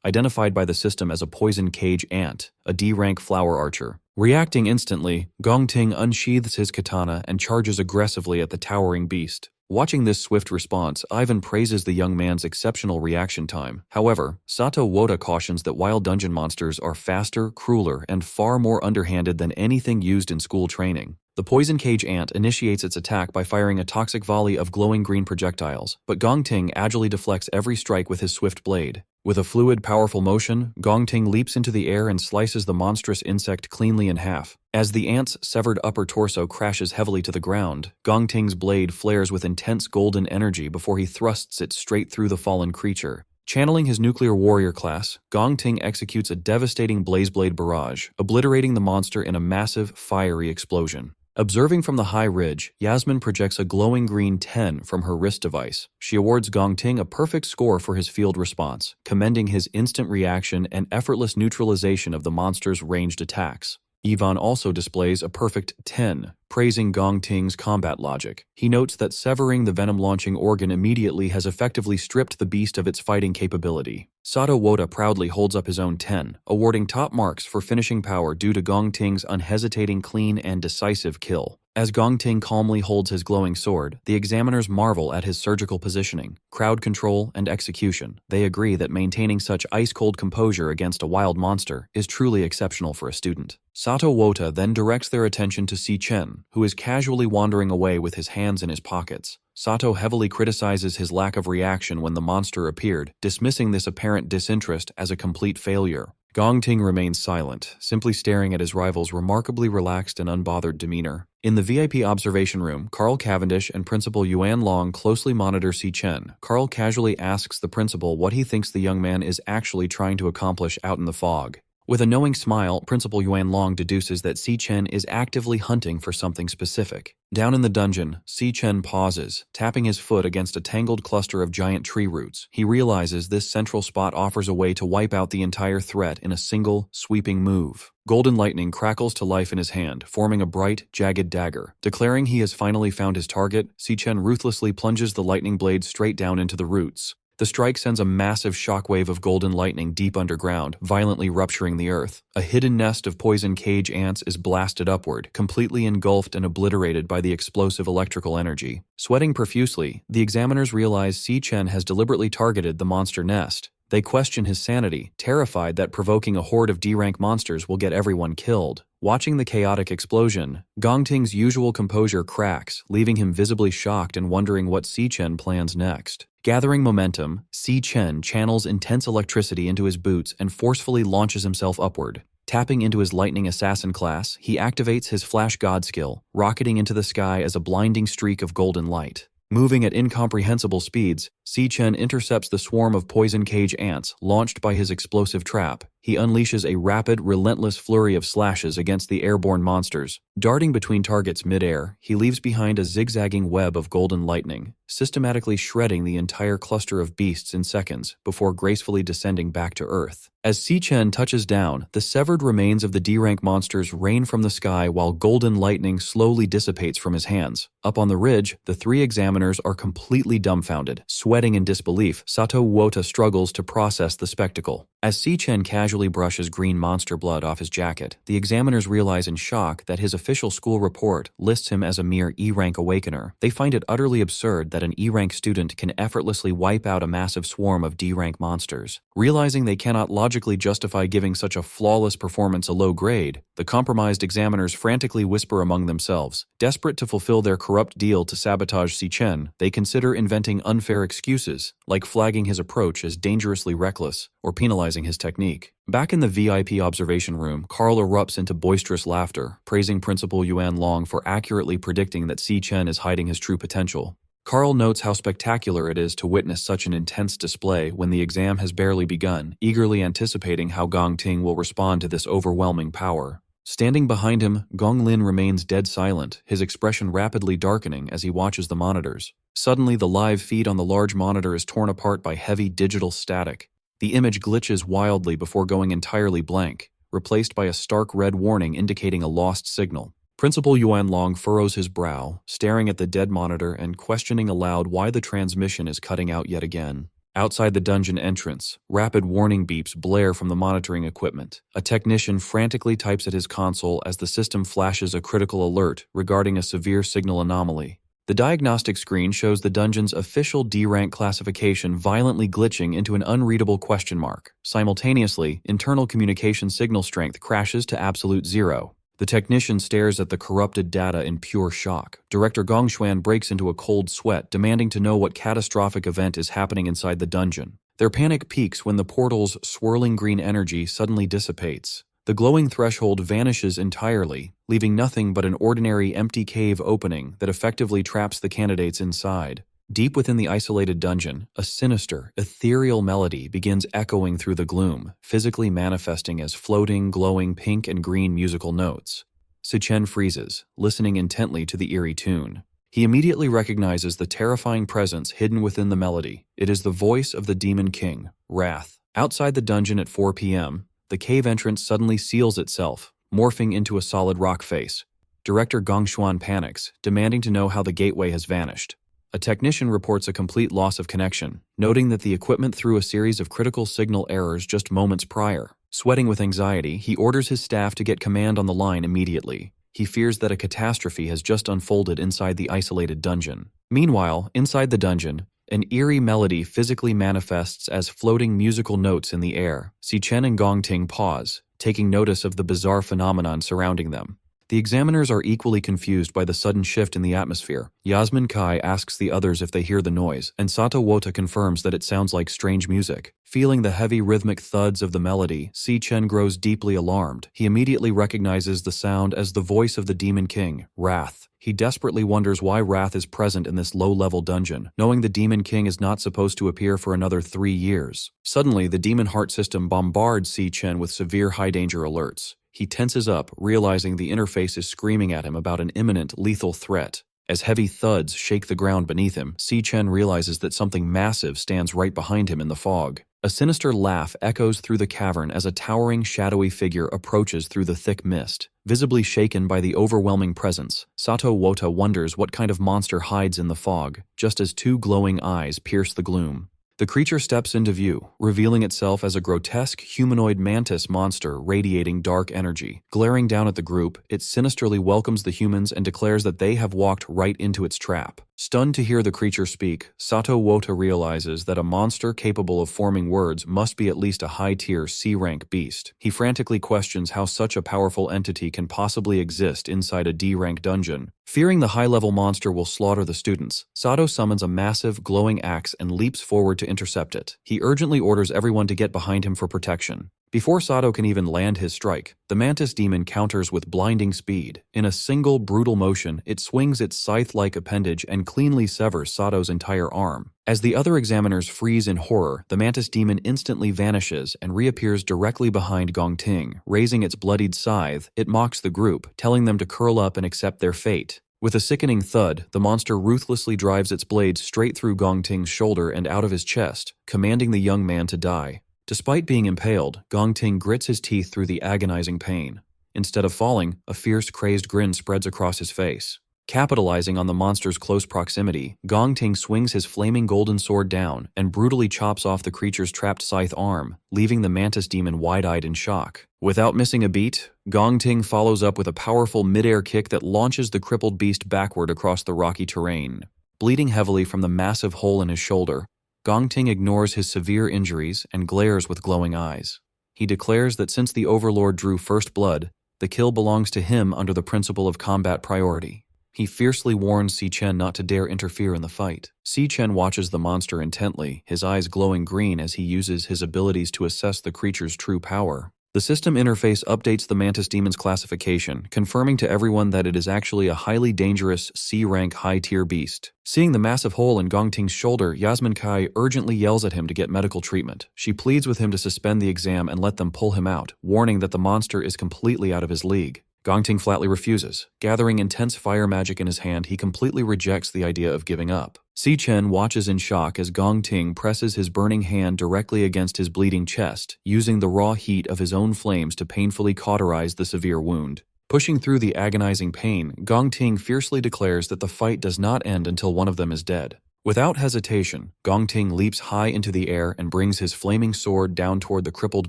identified by the system as a poison cage ant, a D-rank flower archer. Reacting instantly, Gong Ting unsheathes his katana and charges aggressively at the towering beast. Watching this swift response, Ivan praises the young man's exceptional reaction time. However, Sato Woda cautions that wild dungeon monsters are faster, crueler, and far more underhanded than anything used in school training. The poison cage ant initiates its attack by firing a toxic volley of glowing green projectiles, but Gong Ting agilely deflects every strike with his swift blade. With a fluid, powerful motion, Gong Ting leaps into the air and slices the monstrous insect cleanly in half. As the ant's severed upper torso crashes heavily to the ground, Gong Ting's blade flares with intense golden energy before he thrusts it straight through the fallen creature. Channeling his nuclear warrior class, Gong Ting executes a devastating blazeblade barrage, obliterating the monster in a massive, fiery explosion. Observing from the high ridge, Yasmin projects a glowing green 10 from her wrist device. She awards Gong Ting a perfect score for his field response, commending his instant reaction and effortless neutralization of the monster's ranged attacks. Yvonne also displays a perfect 10, praising Gong Ting's combat logic. He notes that severing the venom-launching organ immediately has effectively stripped the beast of its fighting capability. Sato Woda proudly holds up his own 10, awarding top marks for finishing power due to Gong Ting's unhesitating, clean, and decisive kill. As Gong Ting calmly holds his glowing sword, the examiners marvel at his surgical positioning, crowd control, and execution. They agree that maintaining such ice-cold composure against a wild monster is truly exceptional for a student. Sato Woda then directs their attention to Si Chen, who is casually wandering away with his hands in his pockets. Sato heavily criticizes his lack of reaction when the monster appeared, dismissing this apparent disinterest as a complete failure. Gong Ting remains silent, simply staring at his rival's remarkably relaxed and unbothered demeanor. In the VIP observation room, Carl Cavendish and Principal Yuan Long closely monitor Si Chen. Carl casually asks the principal what he thinks the young man is actually trying to accomplish out in the fog. With a knowing smile, Principal Yuan Long deduces that Si Chen is actively hunting for something specific. Down in the dungeon, Si Chen pauses, tapping his foot against a tangled cluster of giant tree roots. He realizes this central spot offers a way to wipe out the entire threat in a single, sweeping move. Golden lightning crackles to life in his hand, forming a bright, jagged dagger. Declaring he has finally found his target, Si Chen ruthlessly plunges the lightning blade straight down into the roots. The strike sends a massive shockwave of golden lightning deep underground, violently rupturing the earth. A hidden nest of poison cage ants is blasted upward, completely engulfed and obliterated by the explosive electrical energy. Sweating profusely, the examiners realize Si Chen has deliberately targeted the monster nest. They question his sanity, terrified that provoking a horde of D-rank monsters will get everyone killed. Watching the chaotic explosion, Gong Ting's usual composure cracks, leaving him visibly shocked and wondering what Si Chen plans next. Gathering momentum, Si Chen channels intense electricity into his boots and forcefully launches himself upward. Tapping into his lightning assassin class, he activates his flash god skill, rocketing into the sky as a blinding streak of golden light. Moving at incomprehensible speeds, Si Chen intercepts the swarm of poison cage ants launched by his explosive trap. He unleashes a rapid, relentless flurry of slashes against the airborne monsters. Darting between targets mid-air, he leaves behind a zigzagging web of golden lightning, systematically shredding the entire cluster of beasts in seconds before gracefully descending back to Earth. As Si Chen touches down, the severed remains of the D-rank monsters rain from the sky while golden lightning slowly dissipates from his hands. Up on the ridge, the three examiners are completely dumbfounded. Sweating in disbelief, Sato Woda struggles to process the spectacle. As Si Chen casually casually brushes green monster blood off his jacket. The examiners realize in shock that his official school report lists him as a mere E-rank awakener. They find it utterly absurd that an E-rank student can effortlessly wipe out a massive swarm of D-rank monsters. Realizing they cannot logically justify giving such a flawless performance a low grade, the compromised examiners frantically whisper among themselves. Desperate to fulfill their corrupt deal to sabotage Si Chen, they consider inventing unfair excuses, like flagging his approach as dangerously reckless or penalizing his technique. Back in the VIP observation room, Carl erupts into boisterous laughter, praising Principal Yuan Long for accurately predicting that Si Chen is hiding his true potential. Carl notes how spectacular it is to witness such an intense display when the exam has barely begun, eagerly anticipating how Gong Ting will respond to this overwhelming power. Standing behind him, Gong Lin remains dead silent, his expression rapidly darkening as he watches the monitors. Suddenly, the live feed on the large monitor is torn apart by heavy digital static. The image glitches wildly before going entirely blank, replaced by a stark red warning indicating a lost signal. Principal Yuan Long furrows his brow, staring at the dead monitor and questioning aloud why the transmission is cutting out yet again. Outside the dungeon entrance, rapid warning beeps blare from the monitoring equipment. A technician frantically types at his console as the system flashes a critical alert regarding a severe signal anomaly. The diagnostic screen shows the dungeon's official D-rank classification violently glitching into an unreadable question mark. Simultaneously, internal communication signal strength crashes to absolute zero. The technician stares at the corrupted data in pure shock. Director Gong Xuan breaks into a cold sweat, demanding to know what catastrophic event is happening inside the dungeon. Their panic peaks when the portal's swirling green energy suddenly dissipates. The glowing threshold vanishes entirely, leaving nothing but an ordinary empty cave opening that effectively traps the candidates inside. Deep within the isolated dungeon, a sinister, ethereal melody begins echoing through the gloom, physically manifesting as floating, glowing pink and green musical notes. Si Chen freezes, listening intently to the eerie tune. He immediately recognizes the terrifying presence hidden within the melody. It is the voice of the Demon King, Wrath. Outside the dungeon at 4 p.m., the cave entrance suddenly seals itself, morphing into a solid rock face. Director Gong Xuan panics, demanding to know how the gateway has vanished. A technician reports a complete loss of connection, noting that the equipment threw a series of critical signal errors just moments prior. Sweating with anxiety, he orders his staff to get command on the line immediately. He fears that a catastrophe has just unfolded inside the isolated dungeon. Meanwhile, inside the dungeon, an eerie melody physically manifests as floating musical notes in the air. Si Chen and Gong Ting pause, taking notice of the bizarre phenomenon surrounding them. The examiners are equally confused by the sudden shift in the atmosphere. Yasmin Kai asks the others if they hear the noise, and Sato Wota confirms that it sounds like strange music. Feeling the heavy rhythmic thuds of the melody, Si Chen grows deeply alarmed. He immediately recognizes the sound as the voice of the Demon King, Wrath. He desperately wonders why Wrath is present in this low-level dungeon, knowing the Demon King is not supposed to appear for another 3 years. Suddenly, the Demon Heart system bombards Si Chen with severe high-danger alerts. He tenses up, realizing the interface is screaming at him about an imminent, lethal threat. As heavy thuds shake the ground beneath him, Si Chen realizes that something massive stands right behind him in the fog. A sinister laugh echoes through the cavern as a towering, shadowy figure approaches through the thick mist. Visibly shaken by the overwhelming presence, Sato Wota wonders what kind of monster hides in the fog, just as 2 glowing eyes pierce the gloom. The creature steps into view, revealing itself as a grotesque humanoid mantis monster radiating dark energy. Glaring down at the group, it sinisterly welcomes the humans and declares that they have walked right into its trap. Stunned to hear the creature speak, Sato Wota realizes that a monster capable of forming words must be at least a high-tier C-rank beast. He frantically questions how such a powerful entity can possibly exist inside a D-rank dungeon. Fearing the high-level monster will slaughter the students, Sato summons a massive, glowing axe and leaps forward to intercept it. He urgently orders everyone to get behind him for protection. Before Sato can even land his strike, the mantis demon counters with blinding speed. In a single, brutal motion, it swings its scythe-like appendage and cleanly severs Sato's entire arm. As the other examiners freeze in horror, the mantis demon instantly vanishes and reappears directly behind Gong Ting. Raising its bloodied scythe, it mocks the group, telling them to curl up and accept their fate. With a sickening thud, the monster ruthlessly drives its blade straight through Gong Ting's shoulder and out of his chest, commanding the young man to die. Despite being impaled, Gong Ting grits his teeth through the agonizing pain. Instead of falling, a fierce, crazed grin spreads across his face. Capitalizing on the monster's close proximity, Gong Ting swings his flaming golden sword down and brutally chops off the creature's trapped scythe arm, leaving the mantis demon wide-eyed in shock. Without missing a beat, Gong Ting follows up with a powerful mid-air kick that launches the crippled beast backward across the rocky terrain. Bleeding heavily from the massive hole in his shoulder, Gong Ting ignores his severe injuries and glares with glowing eyes. He declares that since the Overlord drew first blood, the kill belongs to him under the principle of combat priority. He fiercely warns Si Chen not to dare interfere in the fight. Si Chen watches the monster intently, his eyes glowing green as he uses his abilities to assess the creature's true power. The system interface updates the mantis demon's classification, confirming to everyone that it is actually a highly dangerous C-rank high-tier beast. Seeing the massive hole in Gong Ting's shoulder, Yasmin Kai urgently yells at him to get medical treatment. She pleads with him to suspend the exam and let them pull him out, warning that the monster is completely out of his league. Gong Ting flatly refuses. Gathering intense fire magic in his hand, he completely rejects the idea of giving up. Si Chen watches in shock as Gong Ting presses his burning hand directly against his bleeding chest, using the raw heat of his own flames to painfully cauterize the severe wound. Pushing through the agonizing pain, Gong Ting fiercely declares that the fight does not end until one of them is dead. Without hesitation, Gong Ting leaps high into the air and brings his flaming sword down toward the crippled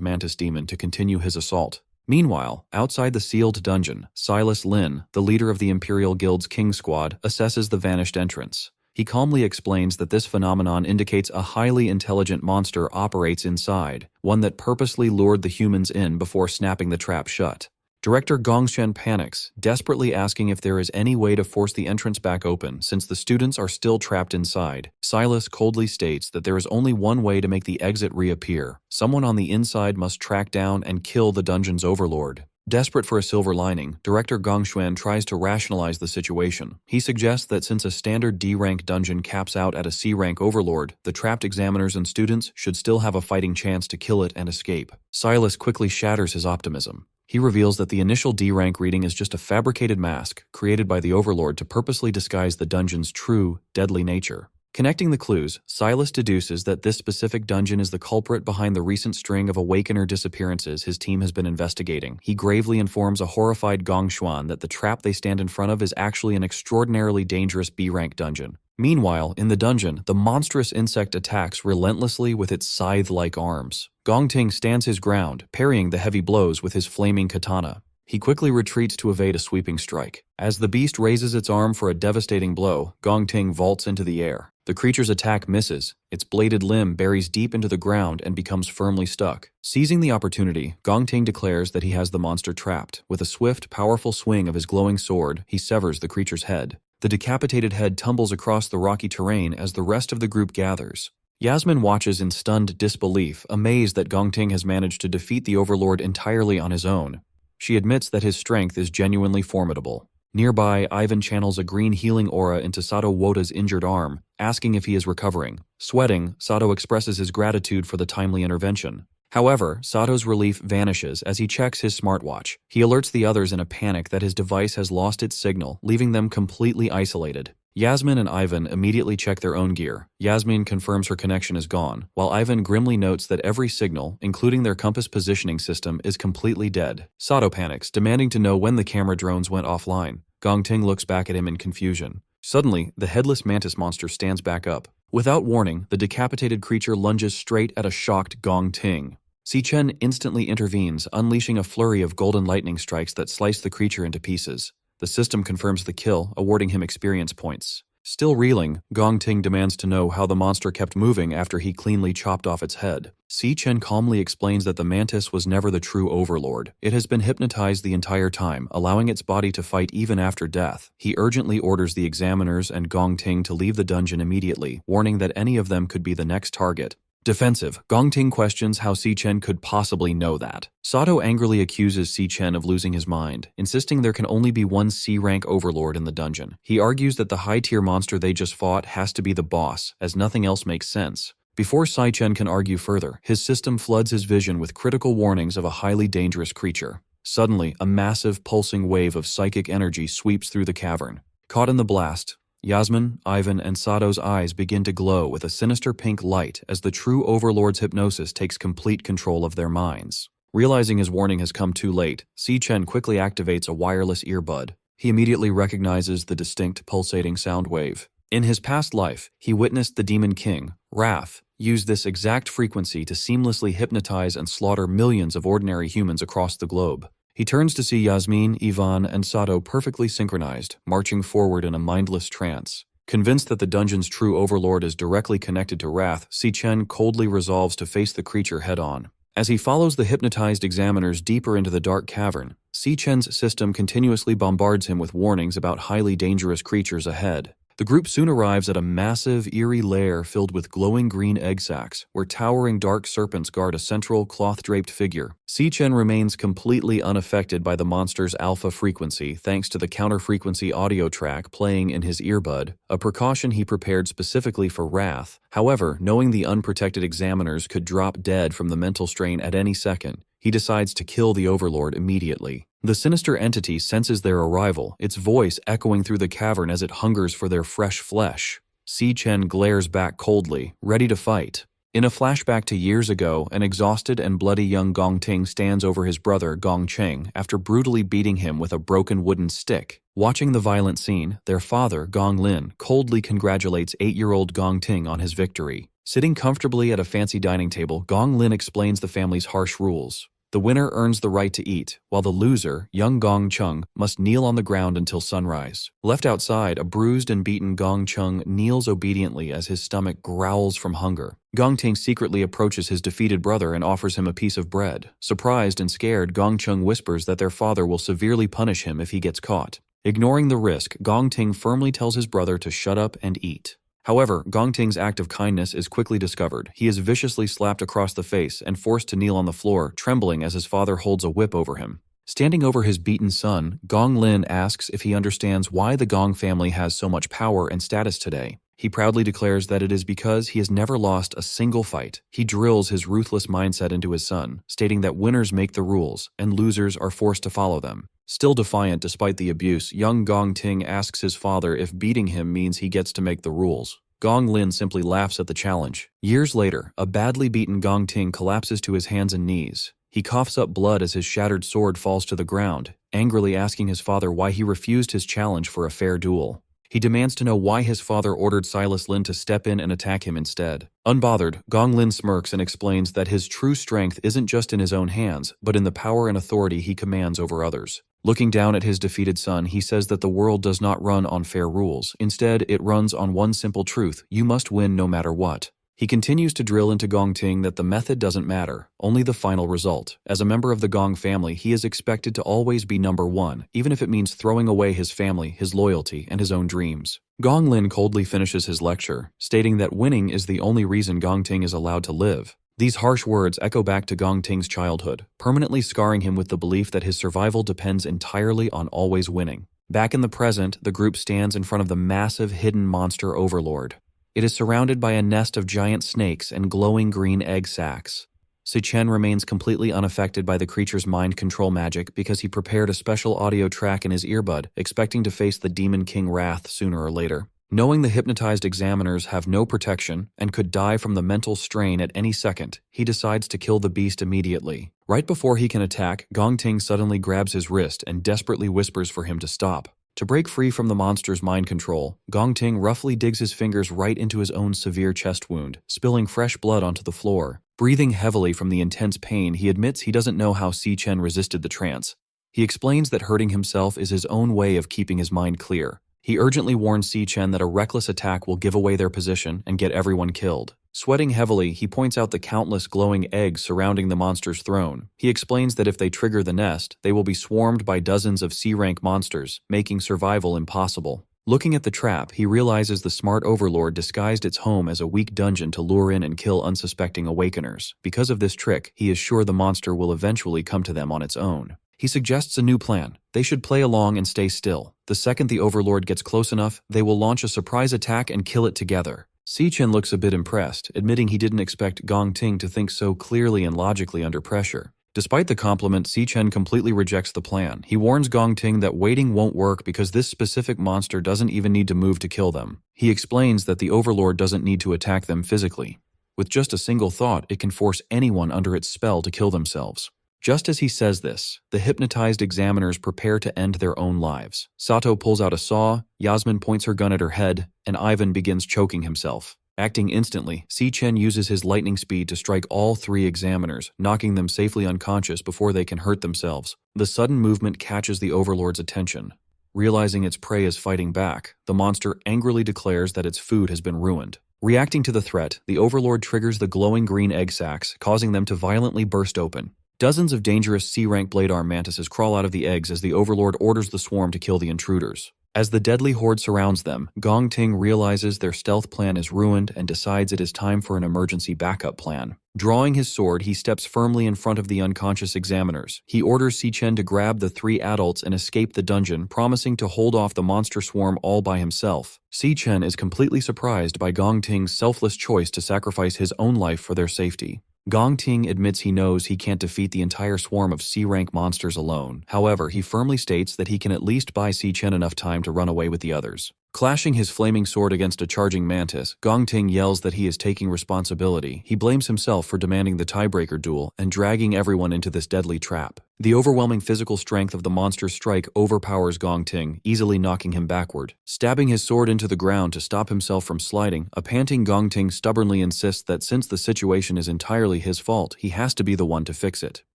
mantis demon to continue his assault. Meanwhile, outside the sealed dungeon, Silas Lin, the leader of the Imperial Guild's King Squad, assesses the vanished entrance. He calmly explains that this phenomenon indicates a highly intelligent monster operates inside, one that purposely lured the humans in before snapping the trap shut. Director Gongshen panics, desperately asking if there is any way to force the entrance back open since the students are still trapped inside. Silas coldly states that there is only one way to make the exit reappear. Someone on the inside must track down and kill the dungeon's overlord. Desperate for a silver lining, Director Gongshuan tries to rationalize the situation. He suggests that since a standard D-rank dungeon caps out at a C-rank overlord, the trapped examiners and students should still have a fighting chance to kill it and escape. Silas quickly shatters his optimism. He reveals that the initial D-rank reading is just a fabricated mask created by the Overlord to purposely disguise the dungeon's true, deadly nature. Connecting the clues, Silas deduces that this specific dungeon is the culprit behind the recent string of Awakener disappearances his team has been investigating. He gravely informs a horrified Gongshuan that the trap they stand in front of is actually an extraordinarily dangerous B-rank dungeon. Meanwhile, in the dungeon, the monstrous insect attacks relentlessly with its scythe-like arms. Gong Ting stands his ground, parrying the heavy blows with his flaming katana. He quickly retreats to evade a sweeping strike. As the beast raises its arm for a devastating blow, Gong Ting vaults into the air. The creature's attack misses. Its bladed limb buries deep into the ground and becomes firmly stuck. Seizing the opportunity, Gong Ting declares that he has the monster trapped. With a swift, powerful swing of his glowing sword, he severs the creature's head. The decapitated head tumbles across the rocky terrain as the rest of the group gathers. Yasmin watches in stunned disbelief, amazed that Gong Ting has managed to defeat the Overlord entirely on his own. She admits that his strength is genuinely formidable. Nearby, Ivan channels a green healing aura into Sato Wota's injured arm, asking if he is recovering. Sweating, Sato expresses his gratitude for the timely intervention. However, Sato's relief vanishes as he checks his smartwatch. He alerts the others in a panic that his device has lost its signal, leaving them completely isolated. Yasmin and Ivan immediately check their own gear. Yasmin confirms her connection is gone, while Ivan grimly notes that every signal, including their compass positioning system, is completely dead. Sato panics, demanding to know when the camera drones went offline. Gong Ting looks back at him in confusion. Suddenly, the headless mantis monster stands back up. Without warning, the decapitated creature lunges straight at a shocked Gong Ting. Si Chen instantly intervenes, unleashing a flurry of golden lightning strikes that slice the creature into pieces. The system confirms the kill, awarding him experience points. Still reeling, Gong Ting demands to know how the monster kept moving after he cleanly chopped off its head. Si Chen calmly explains that the mantis was never the true overlord. It has been hypnotized the entire time, allowing its body to fight even after death. He urgently orders the examiners and Gong Ting to leave the dungeon immediately, warning that any of them could be the next target. Defensive, Gong Ting questions how Si Chen could possibly know that. Sato angrily accuses Si Chen of losing his mind, insisting there can only be one C-rank overlord in the dungeon. He argues that the high-tier monster they just fought has to be the boss, as nothing else makes sense. Before Si Chen can argue further, his system floods his vision with critical warnings of a highly dangerous creature. Suddenly, a massive, pulsing wave of psychic energy sweeps through the cavern. Caught in the blast, Yasmin, Ivan, and Sato's eyes begin to glow with a sinister pink light as the true Overlord's hypnosis takes complete control of their minds. Realizing his warning has come too late, Si Chen quickly activates a wireless earbud. He immediately recognizes the distinct pulsating sound wave. In his past life, he witnessed the Demon King, Wrath, use this exact frequency to seamlessly hypnotize and slaughter millions of ordinary humans across the globe. He turns to see Yasmin, Ivan, and Sato perfectly synchronized, marching forward in a mindless trance. Convinced that the dungeon's true overlord is directly connected to Wrath, Si Chen coldly resolves to face the creature head-on. As he follows the hypnotized examiners deeper into the dark cavern, Si Chen's system continuously bombards him with warnings about highly dangerous creatures ahead. The group soon arrives at a massive, eerie lair filled with glowing green egg sacs, where towering dark serpents guard a central, cloth-draped figure. Si Chen remains completely unaffected by the monster's alpha frequency thanks to the counter-frequency audio track playing in his earbud, a precaution he prepared specifically for Wrath. However, knowing the unprotected examiners could drop dead from the mental strain at any second, he decides to kill the overlord immediately. The sinister entity senses their arrival, its voice echoing through the cavern as it hungers for their fresh flesh. Si Chen glares back coldly, ready to fight. In a flashback to years ago, an exhausted and bloody young Gong Ting stands over his brother Gong Cheng after brutally beating him with a broken wooden stick. Watching the violent scene, their father, Gong Lin, coldly congratulates 8-year-old Gong Ting on his victory. Sitting comfortably at a fancy dining table, Gong Lin explains the family's harsh rules. The winner earns the right to eat, while the loser, young Gong Chung, must kneel on the ground until sunrise. Left outside, a bruised and beaten Gong Chung kneels obediently as his stomach growls from hunger. Gong Ting secretly approaches his defeated brother and offers him a piece of bread. Surprised and scared, Gong Chung whispers that their father will severely punish him if he gets caught. Ignoring the risk, Gong Ting firmly tells his brother to shut up and eat. However, Gong Ting's act of kindness is quickly discovered. He is viciously slapped across the face and forced to kneel on the floor, trembling as his father holds a whip over him. Standing over his beaten son, Gong Lin asks if he understands why the Gong family has so much power and status today. He proudly declares that it is because he has never lost a single fight. He drills his ruthless mindset into his son, stating that winners make the rules and losers are forced to follow them. Still defiant despite the abuse, young Gong Ting asks his father if beating him means he gets to make the rules. Gong Lin simply laughs at the challenge. Years later, a badly beaten Gong Ting collapses to his hands and knees. He coughs up blood as his shattered sword falls to the ground, angrily asking his father why he refused his challenge for a fair duel. He demands to know why his father ordered Silas Lin to step in and attack him instead. Unbothered, Gong Lin smirks and explains that his true strength isn't just in his own hands, but in the power and authority he commands over others. Looking down at his defeated son, he says that the world does not run on fair rules. Instead, it runs on one simple truth: you must win no matter what. He continues to drill into Gong Ting that the method doesn't matter, only the final result. As a member of the Gong family, he is expected to always be number one, even if it means throwing away his family, his loyalty, and his own dreams. Gong Lin coldly finishes his lecture, stating that winning is the only reason Gong Ting is allowed to live. These harsh words echo back to Gong Ting's childhood, permanently scarring him with the belief that his survival depends entirely on always winning. Back in the present, the group stands in front of the massive hidden monster overlord. It is surrounded by a nest of giant snakes and glowing green egg sacs. Si Chen remains completely unaffected by the creature's mind control magic because he prepared a special audio track in his earbud, expecting to face the Demon King Wrath sooner or later. Knowing the hypnotized examiners have no protection and could die from the mental strain at any second, he decides to kill the beast immediately. Right before he can attack, Gong Ting suddenly grabs his wrist and desperately whispers for him to stop. To break free from the monster's mind control, Gong Ting roughly digs his fingers right into his own severe chest wound, spilling fresh blood onto the floor. Breathing heavily from the intense pain, he admits he doesn't know how Si Chen resisted the trance. He explains that hurting himself is his own way of keeping his mind clear. He urgently warns Si Chen that a reckless attack will give away their position and get everyone killed. Sweating heavily, he points out the countless glowing eggs surrounding the monster's throne. He explains that if they trigger the nest, they will be swarmed by dozens of C-rank monsters, making survival impossible. Looking at the trap, he realizes the smart overlord disguised its home as a weak dungeon to lure in and kill unsuspecting awakeners. Because of this trick, he is sure the monster will eventually come to them on its own. He suggests a new plan. They should play along and stay still. The second the overlord gets close enough, they will launch a surprise attack and kill it together. Si Chen looks a bit impressed, admitting he didn't expect Gong Ting to think so clearly and logically under pressure. Despite the compliment, Si Chen completely rejects the plan. He warns Gong Ting that waiting won't work because this specific monster doesn't even need to move to kill them. He explains that the overlord doesn't need to attack them physically. With just a single thought, it can force anyone under its spell to kill themselves. Just as he says this, the hypnotized examiners prepare to end their own lives. Sato pulls out a saw, Yasmin points her gun at her head, and Ivan begins choking himself. Acting instantly, Si-Chen uses his lightning speed to strike all 3 examiners, knocking them safely unconscious before they can hurt themselves. The sudden movement catches the Overlord's attention. Realizing its prey is fighting back, the monster angrily declares that its food has been ruined. Reacting to the threat, the Overlord triggers the glowing green egg sacs, causing them to violently burst open. Dozens of dangerous C-rank blade arm mantises crawl out of the eggs as the Overlord orders the swarm to kill the intruders. As the deadly horde surrounds them, Gong Ting realizes their stealth plan is ruined and decides it is time for an emergency backup plan. Drawing his sword, he steps firmly in front of the unconscious examiners. He orders Si-Chen to grab the 3 adults and escape the dungeon, promising to hold off the monster swarm all by himself. Si-Chen is completely surprised by Gong Ting's selfless choice to sacrifice his own life for their safety. Gong Ting admits he knows he can't defeat the entire swarm of C-rank monsters alone. However, he firmly states that he can at least buy Si-Chen enough time to run away with the others. Clashing his flaming sword against a charging mantis, Gong Ting yells that he is taking responsibility. He blames himself for demanding the tiebreaker duel and dragging everyone into this deadly trap. The overwhelming physical strength of the monster's strike overpowers Gong Ting, easily knocking him backward. Stabbing his sword into the ground to stop himself from sliding, a panting Gong Ting stubbornly insists that since the situation is entirely his fault, he has to be the one to fix it.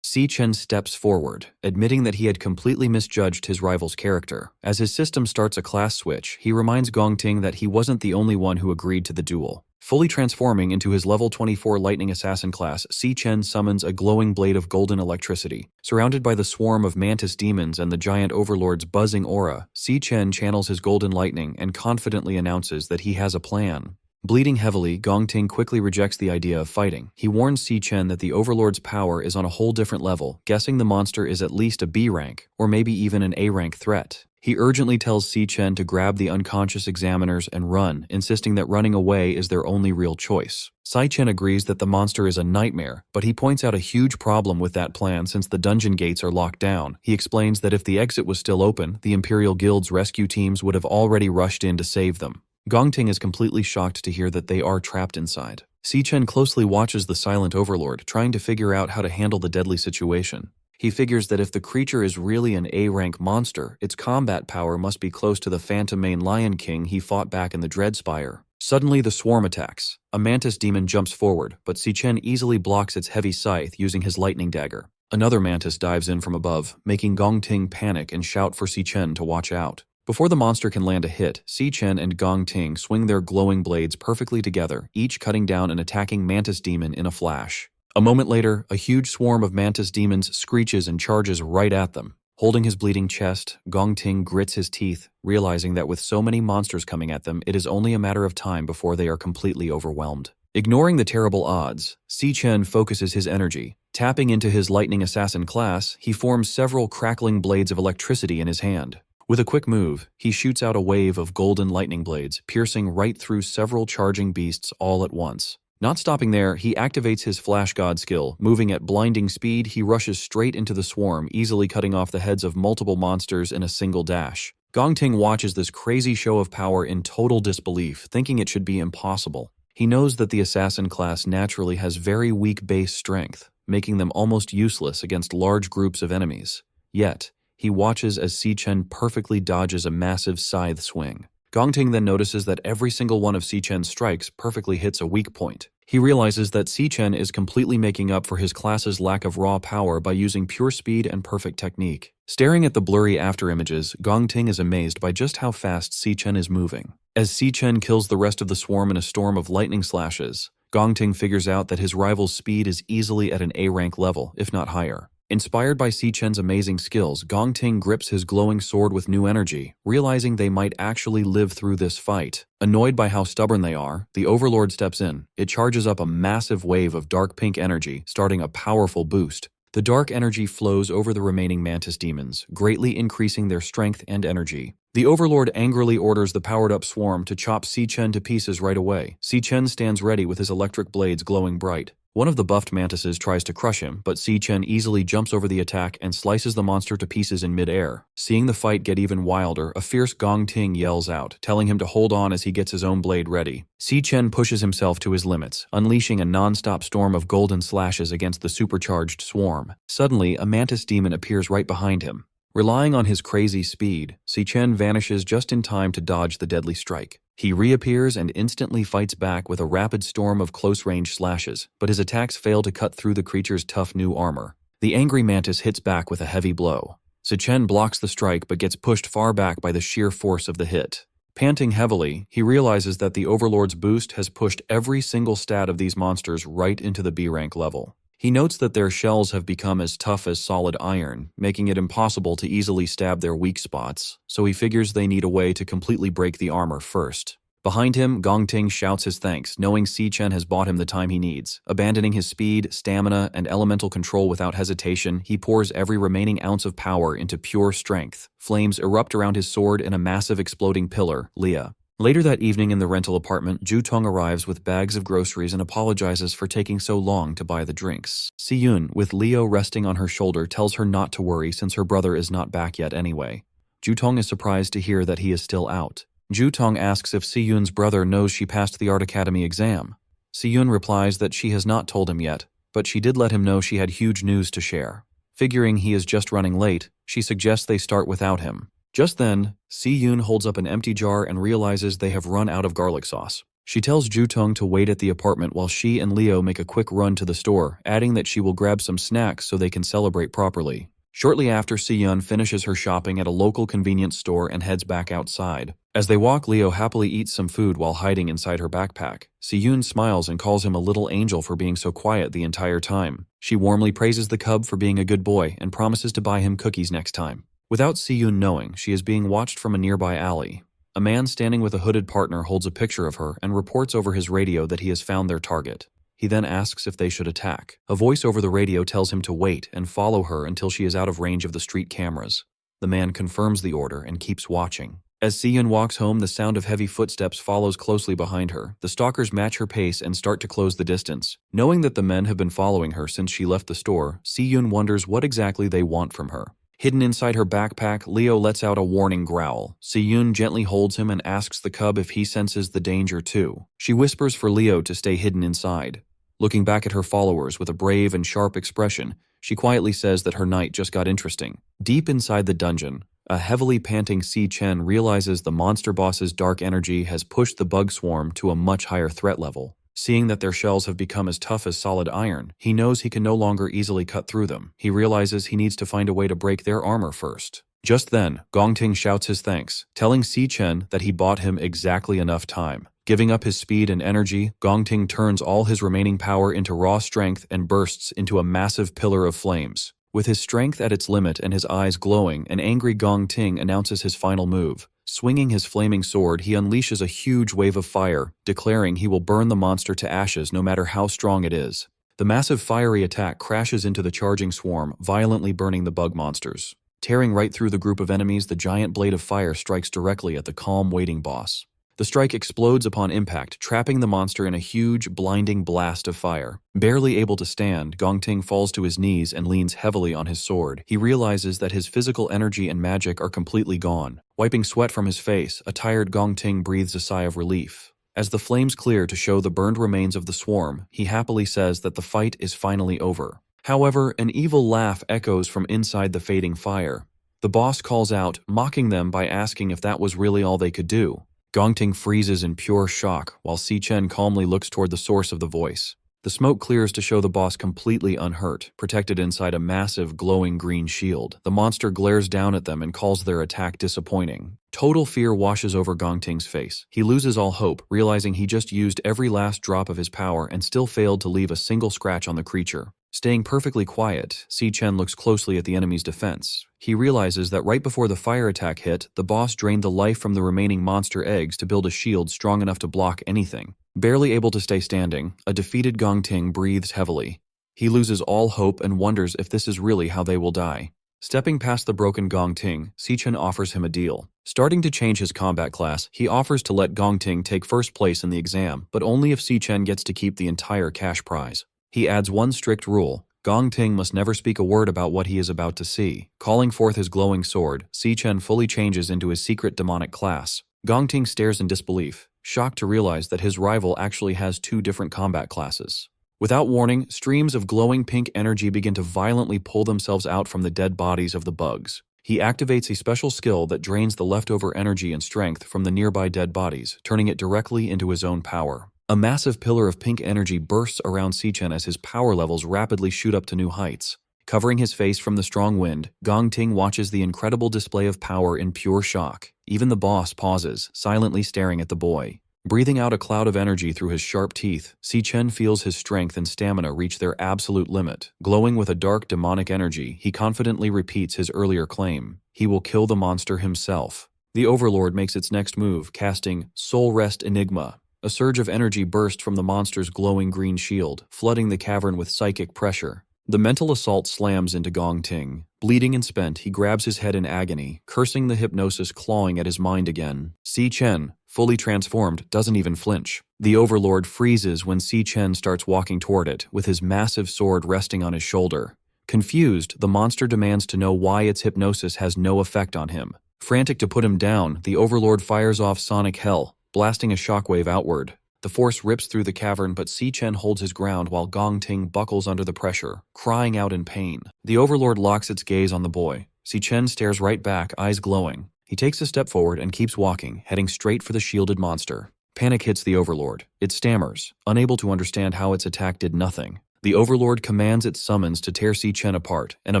Si-Chen steps forward, admitting that he had completely misjudged his rival's character. As his system starts a class switch, he reminds Gong Ting that he wasn't the only one who agreed to the duel. Fully transforming into his level 24 Lightning Assassin class, Si-Chen summons a glowing blade of golden electricity. Surrounded by the swarm of mantis demons and the giant overlord's buzzing aura, Si-Chen channels his golden lightning and confidently announces that he has a plan. Bleeding heavily, Gong Ting quickly rejects the idea of fighting. He warns Si-Chen that the Overlord's power is on a whole different level, guessing the monster is at least a B rank, or maybe even an A rank threat. He urgently tells Si-Chen to grab the unconscious examiners and run, insisting that running away is their only real choice. Si-Chen agrees that the monster is a nightmare, but he points out a huge problem with that plan since the dungeon gates are locked down. He explains that if the exit was still open, the Imperial Guild's rescue teams would have already rushed in to save them. Gong Ting is completely shocked to hear that they are trapped inside. Si-Chen closely watches the silent overlord, trying to figure out how to handle the deadly situation. He figures that if the creature is really an A-rank monster, its combat power must be close to the Phantom Mane Lion King he fought back in the Dreadspire. Suddenly, the swarm attacks. A mantis demon jumps forward, but Si-Chen easily blocks its heavy scythe using his lightning dagger. Another mantis dives in from above, making Gong Ting panic and shout for Si-Chen to watch out. Before the monster can land a hit, Si-Chen and Gong Ting swing their glowing blades perfectly together, each cutting down an attacking mantis demon in a flash. A moment later, a huge swarm of mantis demons screeches and charges right at them. Holding his bleeding chest, Gong Ting grits his teeth, realizing that with so many monsters coming at them, it is only a matter of time before they are completely overwhelmed. Ignoring the terrible odds, Si-Chen focuses his energy. Tapping into his Lightning Assassin class, he forms several crackling blades of electricity in his hand. With a quick move, he shoots out a wave of golden lightning blades, piercing right through several charging beasts all at once. Not stopping there, he activates his Flash God skill. Moving at blinding speed, he rushes straight into the swarm, easily cutting off the heads of multiple monsters in a single dash. Gong Ting watches this crazy show of power in total disbelief, thinking it should be impossible. He knows that the assassin class naturally has very weak base strength, making them almost useless against large groups of enemies. Yet, he watches as Si-Chen perfectly dodges a massive scythe swing. Gong Ting then notices that every single one of Si-Chen's strikes perfectly hits a weak point. He realizes that Si-Chen is completely making up for his class's lack of raw power by using pure speed and perfect technique. Staring at the blurry afterimages, Gong Ting is amazed by just how fast Si-Chen is moving. As Si-Chen kills the rest of the swarm in a storm of lightning slashes, Gong Ting figures out that his rival's speed is easily at an A-rank level, if not higher. Inspired by Si-Chen's amazing skills, Gong Ting grips his glowing sword with new energy, realizing they might actually live through this fight. Annoyed by how stubborn they are, the Overlord steps in. It charges up a massive wave of dark pink energy, starting a powerful boost. The dark energy flows over the remaining mantis demons, greatly increasing their strength and energy. The Overlord angrily orders the powered-up swarm to chop Si-Chen to pieces right away. Si-Chen stands ready with his electric blades glowing bright. One of the buffed mantises tries to crush him, but Si Chen easily jumps over the attack and slices the monster to pieces in midair. Seeing the fight get even wilder, a fierce Gong Ting yells out, telling him to hold on as he gets his own blade ready. Si Chen pushes himself to his limits, unleashing a non-stop storm of golden slashes against the supercharged swarm. Suddenly, a mantis demon appears right behind him. Relying on his crazy speed, Si Chen vanishes just in time to dodge the deadly strike. He reappears and instantly fights back with a rapid storm of close-range slashes, but his attacks fail to cut through the creature's tough new armor. The angry mantis hits back with a heavy blow. Si Chen blocks the strike but gets pushed far back by the sheer force of the hit. Panting heavily, he realizes that the Overlord's boost has pushed every single stat of these monsters right into the B-rank level. He notes that their shells have become as tough as solid iron, making it impossible to easily stab their weak spots, so he figures they need a way to completely break the armor first. Behind him, Gong Ting shouts his thanks, knowing Si Chen has bought him the time he needs. Abandoning his speed, stamina, and elemental control without hesitation, he pours every remaining ounce of power into pure strength. Flames erupt around his sword in a massive exploding pillar, Leah. Later that evening in the rental apartment, Ju Tong arrives with bags of groceries and apologizes for taking so long to buy the drinks. Si Yun, with Leo resting on her shoulder, tells her not to worry since her brother is not back yet anyway. Ju Tong is surprised to hear that he is still out. Ju Tong asks if Si Yun's brother knows she passed the Art Academy exam. Si Yun replies that she has not told him yet, but she did let him know she had huge news to share. Figuring he is just running late, she suggests they start without him. Just then, Si Yun holds up an empty jar and realizes they have run out of garlic sauce. She tells Ju Tong to wait at the apartment while she and Leo make a quick run to the store, adding that she will grab some snacks so they can celebrate properly. Shortly after, Si Yun finishes her shopping at a local convenience store and heads back outside. As they walk, Leo happily eats some food while hiding inside her backpack. Si Yun smiles and calls him a little angel for being so quiet the entire time. She warmly praises the cub for being a good boy and promises to buy him cookies next time. Without Si Yun knowing, she is being watched from a nearby alley. A man standing with a hooded partner holds a picture of her and reports over his radio that he has found their target. He then asks if they should attack. A voice over the radio tells him to wait and follow her until she is out of range of the street cameras. The man confirms the order and keeps watching. As Si Yun walks home, the sound of heavy footsteps follows closely behind her. The stalkers match her pace and start to close the distance. Knowing that the men have been following her since she left the store, Si Yun wonders what exactly they want from her. Hidden inside her backpack, Leo lets out a warning growl. Si Yun gently holds him and asks the cub if he senses the danger too. She whispers for Leo to stay hidden inside. Looking back at her followers with a brave and sharp expression, she quietly says that her night just got interesting. Deep inside the dungeon, a heavily panting Si Chen realizes the monster boss's dark energy has pushed the bug swarm to a much higher threat level. Seeing that their shells have become as tough as solid iron, he knows he can no longer easily cut through them. He realizes he needs to find a way to break their armor first. Just then, Gong Ting shouts his thanks, telling Si Chen that he bought him exactly enough time. Giving up his speed and energy, Gong Ting turns all his remaining power into raw strength and bursts into a massive pillar of flames. With his strength at its limit and his eyes glowing, an angry Gong Ting announces his final move. Swinging his flaming sword, he unleashes a huge wave of fire, declaring he will burn the monster to ashes no matter how strong it is. The massive fiery attack crashes into the charging swarm, violently burning the bug monsters. Tearing right through the group of enemies, the giant blade of fire strikes directly at the calm, waiting boss. The strike explodes upon impact, trapping the monster in a huge, blinding blast of fire. Barely able to stand, Gong Ting falls to his knees and leans heavily on his sword. He realizes that his physical energy and magic are completely gone. Wiping sweat from his face, a tired Gong Ting breathes a sigh of relief. As the flames clear to show the burned remains of the swarm, he happily says that the fight is finally over. However, an evil laugh echoes from inside the fading fire. The boss calls out, mocking them by asking if that was really all they could do. Gong Ting freezes in pure shock, while Si Chen calmly looks toward the source of the voice. The smoke clears to show the boss completely unhurt, protected inside a massive, glowing green shield. The monster glares down at them and calls their attack disappointing. Total fear washes over Gong Ting's face. He loses all hope, realizing he just used every last drop of his power and still failed to leave a single scratch on the creature. Staying perfectly quiet, Si Chen looks closely at the enemy's defense. He realizes that right before the fire attack hit, the boss drained the life from the remaining monster eggs to build a shield strong enough to block anything. Barely able to stay standing, a defeated Gong Ting breathes heavily. He loses all hope and wonders if this is really how they will die. Stepping past the broken Gong Ting, Si Chen offers him a deal. Starting to change his combat class, he offers to let Gong Ting take first place in the exam, but only if Si Chen gets to keep the entire cash prize. He adds one strict rule: Gong Ting must never speak a word about what he is about to see. Calling forth his glowing sword, Si Chen fully changes into his secret demonic class. Gong Ting stares in disbelief, shocked to realize that his rival actually has two different combat classes. Without warning, streams of glowing pink energy begin to violently pull themselves out from the dead bodies of the bugs. He activates a special skill that drains the leftover energy and strength from the nearby dead bodies, turning it directly into his own power. A massive pillar of pink energy bursts around Si Chen as his power levels rapidly shoot up to new heights. Covering his face from the strong wind, Gong Ting watches the incredible display of power in pure shock. Even the boss pauses, silently staring at the boy. Breathing out a cloud of energy through his sharp teeth, Si Chen feels his strength and stamina reach their absolute limit. Glowing with a dark demonic energy, he confidently repeats his earlier claim. He will kill the monster himself. The Overlord makes its next move, casting Soul Rest Enigma. A surge of energy burst from the monster's glowing green shield, flooding the cavern with psychic pressure. The mental assault slams into Gong Ting. Bleeding and spent, he grabs his head in agony, cursing the hypnosis clawing at his mind again. Si Chen, fully transformed, doesn't even flinch. The Overlord freezes when Si Chen starts walking toward it, with his massive sword resting on his shoulder. Confused, the monster demands to know why its hypnosis has no effect on him. Frantic to put him down, the Overlord fires off Sonic Hell, blasting a shockwave outward. The force rips through the cavern, but Si Chen holds his ground while Gong Ting buckles under the pressure, crying out in pain. The Overlord locks its gaze on the boy. Si Chen stares right back, eyes glowing. He takes a step forward and keeps walking, heading straight for the shielded monster. Panic hits the Overlord. It stammers, unable to understand how its attack did nothing. The Overlord commands its summons to tear Si Chen apart, and a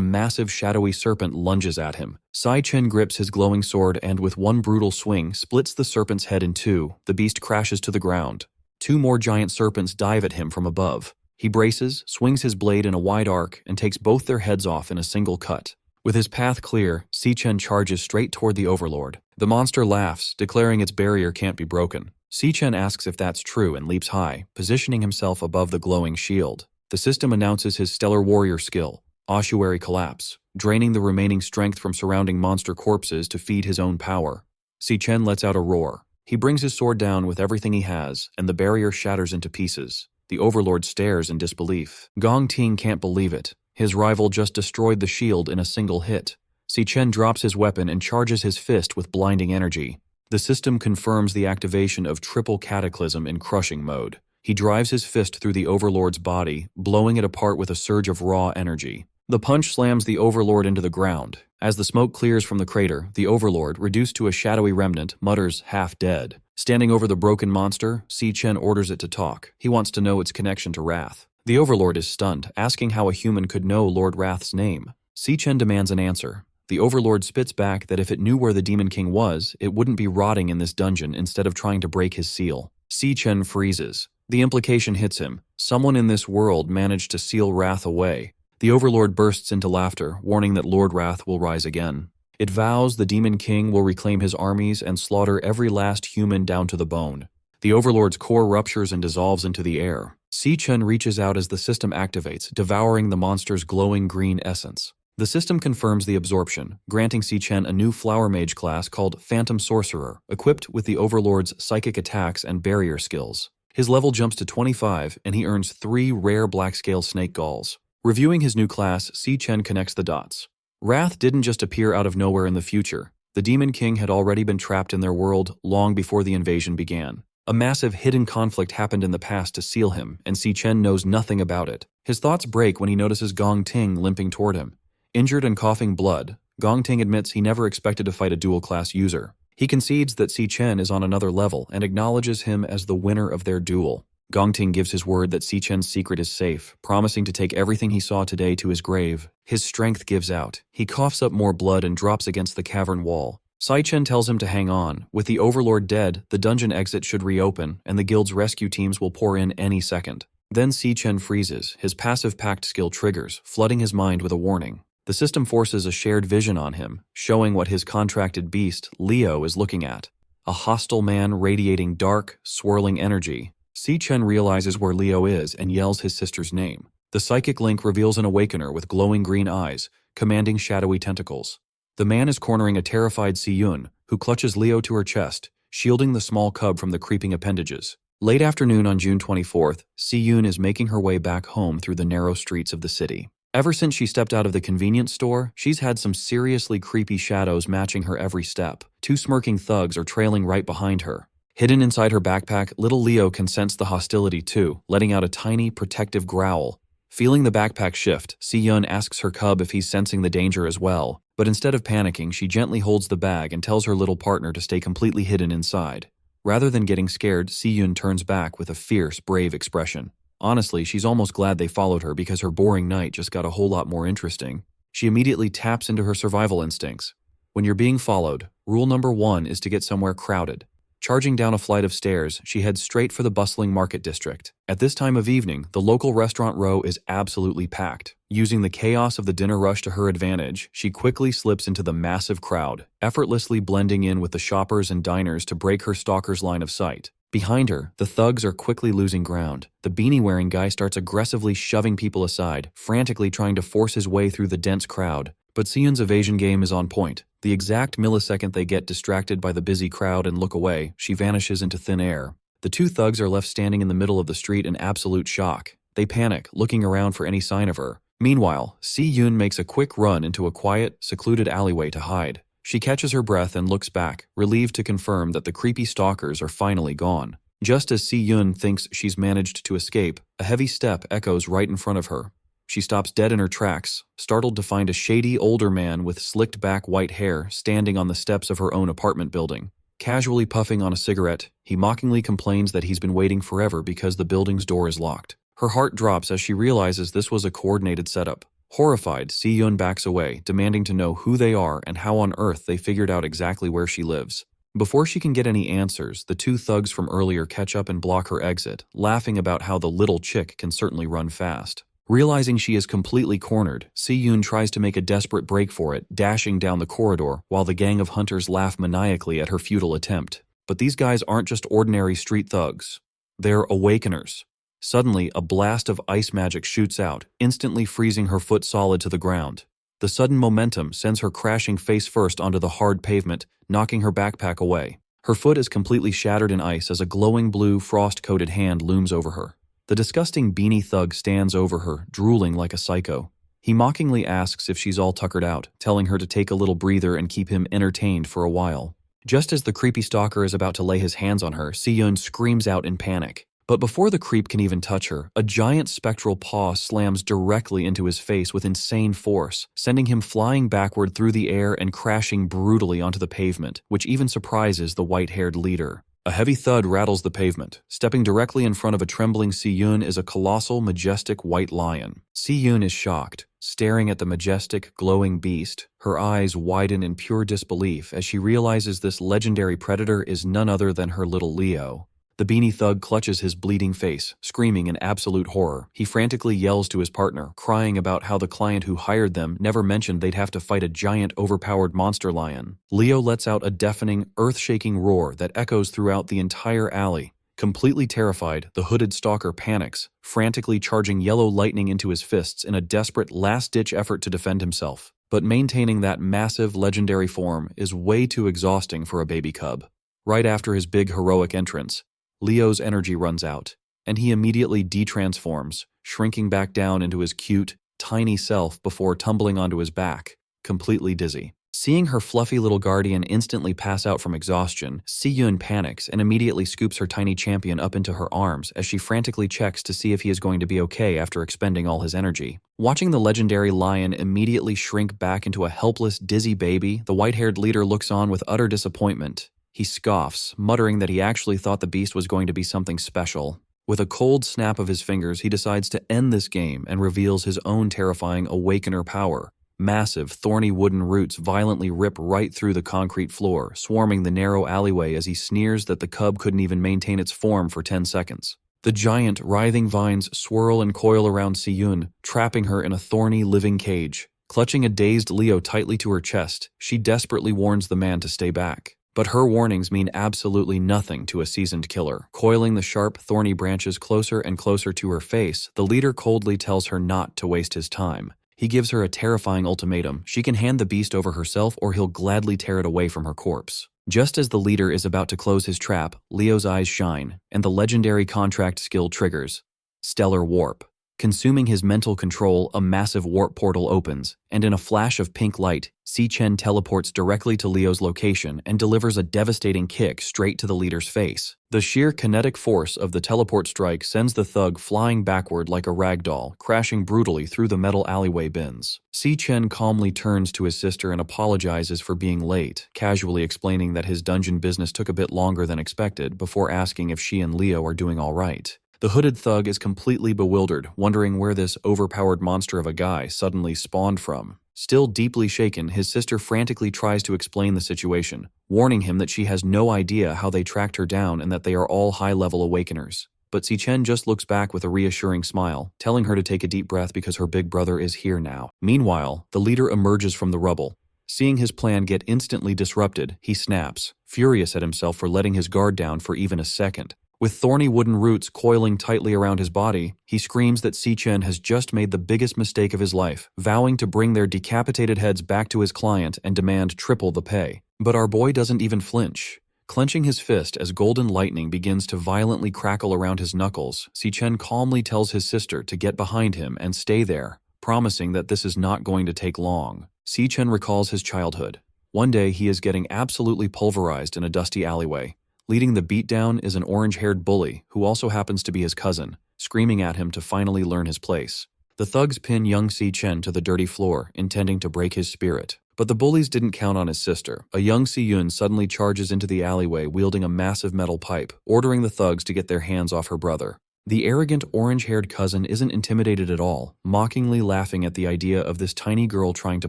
massive shadowy serpent lunges at him. Si Chen grips his glowing sword and with one brutal swing splits the serpent's head in two. The beast crashes to the ground. Two more giant serpents dive at him from above. He braces, swings his blade in a wide arc, and takes both their heads off in a single cut. With his path clear, Si Chen charges straight toward the Overlord. The monster laughs, declaring its barrier can't be broken. Si Chen asks if that's true and leaps high, positioning himself above the glowing shield. The system announces his stellar warrior skill, Ossuary Collapse, draining the remaining strength from surrounding monster corpses to feed his own power. Si Chen lets out a roar. He brings his sword down with everything he has, and the barrier shatters into pieces. The Overlord stares in disbelief. Gong Ting can't believe it. His rival just destroyed the shield in a single hit. Si Chen drops his weapon and charges his fist with blinding energy. The system confirms the activation of Triple Cataclysm in crushing mode. He drives his fist through the Overlord's body, blowing it apart with a surge of raw energy. The punch slams the Overlord into the ground. As the smoke clears from the crater, the Overlord, reduced to a shadowy remnant, mutters, half dead. Standing over the broken monster, Si Chen orders it to talk. He wants to know its connection to Wrath. The Overlord is stunned, asking how a human could know Lord Wrath's name. Si Chen demands an answer. The Overlord spits back that if it knew where the Demon King was, it wouldn't be rotting in this dungeon instead of trying to break his seal. Si Chen freezes. The implication hits him. Someone in this world managed to seal Wrath away. The Overlord bursts into laughter, warning that Lord Wrath will rise again. It vows the Demon King will reclaim his armies and slaughter every last human down to the bone. The Overlord's core ruptures and dissolves into the air. Si Chen reaches out as the system activates, devouring the monster's glowing green essence. The system confirms the absorption, granting Si Chen a new Flower Mage class called Phantom Sorcerer, equipped with the Overlord's psychic attacks and barrier skills. His level jumps to 25, and he earns 3 rare black-scale snake galls. Reviewing his new class, Si Chen connects the dots. Wrath didn't just appear out of nowhere in the future. The Demon King had already been trapped in their world long before the invasion began. A massive hidden conflict happened in the past to seal him, and Si Chen knows nothing about it. His thoughts break when he notices Gong Ting limping toward him. Injured and coughing blood, Gong Ting admits he never expected to fight a dual-class user. He concedes that Si Chen is on another level and acknowledges him as the winner of their duel. Gong Ting gives his word that Si Chen's secret is safe, promising to take everything he saw today to his grave. His strength gives out. He coughs up more blood and drops against the cavern wall. Si Chen tells him to hang on. With the Overlord dead, the dungeon exit should reopen, and the guild's rescue teams will pour in any second. Then Si Chen freezes. His passive pact skill triggers, flooding his mind with a warning. The system forces a shared vision on him, showing what his contracted beast, Leo, is looking at. A hostile man radiating dark, swirling energy. Si Chen realizes where Leo is and yells his sister's name. The psychic link reveals an awakener with glowing green eyes, commanding shadowy tentacles. The man is cornering a terrified Si Yun, who clutches Leo to her chest, shielding the small cub from the creeping appendages. Late afternoon on June 24th, Si-yoon is making her way back home through the narrow streets of the city. Ever since she stepped out of the convenience store, she's had some seriously creepy shadows matching her every step. Two smirking thugs are trailing right behind her. Hidden inside her backpack, little Leo can sense the hostility too, letting out a tiny, protective growl. Feeling the backpack shift, Si-yoon asks her cub if he's sensing the danger as well. But instead of panicking, she gently holds the bag and tells her little partner to stay completely hidden inside. Rather than getting scared, Si-yoon turns back with a fierce, brave expression. Honestly, she's almost glad they followed her because her boring night just got a whole lot more interesting. She immediately taps into her survival instincts. When you're being followed, rule number 1 is to get somewhere crowded. Charging down a flight of stairs, she heads straight for the bustling market district. At this time of evening, the local restaurant row is absolutely packed. Using the chaos of the dinner rush to her advantage, she quickly slips into the massive crowd, effortlessly blending in with the shoppers and diners to break her stalker's line of sight. Behind her, the thugs are quickly losing ground. The beanie-wearing guy starts aggressively shoving people aside, frantically trying to force his way through the dense crowd. But Si-yoon's evasion game is on point. The exact millisecond they get distracted by the busy crowd and look away, she vanishes into thin air. The two thugs are left standing in the middle of the street in absolute shock. They panic, looking around for any sign of her. Meanwhile, Si-yoon makes a quick run into a quiet, secluded alleyway to hide. She catches her breath and looks back, relieved to confirm that the creepy stalkers are finally gone. Just as Si-yoon thinks she's managed to escape, a heavy step echoes right in front of her. She stops dead in her tracks, startled to find a shady older man with slicked back white hair standing on the steps of her own apartment building. Casually puffing on a cigarette, he mockingly complains that he's been waiting forever because the building's door is locked. Her heart drops as she realizes this was a coordinated setup. Horrified, Si-yoon backs away, demanding to know who they are and how on earth they figured out exactly where she lives. Before she can get any answers, the two thugs from earlier catch up and block her exit, laughing about how the little chick can certainly run fast. Realizing she is completely cornered, Si-yoon tries to make a desperate break for it, dashing down the corridor, while the gang of hunters laugh maniacally at her futile attempt. But these guys aren't just ordinary street thugs. They're awakeners. Suddenly, a blast of ice magic shoots out, instantly freezing her foot solid to the ground. The sudden momentum sends her crashing face first onto the hard pavement, knocking her backpack away. Her foot is completely shattered in ice as a glowing blue, frost-coated hand looms over her. The disgusting beanie thug stands over her, drooling like a psycho. He mockingly asks if she's all tuckered out, telling her to take a little breather and keep him entertained for a while. Just as the creepy stalker is about to lay his hands on her, Si-yoon screams out in panic. But before the creep can even touch her, a giant spectral paw slams directly into his face with insane force, sending him flying backward through the air and crashing brutally onto the pavement, which even surprises the white-haired leader. A heavy thud rattles the pavement. Stepping directly in front of a trembling Si-yoon is a colossal, majestic white lion. Si-yoon is shocked, staring at the majestic, glowing beast. Her eyes widen in pure disbelief as she realizes this legendary predator is none other than her little Leo. The beanie thug clutches his bleeding face, screaming in absolute horror. He frantically yells to his partner, crying about how the client who hired them never mentioned they'd have to fight a giant, overpowered monster lion. Leo lets out a deafening, earth-shaking roar that echoes throughout the entire alley. Completely terrified, the hooded stalker panics, frantically charging yellow lightning into his fists in a desperate, last-ditch effort to defend himself. But maintaining that massive, legendary form is way too exhausting for a baby cub. Right after his big, heroic entrance, Leo's energy runs out, and he immediately de-transforms, shrinking back down into his cute, tiny self before tumbling onto his back, completely dizzy. Seeing her fluffy little guardian instantly pass out from exhaustion, Si-yoon panics and immediately scoops her tiny champion up into her arms as she frantically checks to see if he is going to be okay after expending all his energy. Watching the legendary lion immediately shrink back into a helpless, dizzy baby, the white-haired leader looks on with utter disappointment. He scoffs, muttering that he actually thought the beast was going to be something special. With a cold snap of his fingers, he decides to end this game and reveals his own terrifying awakener power. Massive, thorny wooden roots violently rip right through the concrete floor, swarming the narrow alleyway as he sneers that the cub couldn't even maintain its form for 10 seconds. The giant, writhing vines swirl and coil around Si-yoon, trapping her in a thorny, living cage. Clutching a dazed Leo tightly to her chest, she desperately warns the man to stay back. But her warnings mean absolutely nothing to a seasoned killer. Coiling the sharp, thorny branches closer and closer to her face, the leader coldly tells her not to waste his time. He gives her a terrifying ultimatum. She can hand the beast over herself or he'll gladly tear it away from her corpse. Just as the leader is about to close his trap, Leo's eyes shine, and the legendary contract skill triggers. Stellar Warp. Consuming his mental control, a massive warp portal opens, and in a flash of pink light, Si-Chen teleports directly to Leo's location and delivers a devastating kick straight to the leader's face. The sheer kinetic force of the teleport strike sends the thug flying backward like a ragdoll, crashing brutally through the metal alleyway bins. Si-Chen calmly turns to his sister and apologizes for being late, casually explaining that his dungeon business took a bit longer than expected before asking if she and Leo are doing all right. The hooded thug is completely bewildered, wondering where this overpowered monster of a guy suddenly spawned from. Still deeply shaken, his sister frantically tries to explain the situation, warning him that she has no idea how they tracked her down and that they are all high-level awakeners. But Si-Chen just looks back with a reassuring smile, telling her to take a deep breath because her big brother is here now. Meanwhile, the leader emerges from the rubble. Seeing his plan get instantly disrupted, he snaps, furious at himself for letting his guard down for even a second. With thorny wooden roots coiling tightly around his body, he screams that Si-Chen has just made the biggest mistake of his life, vowing to bring their decapitated heads back to his client and demand triple the pay. But our boy doesn't even flinch. Clenching his fist as golden lightning begins to violently crackle around his knuckles, Si-Chen calmly tells his sister to get behind him and stay there, promising that this is not going to take long. Si-Chen recalls his childhood. One day he is getting absolutely pulverized in a dusty alleyway. Leading the beatdown is an orange-haired bully who also happens to be his cousin, screaming at him to finally learn his place. The thugs pin young Si-Chen to the dirty floor, intending to break his spirit. But the bullies didn't count on his sister. A young Si-Yun suddenly charges into the alleyway wielding a massive metal pipe, ordering the thugs to get their hands off her brother. The arrogant orange-haired cousin isn't intimidated at all, mockingly laughing at the idea of this tiny girl trying to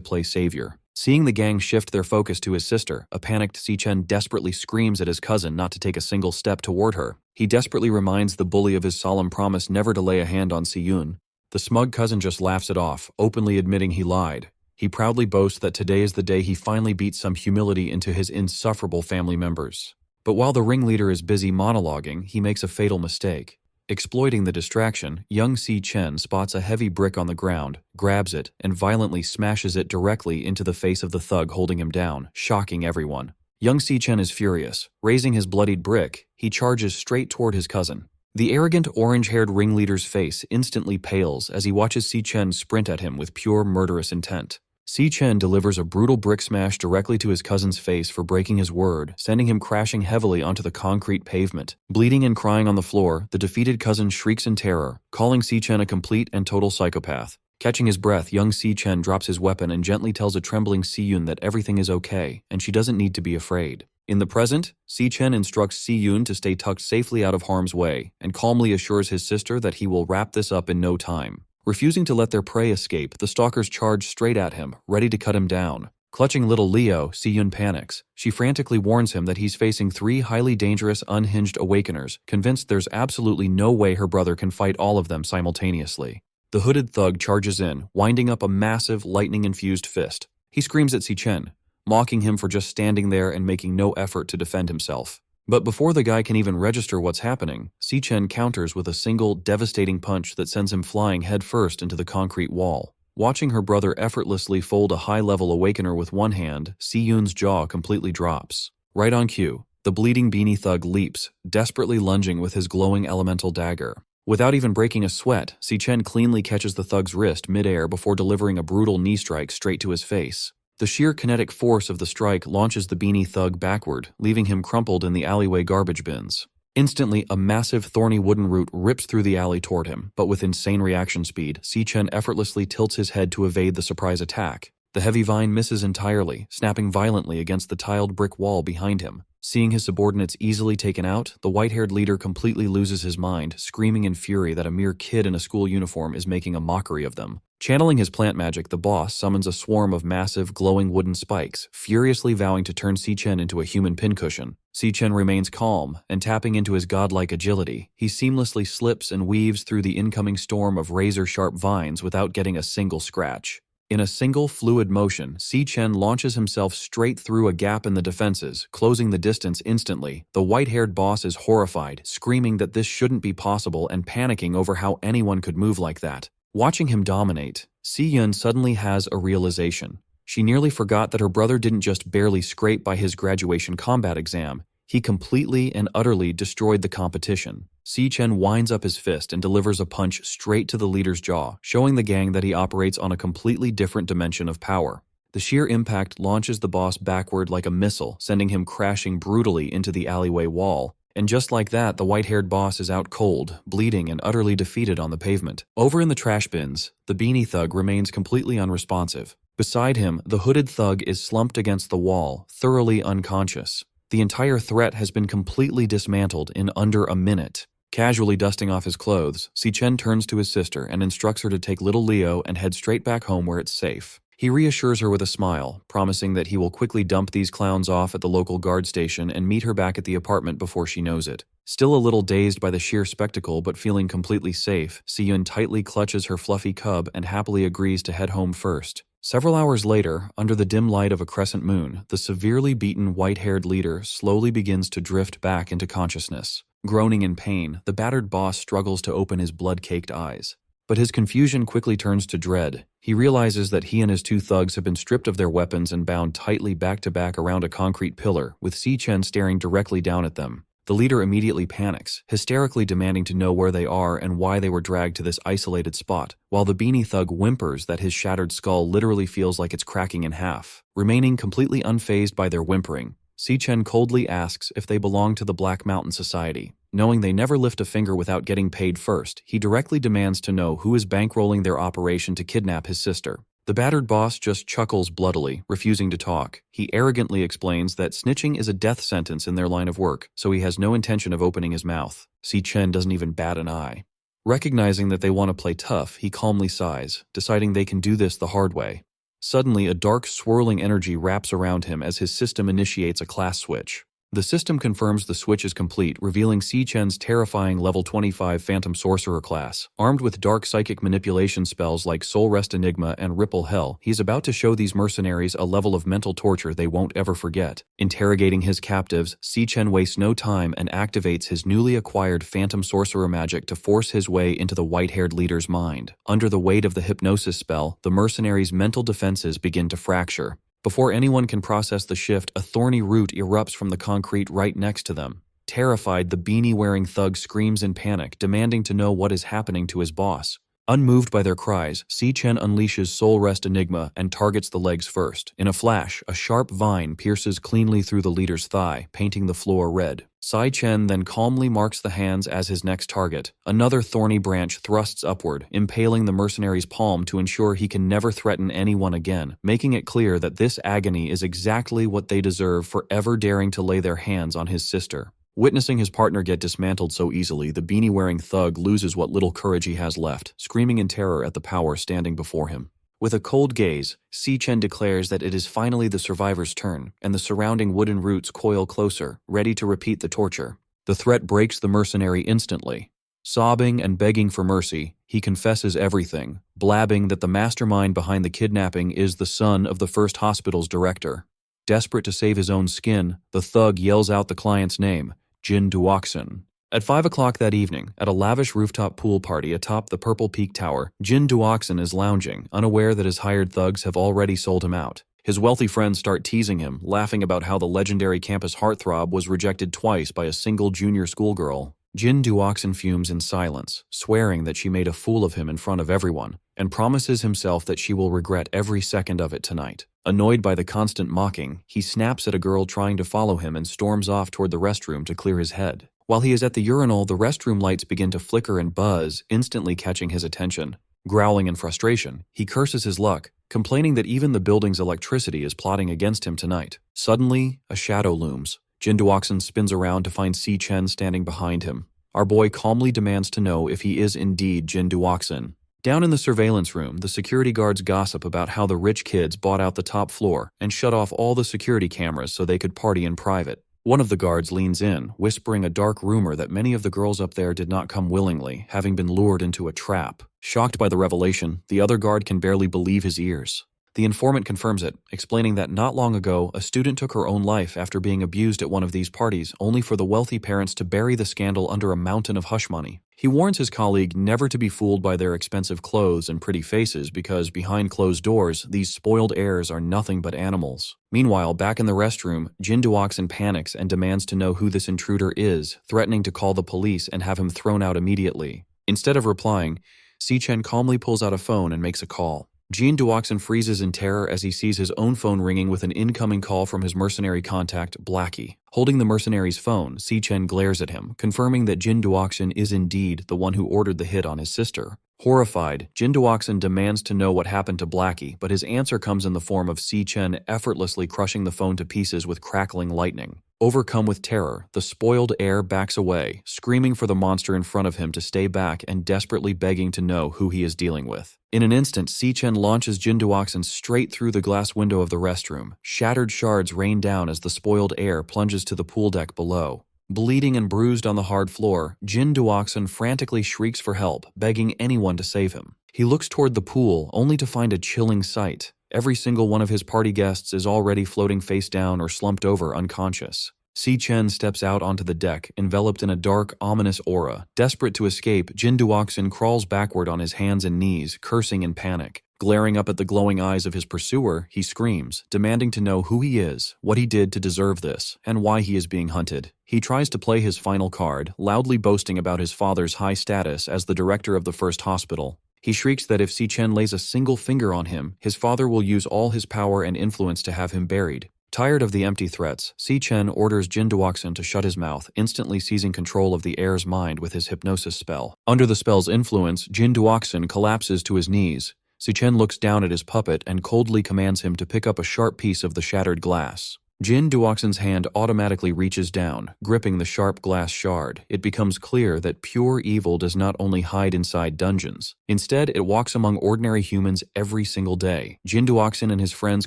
play savior. Seeing the gang shift their focus to his sister, a panicked Si-Chen desperately screams at his cousin not to take a single step toward her. He desperately reminds the bully of his solemn promise never to lay a hand on Si-Yun. The smug cousin just laughs it off, openly admitting he lied. He proudly boasts that today is the day he finally beats some humility into his insufferable family members. But while the ringleader is busy monologuing, he makes a fatal mistake. Exploiting the distraction, young Si-Chen spots a heavy brick on the ground, grabs it, and violently smashes it directly into the face of the thug holding him down, shocking everyone. Young Si-Chen is furious. Raising his bloodied brick, he charges straight toward his cousin. The arrogant orange-haired ringleader's face instantly pales as he watches Si-Chen sprint at him with pure murderous intent. Si-Chen delivers a brutal brick smash directly to his cousin's face for breaking his word, sending him crashing heavily onto the concrete pavement. Bleeding and crying on the floor, the defeated cousin shrieks in terror, calling Si-Chen a complete and total psychopath. Catching his breath, young Si-Chen drops his weapon and gently tells a trembling Si-Yun that everything is okay, and she doesn't need to be afraid. In the present, Si-Chen instructs Si-Yun to stay tucked safely out of harm's way, and calmly assures his sister that he will wrap this up in no time. Refusing to let their prey escape, the stalkers charge straight at him, ready to cut him down. Clutching little Leo, Si-Yun panics. She frantically warns him that he's facing 3 highly dangerous, unhinged awakeners, convinced there's absolutely no way her brother can fight all of them simultaneously. The hooded thug charges in, winding up a massive, lightning-infused fist. He screams at Si-Chen, mocking him for just standing there and making no effort to defend himself. But before the guy can even register what's happening, Si-Chen counters with a single, devastating punch that sends him flying headfirst into the concrete wall. Watching her brother effortlessly fold a high-level awakener with one hand, Si-Yun's jaw completely drops. Right on cue, the bleeding beanie thug leaps, desperately lunging with his glowing elemental dagger. Without even breaking a sweat, Si-Chen cleanly catches the thug's wrist mid-air before delivering a brutal knee strike straight to his face. The sheer kinetic force of the strike launches the beanie thug backward, leaving him crumpled in the alleyway garbage bins. Instantly, a massive thorny wooden root rips through the alley toward him, but with insane reaction speed, Si-Chen effortlessly tilts his head to evade the surprise attack. The heavy vine misses entirely, snapping violently against the tiled brick wall behind him. Seeing his subordinates easily taken out, the white-haired leader completely loses his mind, screaming in fury that a mere kid in a school uniform is making a mockery of them. Channeling his plant magic, the boss summons a swarm of massive, glowing wooden spikes, furiously vowing to turn Si-Chen into a human pincushion. Si-Chen remains calm, and tapping into his godlike agility, he seamlessly slips and weaves through the incoming storm of razor-sharp vines without getting a single scratch. In a single fluid motion, Si-Chen launches himself straight through a gap in the defenses, closing the distance instantly. The white-haired boss is horrified, screaming that this shouldn't be possible and panicking over how anyone could move like that. Watching him dominate, Si-Yun suddenly has a realization. She nearly forgot that her brother didn't just barely scrape by his graduation combat exam, he completely and utterly destroyed the competition. Si Chen winds up his fist and delivers a punch straight to the leader's jaw, showing the gang that he operates on a completely different dimension of power. The sheer impact launches the boss backward like a missile, sending him crashing brutally into the alleyway wall. And just like that, the white-haired boss is out cold, bleeding and utterly defeated on the pavement. Over in the trash bins, the beanie thug remains completely unresponsive. Beside him, the hooded thug is slumped against the wall, thoroughly unconscious. The entire threat has been completely dismantled in under a minute. Casually dusting off his clothes, Si Chen turns to his sister and instructs her to take little Leo and head straight back home where it's safe. He reassures her with a smile, promising that he will quickly dump these clowns off at the local guard station and meet her back at the apartment before she knows it. Still a little dazed by the sheer spectacle but feeling completely safe, Si-yun tightly clutches her fluffy cub and happily agrees to head home first. Several hours later, under the dim light of a crescent moon, the severely beaten white-haired leader slowly begins to drift back into consciousness. Groaning in pain, the battered boss struggles to open his blood-caked eyes. But his confusion quickly turns to dread. He realizes that he and his two thugs have been stripped of their weapons and bound tightly back-to-back around a concrete pillar, with Si Chen staring directly down at them. The leader immediately panics, hysterically demanding to know where they are and why they were dragged to this isolated spot, while the beanie thug whimpers that his shattered skull literally feels like it's cracking in half. Remaining completely unfazed by their whimpering, Si Chen coldly asks if they belong to the Black Mountain Society. Knowing they never lift a finger without getting paid first, he directly demands to know who is bankrolling their operation to kidnap his sister. The battered boss just chuckles bloodily, refusing to talk. He arrogantly explains that snitching is a death sentence in their line of work, so he has no intention of opening his mouth. Si Chen doesn't even bat an eye. Recognizing that they want to play tough, he calmly sighs, deciding they can do this the hard way. Suddenly, a dark, swirling energy wraps around him as his system initiates a class switch. The system confirms the switch is complete, revealing Si Chen's terrifying level 25 Phantom Sorcerer class. Armed with dark psychic manipulation spells like Soul Rest Enigma and Ripple Hell, he's about to show these mercenaries a level of mental torture they won't ever forget. Interrogating his captives, Si Chen wastes no time and activates his newly acquired Phantom Sorcerer magic to force his way into the white-haired leader's mind. Under the weight of the hypnosis spell, the mercenaries' mental defenses begin to fracture. Before anyone can process the shift, a thorny root erupts from the concrete right next to them. Terrified, the beanie-wearing thug screams in panic, demanding to know what is happening to his boss. Unmoved by their cries, Si Chen unleashes Soul Rest Enigma and targets the legs first. In a flash, a sharp vine pierces cleanly through the leader's thigh, painting the floor red. Si Chen then calmly marks the hands as his next target. Another thorny branch thrusts upward, impaling the mercenary's palm to ensure he can never threaten anyone again, making it clear that this agony is exactly what they deserve for ever daring to lay their hands on his sister. Witnessing his partner get dismantled so easily, the beanie-wearing thug loses what little courage he has left, screaming in terror at the power standing before him. With a cold gaze, Si Chen declares that it is finally the survivor's turn, and the surrounding wooden roots coil closer, ready to repeat the torture. The threat breaks the mercenary instantly. Sobbing and begging for mercy, he confesses everything, blabbing that the mastermind behind the kidnapping is the son of the first hospital's director. Desperate to save his own skin, the thug yells out the client's name, Jin Duoxin. At 5 o'clock that evening, at a lavish rooftop pool party atop the Purple Peak Tower, Jin Duoxin is lounging, unaware that his hired thugs have already sold him out. His wealthy friends start teasing him, laughing about how the legendary campus heartthrob was rejected twice by a single junior schoolgirl. Jin Duoxin fumes in silence, swearing that she made a fool of him in front of everyone, and promises himself that she will regret every second of it tonight. Annoyed by the constant mocking, he snaps at a girl trying to follow him and storms off toward the restroom to clear his head. While he is at the urinal, the restroom lights begin to flicker and buzz, instantly catching his attention. Growling in frustration, he curses his luck, complaining that even the building's electricity is plotting against him tonight. Suddenly, a shadow looms. Jin Duoxin spins around to find Si Chen standing behind him. Our boy calmly demands to know if he is indeed Jin Duoxin. Down in the surveillance room, the security guards gossip about how the rich kids bought out the top floor and shut off all the security cameras so they could party in private. One of the guards leans in, whispering a dark rumor that many of the girls up there did not come willingly, having been lured into a trap. Shocked by the revelation, the other guard can barely believe his ears. The informant confirms it, explaining that not long ago, a student took her own life after being abused at one of these parties, only for the wealthy parents to bury the scandal under a mountain of hush money. He warns his colleague never to be fooled by their expensive clothes and pretty faces because behind closed doors, these spoiled heirs are nothing but animals. Meanwhile, back in the restroom, Jin Duoxin panics and demands to know who this intruder is, threatening to call the police and have him thrown out immediately. Instead of replying, Si Chen calmly pulls out a phone and makes a call. Jin Duoxin freezes in terror as he sees his own phone ringing with an incoming call from his mercenary contact, Blackie. Holding the mercenary's phone, Si Chen glares at him, confirming that Jin Duoxin is indeed the one who ordered the hit on his sister. Horrified, Jin Duoxin demands to know what happened to Blackie, but his answer comes in the form of Si Chen effortlessly crushing the phone to pieces with crackling lightning. Overcome with terror, the spoiled heir backs away, screaming for the monster in front of him to stay back and desperately begging to know who he is dealing with. In an instant, Si Chen launches Jin Duoxin straight through the glass window of the restroom. Shattered shards rain down as the spoiled heir plunges to the pool deck below. Bleeding and bruised on the hard floor, Jin Duoxin frantically shrieks for help, begging anyone to save him. He looks toward the pool, only to find a chilling sight. Every single one of his party guests is already floating face down or slumped over unconscious. Si Chen steps out onto the deck, enveloped in a dark, ominous aura. Desperate to escape, Jin Duoxin crawls backward on his hands and knees, cursing in panic. Glaring up at the glowing eyes of his pursuer, he screams, demanding to know who he is, what he did to deserve this, and why he is being hunted. He tries to play his final card, loudly boasting about his father's high status as the director of the first hospital. He shrieks that if Si Chen lays a single finger on him, his father will use all his power and influence to have him buried. Tired of the empty threats, Si Chen orders Jin Duoxin to shut his mouth, instantly seizing control of the heir's mind with his hypnosis spell. Under the spell's influence, Jin Duoxin collapses to his knees. Si Chen looks down at his puppet and coldly commands him to pick up a sharp piece of the shattered glass. Jin Duoxin's hand automatically reaches down, gripping the sharp glass shard. It becomes clear that pure evil does not only hide inside dungeons. Instead, it walks among ordinary humans every single day. Jin Duoxin and his friends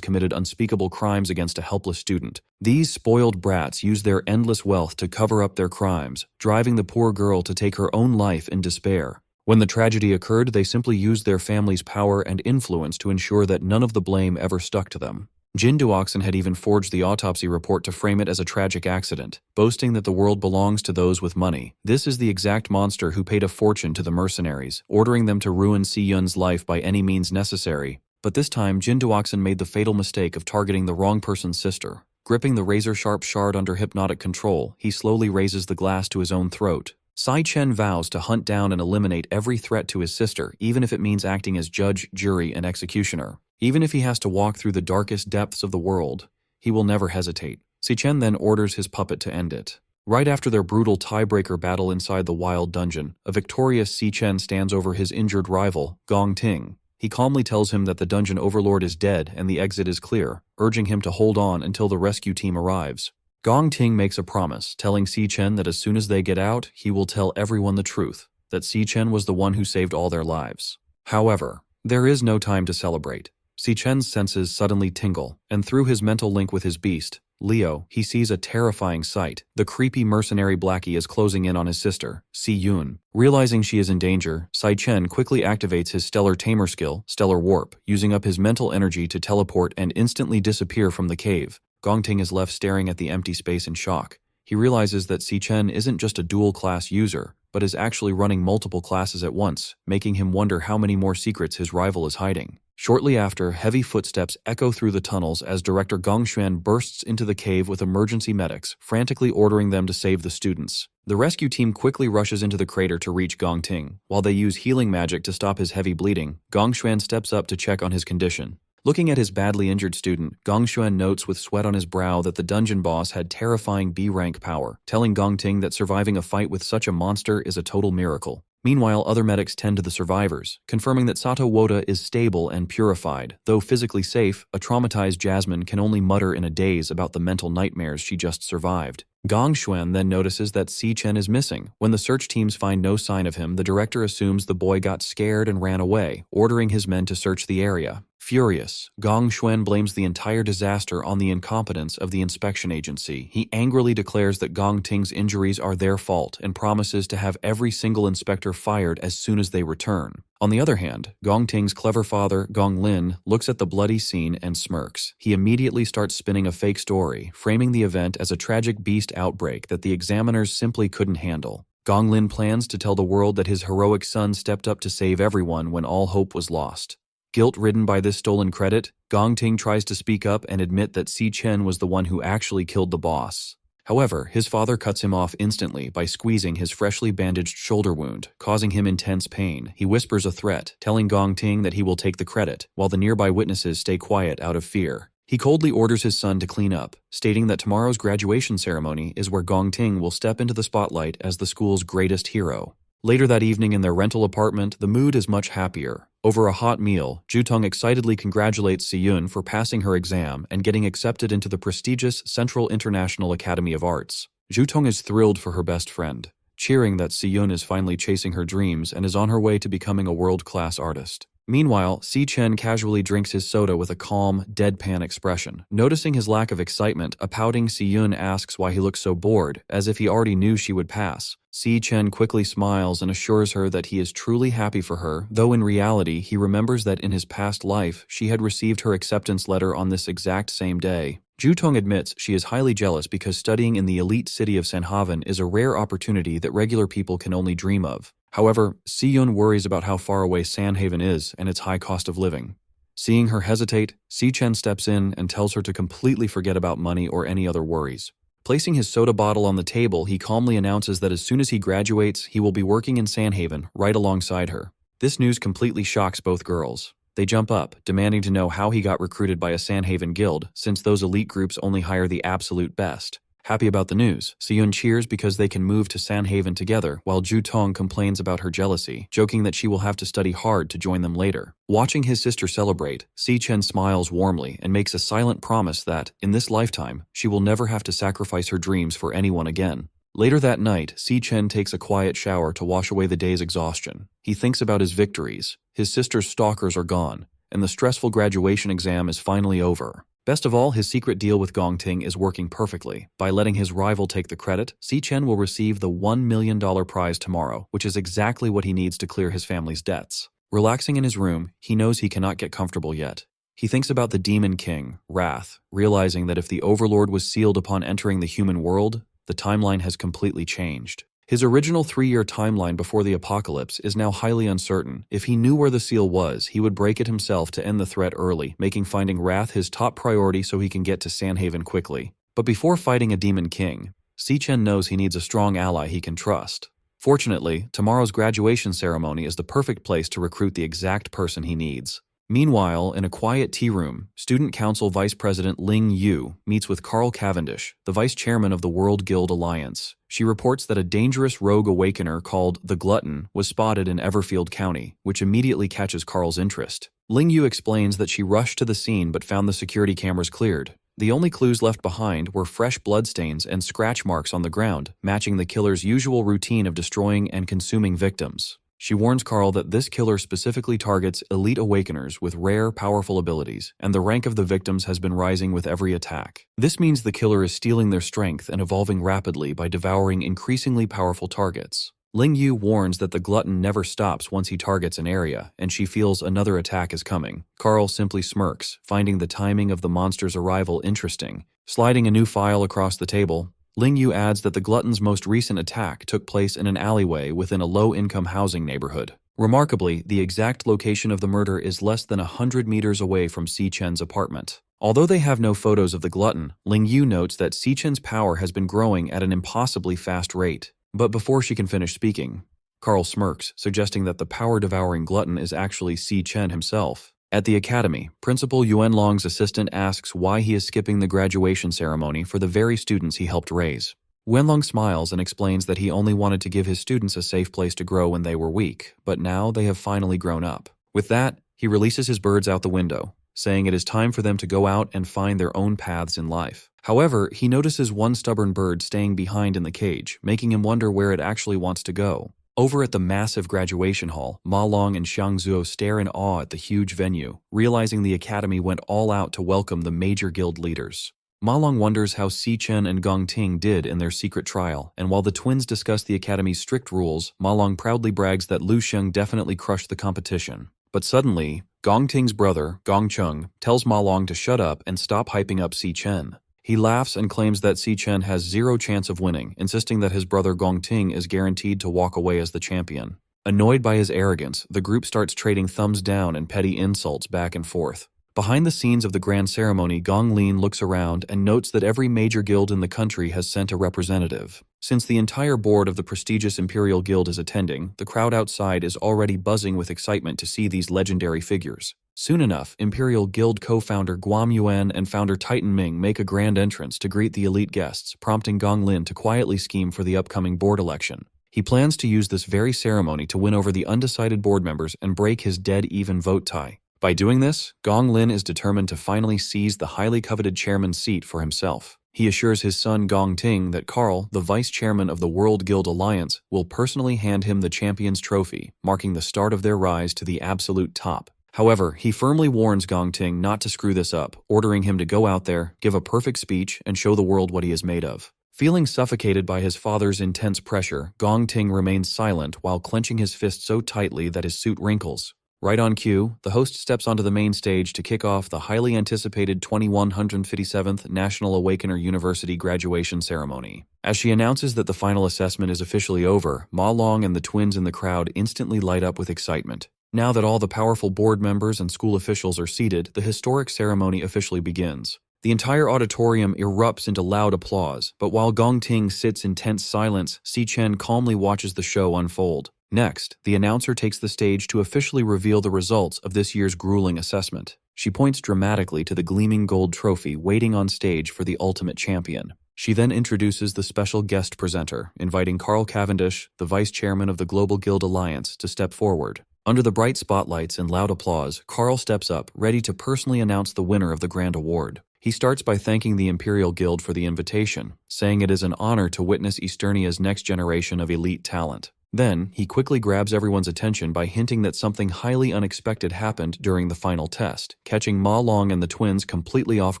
committed unspeakable crimes against a helpless student. These spoiled brats use their endless wealth to cover up their crimes, driving the poor girl to take her own life in despair. When the tragedy occurred, they simply used their family's power and influence to ensure that none of the blame ever stuck to them. Jin Duoxin had even forged the autopsy report to frame it as a tragic accident, boasting that the world belongs to those with money. This is the exact monster who paid a fortune to the mercenaries, ordering them to ruin Si Yun's life by any means necessary. But this time, Jin Duoxin made the fatal mistake of targeting the wrong person's sister. Gripping the razor-sharp shard under hypnotic control, he slowly raises the glass to his own throat. Si Chen vows to hunt down and eliminate every threat to his sister, even if it means acting as judge, jury, and executioner. Even if he has to walk through the darkest depths of the world, he will never hesitate. Si Chen then orders his puppet to end it. Right after their brutal tiebreaker battle inside the wild dungeon, a victorious Si Chen stands over his injured rival, Gong Ting. He calmly tells him that the dungeon overlord is dead and the exit is clear, urging him to hold on until the rescue team arrives. Gong Ting makes a promise, telling Si Chen that as soon as they get out, he will tell everyone the truth, that Si Chen was the one who saved all their lives. However, there is no time to celebrate. Si Chen's senses suddenly tingle, and through his mental link with his beast, Leo, he sees a terrifying sight. The creepy mercenary Blackie is closing in on his sister, Si Yun. Realizing she is in danger, Si Chen quickly activates his Stellar Tamer skill, Stellar Warp, using up his mental energy to teleport and instantly disappear from the cave. Gong Ting is left staring at the empty space in shock. He realizes that Si Chen isn't just a dual-class user, but is actually running multiple classes at once, making him wonder how many more secrets his rival is hiding. Shortly after, heavy footsteps echo through the tunnels as Director Gong Xuan bursts into the cave with emergency medics, frantically ordering them to save the students. The rescue team quickly rushes into the crater to reach Gong Ting. While they use healing magic to stop his heavy bleeding, Gong Xuan steps up to check on his condition. Looking at his badly injured student, Gong Xuan notes with sweat on his brow that the dungeon boss had terrifying B-rank power, telling Gong Ting that surviving a fight with such a monster is a total miracle. Meanwhile, other medics tend to the survivors, confirming that Sato Woda is stable and purified. Though physically safe, a traumatized Jasmine can only mutter in a daze about the mental nightmares she just survived. Gong Xuan then notices that Si Chen is missing. When the search teams find no sign of him, the director assumes the boy got scared and ran away, ordering his men to search the area. Furious, Gong Xuan blames the entire disaster on the incompetence of the inspection agency. He angrily declares that Gong Ting's injuries are their fault and promises to have every single inspector fired as soon as they return. On the other hand, Gong Ting's clever father, Gong Lin, looks at the bloody scene and smirks. He immediately starts spinning a fake story, framing the event as a tragic beast outbreak that the examiners simply couldn't handle. Gong Lin plans to tell the world that his heroic son stepped up to save everyone when all hope was lost. Guilt-ridden by this stolen credit, Gong Ting tries to speak up and admit that Si Chen was the one who actually killed the boss. However, his father cuts him off instantly by squeezing his freshly bandaged shoulder wound, causing him intense pain. He whispers a threat, telling Gong Ting that he will take the credit, while the nearby witnesses stay quiet out of fear. He coldly orders his son to clean up, stating that tomorrow's graduation ceremony is where Gong Ting will step into the spotlight as the school's greatest hero. Later that evening in their rental apartment, the mood is much happier. Over a hot meal, Jutong excitedly congratulates Si-yun for passing her exam and getting accepted into the prestigious Central International Academy of Arts. Jutong is thrilled for her best friend, cheering that Si-yun is finally chasing her dreams and is on her way to becoming a world-class artist. Meanwhile, Si Chen casually drinks his soda with a calm, deadpan expression. Noticing his lack of excitement, a pouting Si-yun asks why he looks so bored, as if he already knew she would pass. Si Chen quickly smiles and assures her that he is truly happy for her, though in reality he remembers that in his past life she had received her acceptance letter on this exact same day. Jutong admits she is highly jealous because studying in the elite city of Sanhaven is a rare opportunity that regular people can only dream of. However, Si-yun worries about how far away Sanhaven is and its high cost of living. Seeing her hesitate, Si Chen steps in and tells her to completely forget about money or any other worries. Placing his soda bottle on the table, he calmly announces that as soon as he graduates, he will be working in Sanhaven right alongside her. This news completely shocks both girls. They jump up, demanding to know how he got recruited by a Sanhaven guild, since those elite groups only hire the absolute best. Happy about the news, Si-yun cheers because they can move to Sanhaven together, while Jutong complains about her jealousy, joking that she will have to study hard to join them later. Watching his sister celebrate, Si Chen smiles warmly and makes a silent promise that, in this lifetime, she will never have to sacrifice her dreams for anyone again. Later that night, Si Chen takes a quiet shower to wash away the day's exhaustion. He thinks about his victories. His sister's stalkers are gone, and the stressful graduation exam is finally over. Best of all, his secret deal with Gong Ting is working perfectly. By letting his rival take the credit, Si Chen will receive the $1 million prize tomorrow, which is exactly what he needs to clear his family's debts. Relaxing in his room, he knows he cannot get comfortable yet. He thinks about the Demon King, Wrath, realizing that if the Overlord was sealed upon entering the human world, the timeline has completely changed. His original 3-year timeline before the apocalypse is now highly uncertain. If he knew where the seal was, he would break it himself to end the threat early, making finding Wrath his top priority so he can get to Sanhaven quickly. But before fighting a Demon King, Si Chen knows he needs a strong ally he can trust. Fortunately, tomorrow's graduation ceremony is the perfect place to recruit the exact person he needs. Meanwhile, in a quiet tea room, Student Council Vice President Ling Yu meets with Carl Cavendish, the Vice Chairman of the World Guild Alliance. She reports that a dangerous rogue awakener called the Glutton was spotted in Everfield County, which immediately catches Carl's interest. Ling Yu explains that she rushed to the scene but found the security cameras cleared. The only clues left behind were fresh bloodstains and scratch marks on the ground, matching the killer's usual routine of destroying and consuming victims. She warns Carl that this killer specifically targets elite awakeners with rare, powerful abilities, and the rank of the victims has been rising with every attack. This means the killer is stealing their strength and evolving rapidly by devouring increasingly powerful targets. Ling Yu warns that the glutton never stops once he targets an area, and she feels another attack is coming. Carl simply smirks, finding the timing of the monster's arrival interesting. Sliding a new file across the table, Ling Yu adds that the glutton's most recent attack took place in an alleyway within a low-income housing neighborhood. Remarkably, the exact location of the murder is less than 100 meters away from Si Chen's apartment. Although they have no photos of the glutton, Ling Yu notes that Si Chen's power has been growing at an impossibly fast rate. But before she can finish speaking, Carl smirks, suggesting that the power-devouring glutton is actually Si Chen himself. At the academy, Principal Yuan Long's assistant asks why he is skipping the graduation ceremony for the very students he helped raise. Wenlong smiles and explains that he only wanted to give his students a safe place to grow when they were weak, but now they have finally grown up. With that, he releases his birds out the window, saying it is time for them to go out and find their own paths in life. However, he notices one stubborn bird staying behind in the cage, making him wonder where it actually wants to go. Over at the massive graduation hall, Ma Long and Xiang Zuo stare in awe at the huge venue, realizing the academy went all out to welcome the major guild leaders. Ma Long wonders how Si Chen and Gong Ting did in their secret trial, and while the twins discuss the academy's strict rules, Ma Long proudly brags that Lu Sheng definitely crushed the competition. But suddenly, Gong Ting's brother, Gong Chung, tells Ma Long to shut up and stop hyping up Si Chen. He laughs and claims that Si Chen has zero chance of winning, insisting that his brother Gong Ting is guaranteed to walk away as the champion. Annoyed by his arrogance, the group starts trading thumbs down and petty insults back and forth. Behind the scenes of the grand ceremony, Gong Lin looks around and notes that every major guild in the country has sent a representative. Since the entire board of the prestigious Imperial Guild is attending, the crowd outside is already buzzing with excitement to see these legendary figures. Soon enough, Imperial Guild co-founder Guam Yuan and founder Titan Ming make a grand entrance to greet the elite guests, prompting Gong Lin to quietly scheme for the upcoming board election. He plans to use this very ceremony to win over the undecided board members and break his dead-even vote tie. By doing this, Gong Lin is determined to finally seize the highly coveted chairman's seat for himself. He assures his son Gong Ting that Carl, the vice chairman of the World Guild Alliance, will personally hand him the champion's trophy, marking the start of their rise to the absolute top. However, he firmly warns Gong Ting not to screw this up, ordering him to go out there, give a perfect speech, and show the world what he is made of. Feeling suffocated by his father's intense pressure, Gong Ting remains silent while clenching his fist so tightly that his suit wrinkles. Right on cue, the host steps onto the main stage to kick off the highly anticipated 2157th National Awakener University graduation ceremony. As she announces that the final assessment is officially over, Ma Long and the twins in the crowd instantly light up with excitement. Now that all the powerful board members and school officials are seated, the historic ceremony officially begins. The entire auditorium erupts into loud applause, but while Gong Ting sits in tense silence, Si Chen calmly watches the show unfold. Next, the announcer takes the stage to officially reveal the results of this year's grueling assessment. She points dramatically to the gleaming gold trophy waiting on stage for the ultimate champion. She then introduces the special guest presenter, inviting Carl Cavendish, the vice chairman of the Global Guild Alliance, to step forward. Under the bright spotlights and loud applause, Carl steps up, ready to personally announce the winner of the grand award. He starts by thanking the Imperial Guild for the invitation, saying it is an honor to witness Easternia's next generation of elite talent. Then, he quickly grabs everyone's attention by hinting that something highly unexpected happened during the final test, catching Ma Long and the twins completely off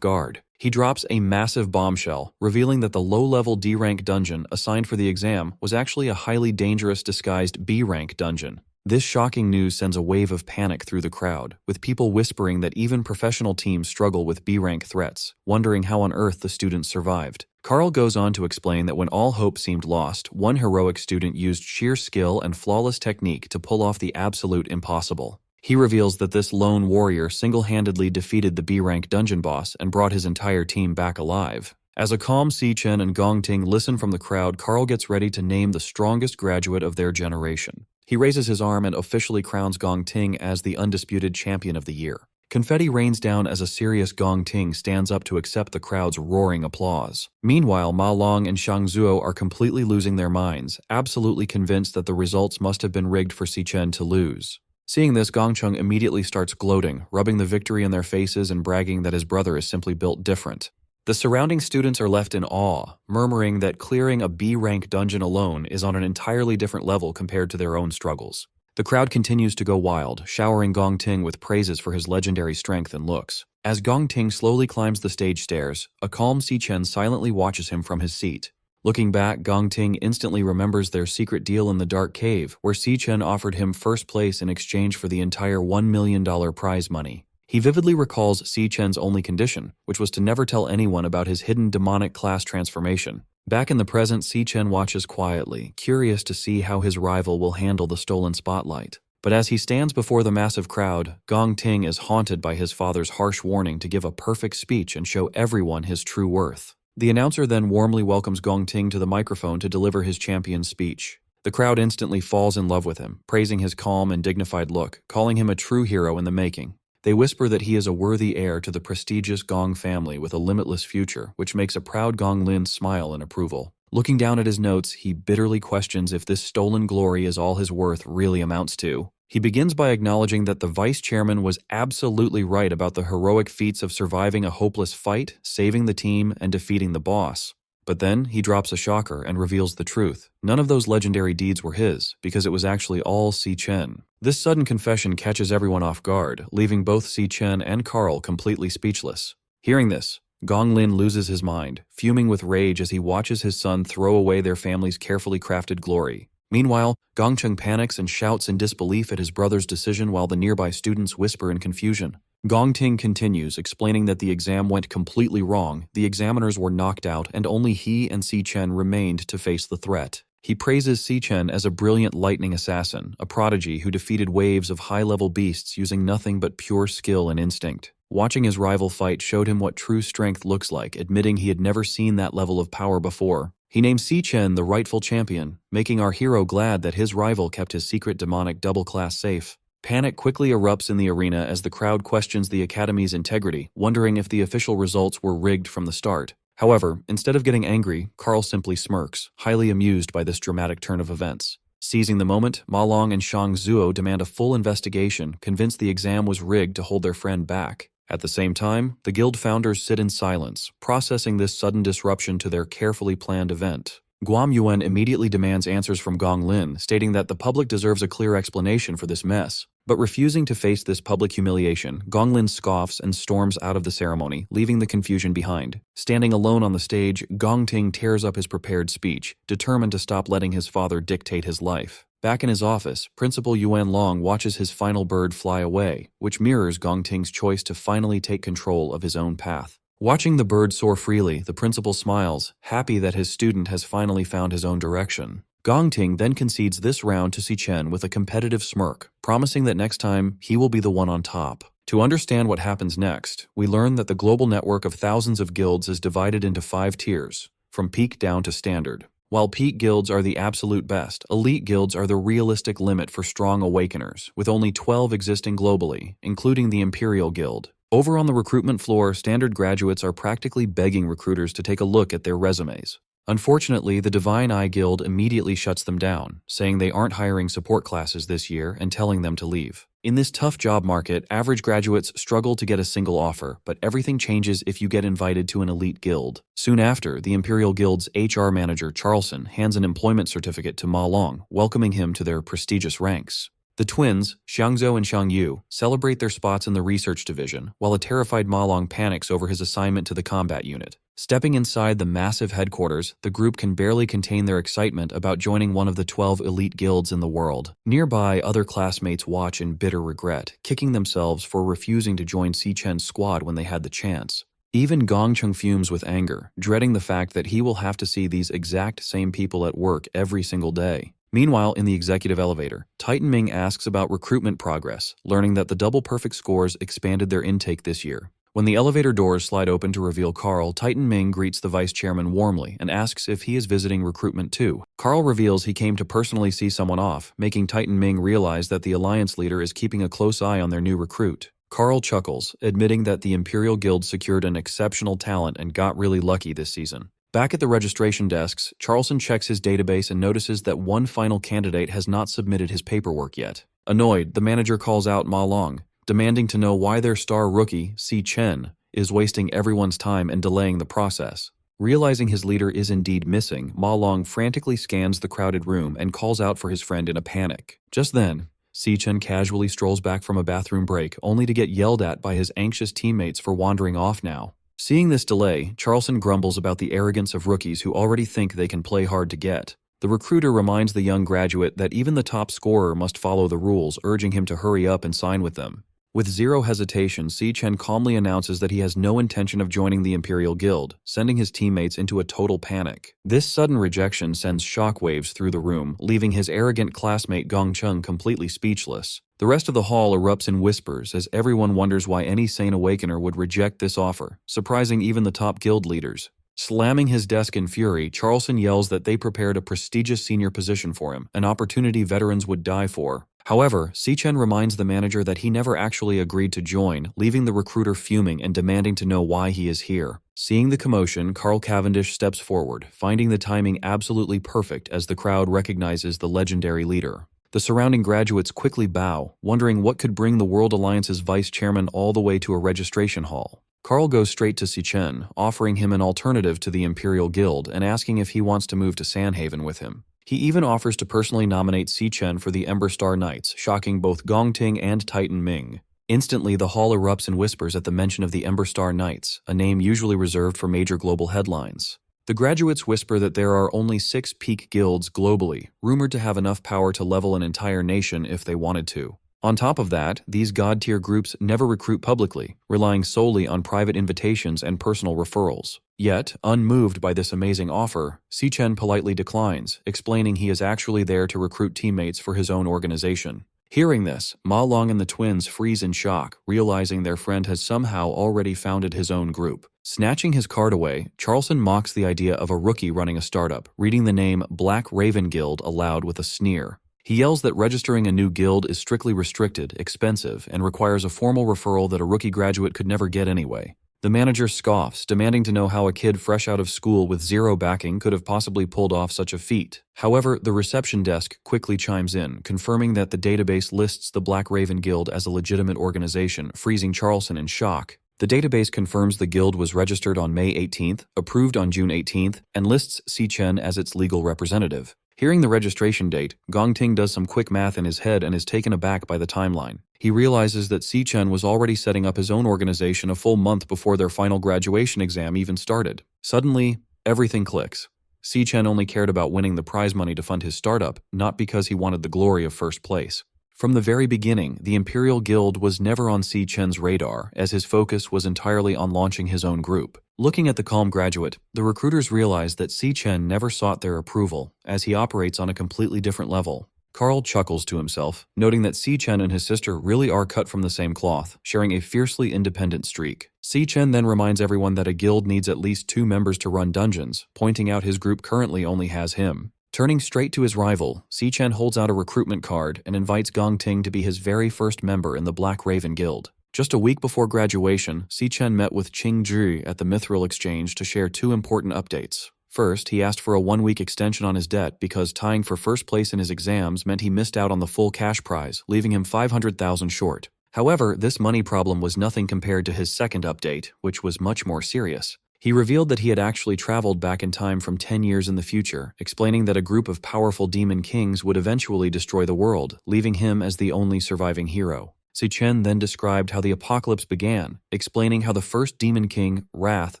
guard. He drops a massive bombshell, revealing that the low-level D-rank dungeon assigned for the exam was actually a highly dangerous disguised B-rank dungeon. This shocking news sends a wave of panic through the crowd, with people whispering that even professional teams struggle with B-rank threats, wondering how on earth the students survived. Carl goes on to explain that when all hope seemed lost, one heroic student used sheer skill and flawless technique to pull off the absolute impossible. He reveals that this lone warrior single-handedly defeated the B-rank dungeon boss and brought his entire team back alive. As a calm Si Chen and Gong Ting listen from the crowd, Carl gets ready to name the strongest graduate of their generation. He raises his arm and officially crowns Gong Ting as the undisputed champion of the year. Confetti rains down as a serious Gong Ting stands up to accept the crowd's roaring applause. Meanwhile, Ma Long and Xiang Zuo are completely losing their minds, absolutely convinced that the results must have been rigged for Si Chen to lose. Seeing this, Gong Chung immediately starts gloating, rubbing the victory in their faces and bragging that his brother is simply built different. The surrounding students are left in awe, murmuring that clearing a B-rank dungeon alone is on an entirely different level compared to their own struggles. The crowd continues to go wild, showering Gong Ting with praises for his legendary strength and looks. As Gong Ting slowly climbs the stage stairs, a calm Si Chen silently watches him from his seat. Looking back, Gong Ting instantly remembers their secret deal in the dark cave, where Si Chen offered him first place in exchange for the entire $1 million prize money. He vividly recalls Si Chen's only condition, which was to never tell anyone about his hidden demonic class transformation. Back in the present, Si Chen watches quietly, curious to see how his rival will handle the stolen spotlight. But as he stands before the massive crowd, Gong Ting is haunted by his father's harsh warning to give a perfect speech and show everyone his true worth. The announcer then warmly welcomes Gong Ting to the microphone to deliver his champion's speech. The crowd instantly falls in love with him, praising his calm and dignified look, calling him a true hero in the making. They whisper that he is a worthy heir to the prestigious Gong family with a limitless future, which makes a proud Gong Lin smile in approval. Looking down at his notes, he bitterly questions if this stolen glory is all his worth really amounts to. He begins by acknowledging that the vice chairman was absolutely right about the heroic feats of surviving a hopeless fight, saving the team, and defeating the boss. But then he drops a shocker and reveals the truth. None of those legendary deeds were his, because it was actually all Si Chen. This sudden confession catches everyone off guard, leaving both Si Chen and Carl completely speechless. Hearing this, Gong Lin loses his mind, fuming with rage as he watches his son throw away their family's carefully crafted glory. Meanwhile, Gongcheng panics and shouts in disbelief at his brother's decision while the nearby students whisper in confusion. Gongting continues, explaining that the exam went completely wrong, the examiners were knocked out, and only he and Si Chen remained to face the threat. He praises Si Chen as a brilliant lightning assassin, a prodigy who defeated waves of high-level beasts using nothing but pure skill and instinct. Watching his rival fight showed him what true strength looks like, admitting he had never seen that level of power before. He named Si Chen the rightful champion, making our hero glad that his rival kept his secret demonic double-class safe. Panic quickly erupts in the arena as the crowd questions the Academy's integrity, wondering if the official results were rigged from the start. However, instead of getting angry, Carl simply smirks, highly amused by this dramatic turn of events. Seizing the moment, Ma Long and Shang Zuo demand a full investigation, convinced the exam was rigged to hold their friend back. At the same time, the guild founders sit in silence, processing this sudden disruption to their carefully planned event. Guam Yuan immediately demands answers from Gong Lin, stating that the public deserves a clear explanation for this mess. But refusing to face this public humiliation, Gong Lin scoffs and storms out of the ceremony, leaving the confusion behind. Standing alone on the stage, Gong Ting tears up his prepared speech, determined to stop letting his father dictate his life. Back in his office, Principal Yuan Long watches his final bird fly away, which mirrors Gong Ting's choice to finally take control of his own path. Watching the bird soar freely, the principal smiles, happy that his student has finally found his own direction. Gong Ting then concedes this round to Si Chen with a competitive smirk, promising that next time he will be the one on top. To understand what happens next, we learn that the global network of thousands of guilds is divided into 5 tiers, from peak down to standard. While peak guilds are the absolute best, elite guilds are the realistic limit for strong awakeners, with only 12 existing globally, including the Imperial Guild. Over on the recruitment floor, standard graduates are practically begging recruiters to take a look at their resumes. Unfortunately, the Divine Eye Guild immediately shuts them down, saying they aren't hiring support classes this year and telling them to leave. In this tough job market, average graduates struggle to get a single offer, but everything changes if you get invited to an elite guild. Soon after, the Imperial Guild's HR manager, Charlson, hands an employment certificate to Ma Long, welcoming him to their prestigious ranks. The twins, Xiangzhou and Xiangyu, celebrate their spots in the research division, while a terrified Ma Long panics over his assignment to the combat unit. Stepping inside the massive headquarters, the group can barely contain their excitement about joining one of the 12 elite guilds in the world. Nearby, other classmates watch in bitter regret, kicking themselves for refusing to join Si Chen's squad when they had the chance. Even Gongcheng fumes with anger, dreading the fact that he will have to see these exact same people at work every single day. Meanwhile, in the executive elevator, Titan Ming asks about recruitment progress, learning that the double perfect scores expanded their intake this year. When the elevator doors slide open to reveal Carl, Titan Ming greets the vice chairman warmly and asks if he is visiting recruitment too. Carl reveals he came to personally see someone off, making Titan Ming realize that the alliance leader is keeping a close eye on their new recruit. Carl chuckles, admitting that the Imperial Guild secured an exceptional talent and got really lucky this season. Back at the registration desks, Charlson checks his database and notices that one final candidate has not submitted his paperwork yet. Annoyed, the manager calls out Ma Long, demanding to know why their star rookie, Si Chen, is wasting everyone's time and delaying the process. Realizing his leader is indeed missing, Ma Long frantically scans the crowded room and calls out for his friend in a panic. Just then, Si Chen casually strolls back from a bathroom break, only to get yelled at by his anxious teammates for wandering off now. Seeing this delay, Charlson grumbles about the arrogance of rookies who already think they can play hard to get. The recruiter reminds the young graduate that even the top scorer must follow the rules, urging him to hurry up and sign with them. With zero hesitation, Si Chen calmly announces that he has no intention of joining the Imperial Guild, sending his teammates into a total panic. This sudden rejection sends shockwaves through the room, leaving his arrogant classmate Gongcheng completely speechless. The rest of the hall erupts in whispers as everyone wonders why any sane awakener would reject this offer, surprising even the top guild leaders. Slamming his desk in fury, Charlson yells that they prepared a prestigious senior position for him, an opportunity veterans would die for. However, Si Chen reminds the manager that he never actually agreed to join, leaving the recruiter fuming and demanding to know why he is here. Seeing the commotion, Carl Cavendish steps forward, finding the timing absolutely perfect as the crowd recognizes the legendary leader. The surrounding graduates quickly bow, wondering what could bring the World Alliance's vice chairman all the way to a registration hall. Carl goes straight to Si-chen, offering him an alternative to the Imperial Guild and asking if he wants to move to Sanhaven with him. He even offers to personally nominate Si-chen for the Ember Star Knights, shocking both Gongting and Titan Ming. Instantly, the hall erupts in whispers at the mention of the Ember Star Knights, a name usually reserved for major global headlines. The graduates whisper that there are only 6 peak guilds globally, rumored to have enough power to level an entire nation if they wanted to. On top of that, these god-tier groups never recruit publicly, relying solely on private invitations and personal referrals. Yet, unmoved by this amazing offer, Si-chen politely declines, explaining he is actually there to recruit teammates for his own organization. Hearing this, Ma Long and the twins freeze in shock, realizing their friend has somehow already founded his own group. Snatching his card away, Charleston mocks the idea of a rookie running a startup, reading the name Black Raven Guild aloud with a sneer. He yells that registering a new guild is strictly restricted, expensive, and requires a formal referral that a rookie graduate could never get anyway. The manager scoffs, demanding to know how a kid fresh out of school with zero backing could have possibly pulled off such a feat. However, the reception desk quickly chimes in, confirming that the database lists the Black Raven Guild as a legitimate organization, freezing Charleston in shock. The database confirms the guild was registered on May 18th, approved on June 18th, and lists Si-chen as its legal representative. Hearing the registration date, Gongting does some quick math in his head and is taken aback by the timeline. He realizes that Si-chen was already setting up his own organization a full month before their final graduation exam even started. Suddenly, everything clicks. Si-chen only cared about winning the prize money to fund his startup, not because he wanted the glory of first place. From the very beginning, the Imperial Guild was never on Si-chen's radar, as his focus was entirely on launching his own group. Looking at the calm graduate, the recruiters realize that Si-chen never sought their approval, as he operates on a completely different level. Carl chuckles to himself, noting that Si-chen and his sister really are cut from the same cloth, sharing a fiercely independent streak. Si-chen then reminds everyone that a guild needs at least 2 members to run dungeons, pointing out his group currently only has him. Turning straight to his rival, Si-chen holds out a recruitment card and invites Gongting to be his very first member in the Black Raven Guild. Just a week before graduation, Si-chen met with Qing-Zhi at the Mithril Exchange to share 2 important updates. First, he asked for a 1-week extension on his debt because tying for first place in his exams meant he missed out on the full cash prize, leaving him 500,000 short. However, this money problem was nothing compared to his second update, which was much more serious. He revealed that he had actually traveled back in time from 10 years in the future, explaining that a group of powerful demon kings would eventually destroy the world, leaving him as the only surviving hero. Si-chen then described how the apocalypse began, explaining how the first demon king, Wrath,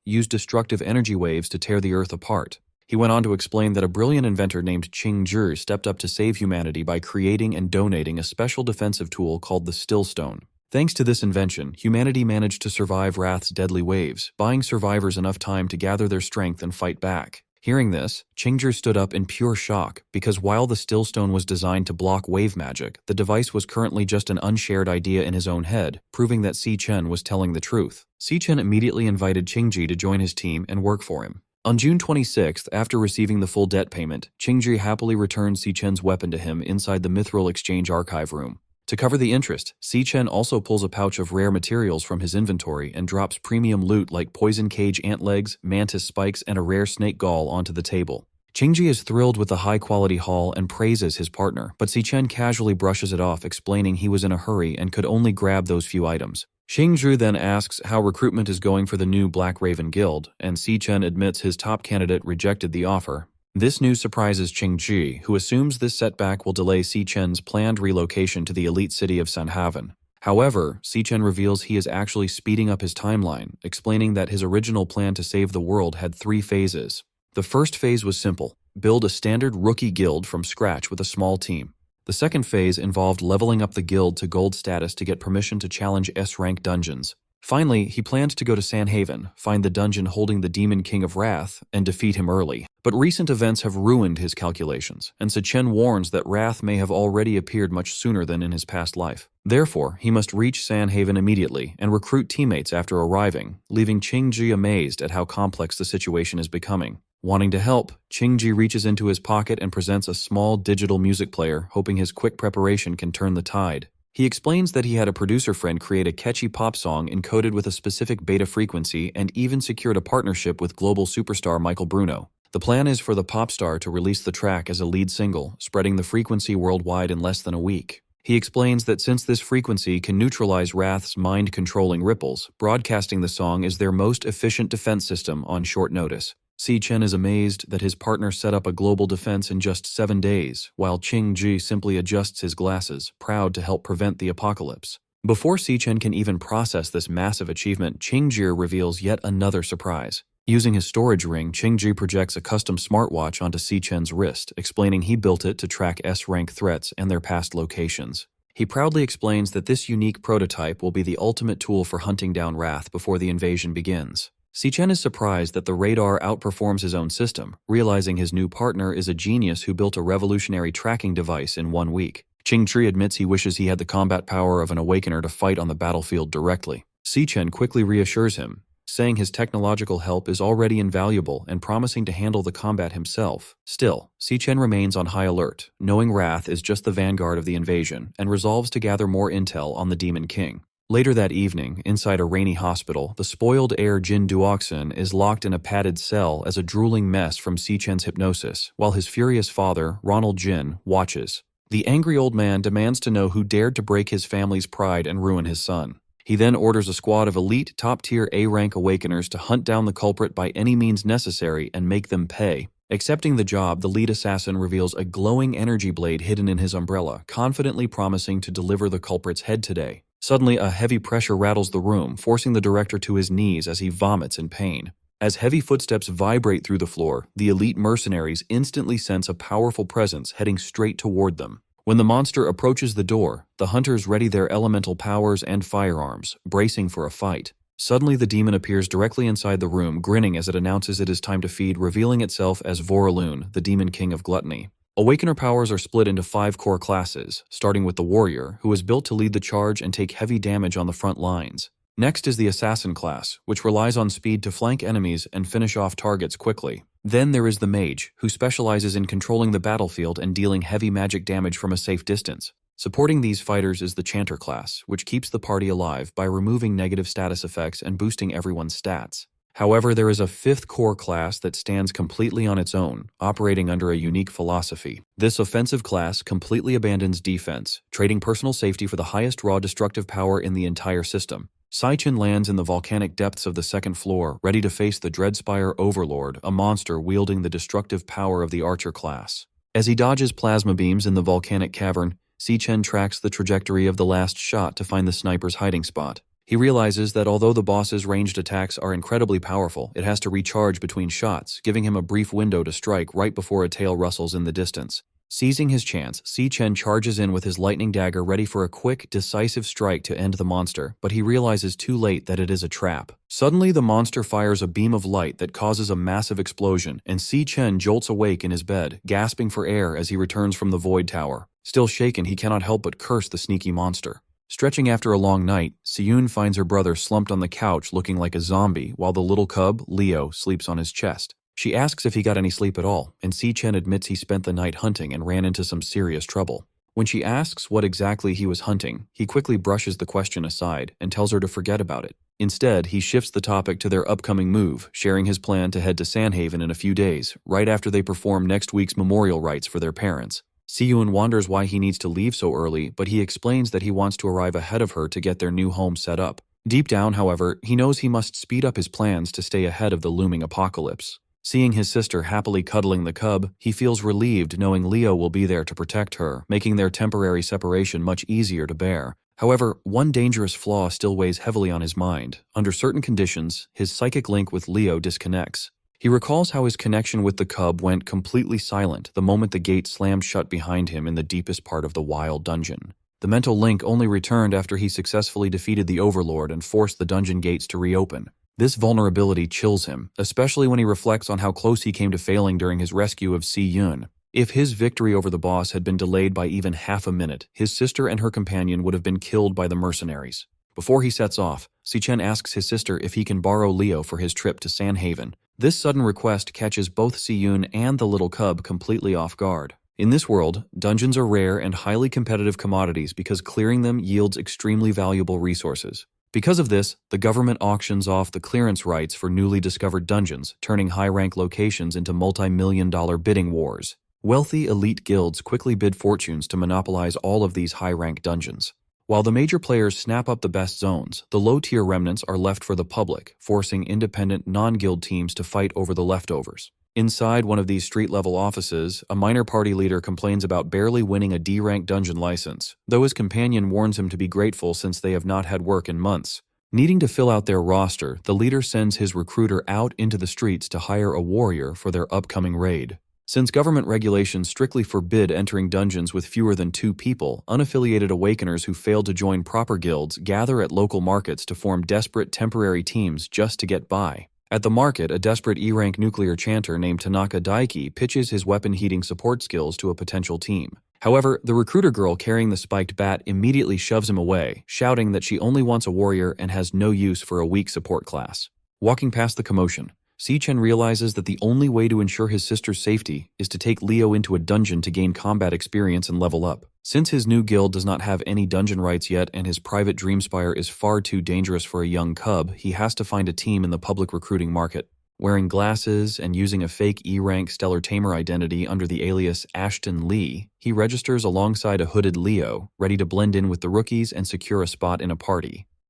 used destructive energy waves to tear the earth apart. He went on to explain that a brilliant inventor named Qing-Zhi stepped up to save humanity by creating and donating a special defensive tool called the Stillstone. Thanks to this invention, humanity managed to survive Wrath's deadly waves, buying survivors enough time to gather their strength and fight back. Hearing this, Qing-Zhi stood up in pure shock, because while the Stillstone was designed to block wave magic, the device was currently just an unshared idea in his own head, proving that Si-chen was telling the truth. Si-chen immediately invited Qing-Zhi to join his team and work for him. On June 26th, after receiving the full debt payment, Qing-Zhi happily returned Si-chen's weapon to him inside the Mithril Exchange archive room. To cover the interest, Si-chen also pulls a pouch of rare materials from his inventory and drops premium loot like poison cage ant legs, mantis spikes, and a rare snake gall onto the table. Qing-Zhi is thrilled with the high-quality haul and praises his partner, but Si-chen casually brushes it off, explaining he was in a hurry and could only grab those few items. Qing-Zhi then asks how recruitment is going for the new Black Raven Guild, and Si-chen admits his top candidate rejected the offer. This news surprises Qing-Zhi, who assumes this setback will delay Si-chen's planned relocation to the elite city of Sanhaven. However, Si-chen reveals he is actually speeding up his timeline, explaining that his original plan to save the world had 3 phases. The first phase was simple: build a standard rookie guild from scratch with a small team. The second phase involved leveling up the guild to gold status to get permission to challenge S-rank dungeons. Finally, he planned to go to Sanhaven, find the dungeon holding the Demon King of Wrath, and defeat him early. But recent events have ruined his calculations, and Si-chen warns that Wrath may have already appeared much sooner than in his past life. Therefore, he must reach Sanhaven immediately and recruit teammates after arriving, leaving Qing-Zhi amazed at how complex the situation is becoming. Wanting to help, Qing-Zhi reaches into his pocket and presents a small digital music player, hoping his quick preparation can turn the tide. He explains that he had a producer friend create a catchy pop song encoded with a specific beta frequency and even secured a partnership with global superstar Michael Bruno. The plan is for the pop star to release the track as a lead single, spreading the frequency worldwide in less than a week. He explains that since this frequency can neutralize Wrath's mind-controlling ripples, broadcasting the song is their most efficient defense system on short notice. Si Chen is amazed that his partner set up a global defense in just 7 days, while Qing Ji simply adjusts his glasses, proud to help prevent the apocalypse. Before Si Chen can even process this massive achievement, Qing Ji reveals yet another surprise. Using his storage ring, Qing Ji projects a custom smartwatch onto Si Chen's wrist, explaining he built it to track S-rank threats and their past locations. He proudly explains that this unique prototype will be the ultimate tool for hunting down Wrath before the invasion begins. Si Chen is surprised that the radar outperforms his own system, realizing his new partner is a genius who built a revolutionary tracking device in 1 week. Qing Ji admits he wishes he had the combat power of an awakener to fight on the battlefield directly. Si Chen quickly reassures him, saying his technological help is already invaluable and promising to handle the combat himself. Still, Si Chen remains on high alert, knowing Wrath is just the vanguard of the invasion, and resolves to gather more intel on the Demon King. Later that evening, inside a rainy hospital, the spoiled heir Jin Duoxin is locked in a padded cell as a drooling mess from Si Chen's hypnosis, while his furious father, Ronald Jin, watches. The angry old man demands to know who dared to break his family's pride and ruin his son. He then orders a squad of elite, top-tier A-rank awakeners to hunt down the culprit by any means necessary and make them pay. Accepting the job, the lead assassin reveals a glowing energy blade hidden in his umbrella, confidently promising to deliver the culprit's head today. Suddenly, a heavy pressure rattles the room, forcing the director to his knees as he vomits in pain. As heavy footsteps vibrate through the floor, the elite mercenaries instantly sense a powerful presence heading straight toward them. When the monster approaches the door, the hunters ready their elemental powers and firearms, bracing for a fight. Suddenly the demon appears directly inside the room, grinning as it announces it is time to feed, revealing itself as Voraloon, the demon king of gluttony. Awakener powers are split into 5 core classes, starting with the warrior, who is built to lead the charge and take heavy damage on the front lines. Next is the assassin class, which relies on speed to flank enemies and finish off targets quickly. Then there is the mage, who specializes in controlling the battlefield and dealing heavy magic damage from a safe distance. Supporting these fighters is the chanter class, which keeps the party alive by removing negative status effects and boosting everyone's stats. However, there is a 5th core class that stands completely on its own, operating under a unique philosophy. This offensive class completely abandons defense, trading personal safety for the highest raw destructive power in the entire system. Si Chen lands in the volcanic depths of the 2nd floor, ready to face the Dreadspire Overlord, a monster wielding the destructive power of the Archer class. As he dodges plasma beams in the volcanic cavern, Si Chen tracks the trajectory of the last shot to find the sniper's hiding spot. He realizes that although the boss's ranged attacks are incredibly powerful, it has to recharge between shots, giving him a brief window to strike right before a tail rustles in the distance. Seizing his chance, Si Chen charges in with his lightning dagger ready for a quick, decisive strike to end the monster, but he realizes too late that it is a trap. Suddenly, the monster fires a beam of light that causes a massive explosion, and Si Chen jolts awake in his bed, gasping for air as he returns from the Void Tower. Still shaken, he cannot help but curse the sneaky monster. Stretching after a long night, Siyun finds her brother slumped on the couch looking like a zombie, while the little cub, Leo, sleeps on his chest. She asks if he got any sleep at all, and Si Chen admits he spent the night hunting and ran into some serious trouble. When she asks what exactly he was hunting, he quickly brushes the question aside and tells her to forget about it. Instead, he shifts the topic to their upcoming move, sharing his plan to head to Sandhaven in a few days, right after they perform next week's memorial rites for their parents. Siyun wonders why he needs to leave so early, but he explains that he wants to arrive ahead of her to get their new home set up. Deep down, however, he knows he must speed up his plans to stay ahead of the looming apocalypse. Seeing his sister happily cuddling the cub, he feels relieved knowing Leo will be there to protect her, making their temporary separation much easier to bear. However, one dangerous flaw still weighs heavily on his mind. Under certain conditions, his psychic link with Leo disconnects. He recalls how his connection with the cub went completely silent the moment the gate slammed shut behind him in the deepest part of the wild dungeon. The mental link only returned after he successfully defeated the Overlord and forced the dungeon gates to reopen. This vulnerability chills him, especially when he reflects on how close he came to failing during his rescue of Si Yun. If his victory over the boss had been delayed by even half a minute, his sister and her companion would have been killed by the mercenaries. Before he sets off, Si Chen asks his sister if he can borrow Leo for his trip to Sandhaven. This sudden request catches both Si Yun and the little cub completely off guard. In this world, dungeons are rare and highly competitive commodities because clearing them yields extremely valuable resources. Because of this, the government auctions off the clearance rights for newly discovered dungeons, turning high-rank locations into multi-million-dollar bidding wars. Wealthy elite guilds quickly bid fortunes to monopolize all of these high-rank dungeons. While the major players snap up the best zones, the low-tier remnants are left for the public, forcing independent non-guild teams to fight over the leftovers. Inside one of these street-level offices, a minor party leader complains about barely winning a D-rank dungeon license, though his companion warns him to be grateful since they have not had work in months. Needing to fill out their roster, the leader sends his recruiter out into the streets to hire a warrior for their upcoming raid. Since government regulations strictly forbid entering dungeons with fewer than 2 people, unaffiliated awakeners who fail to join proper guilds gather at local markets to form desperate temporary teams just to get by. At the market, a desperate E-rank nuclear chanter named Tanaka Daiki pitches his weapon-heating support skills to a potential team. However, the recruiter girl carrying the spiked bat immediately shoves him away, shouting that she only wants a warrior and has no use for a weak support class. Walking past the commotion, Si-Chen realizes that the only way to ensure his sister's safety is to take Leo into a dungeon to gain combat experience and level up. Since his new guild does not have any dungeon rights yet and his private Dreamspire is far too dangerous for a young cub, he has to find a team in the public recruiting market. Wearing glasses and using a fake E-rank Stellar Tamer identity under the alias Ashton Lee, he registers alongside a hooded Leo, ready to blend in with the rookies and secure a spot in a party.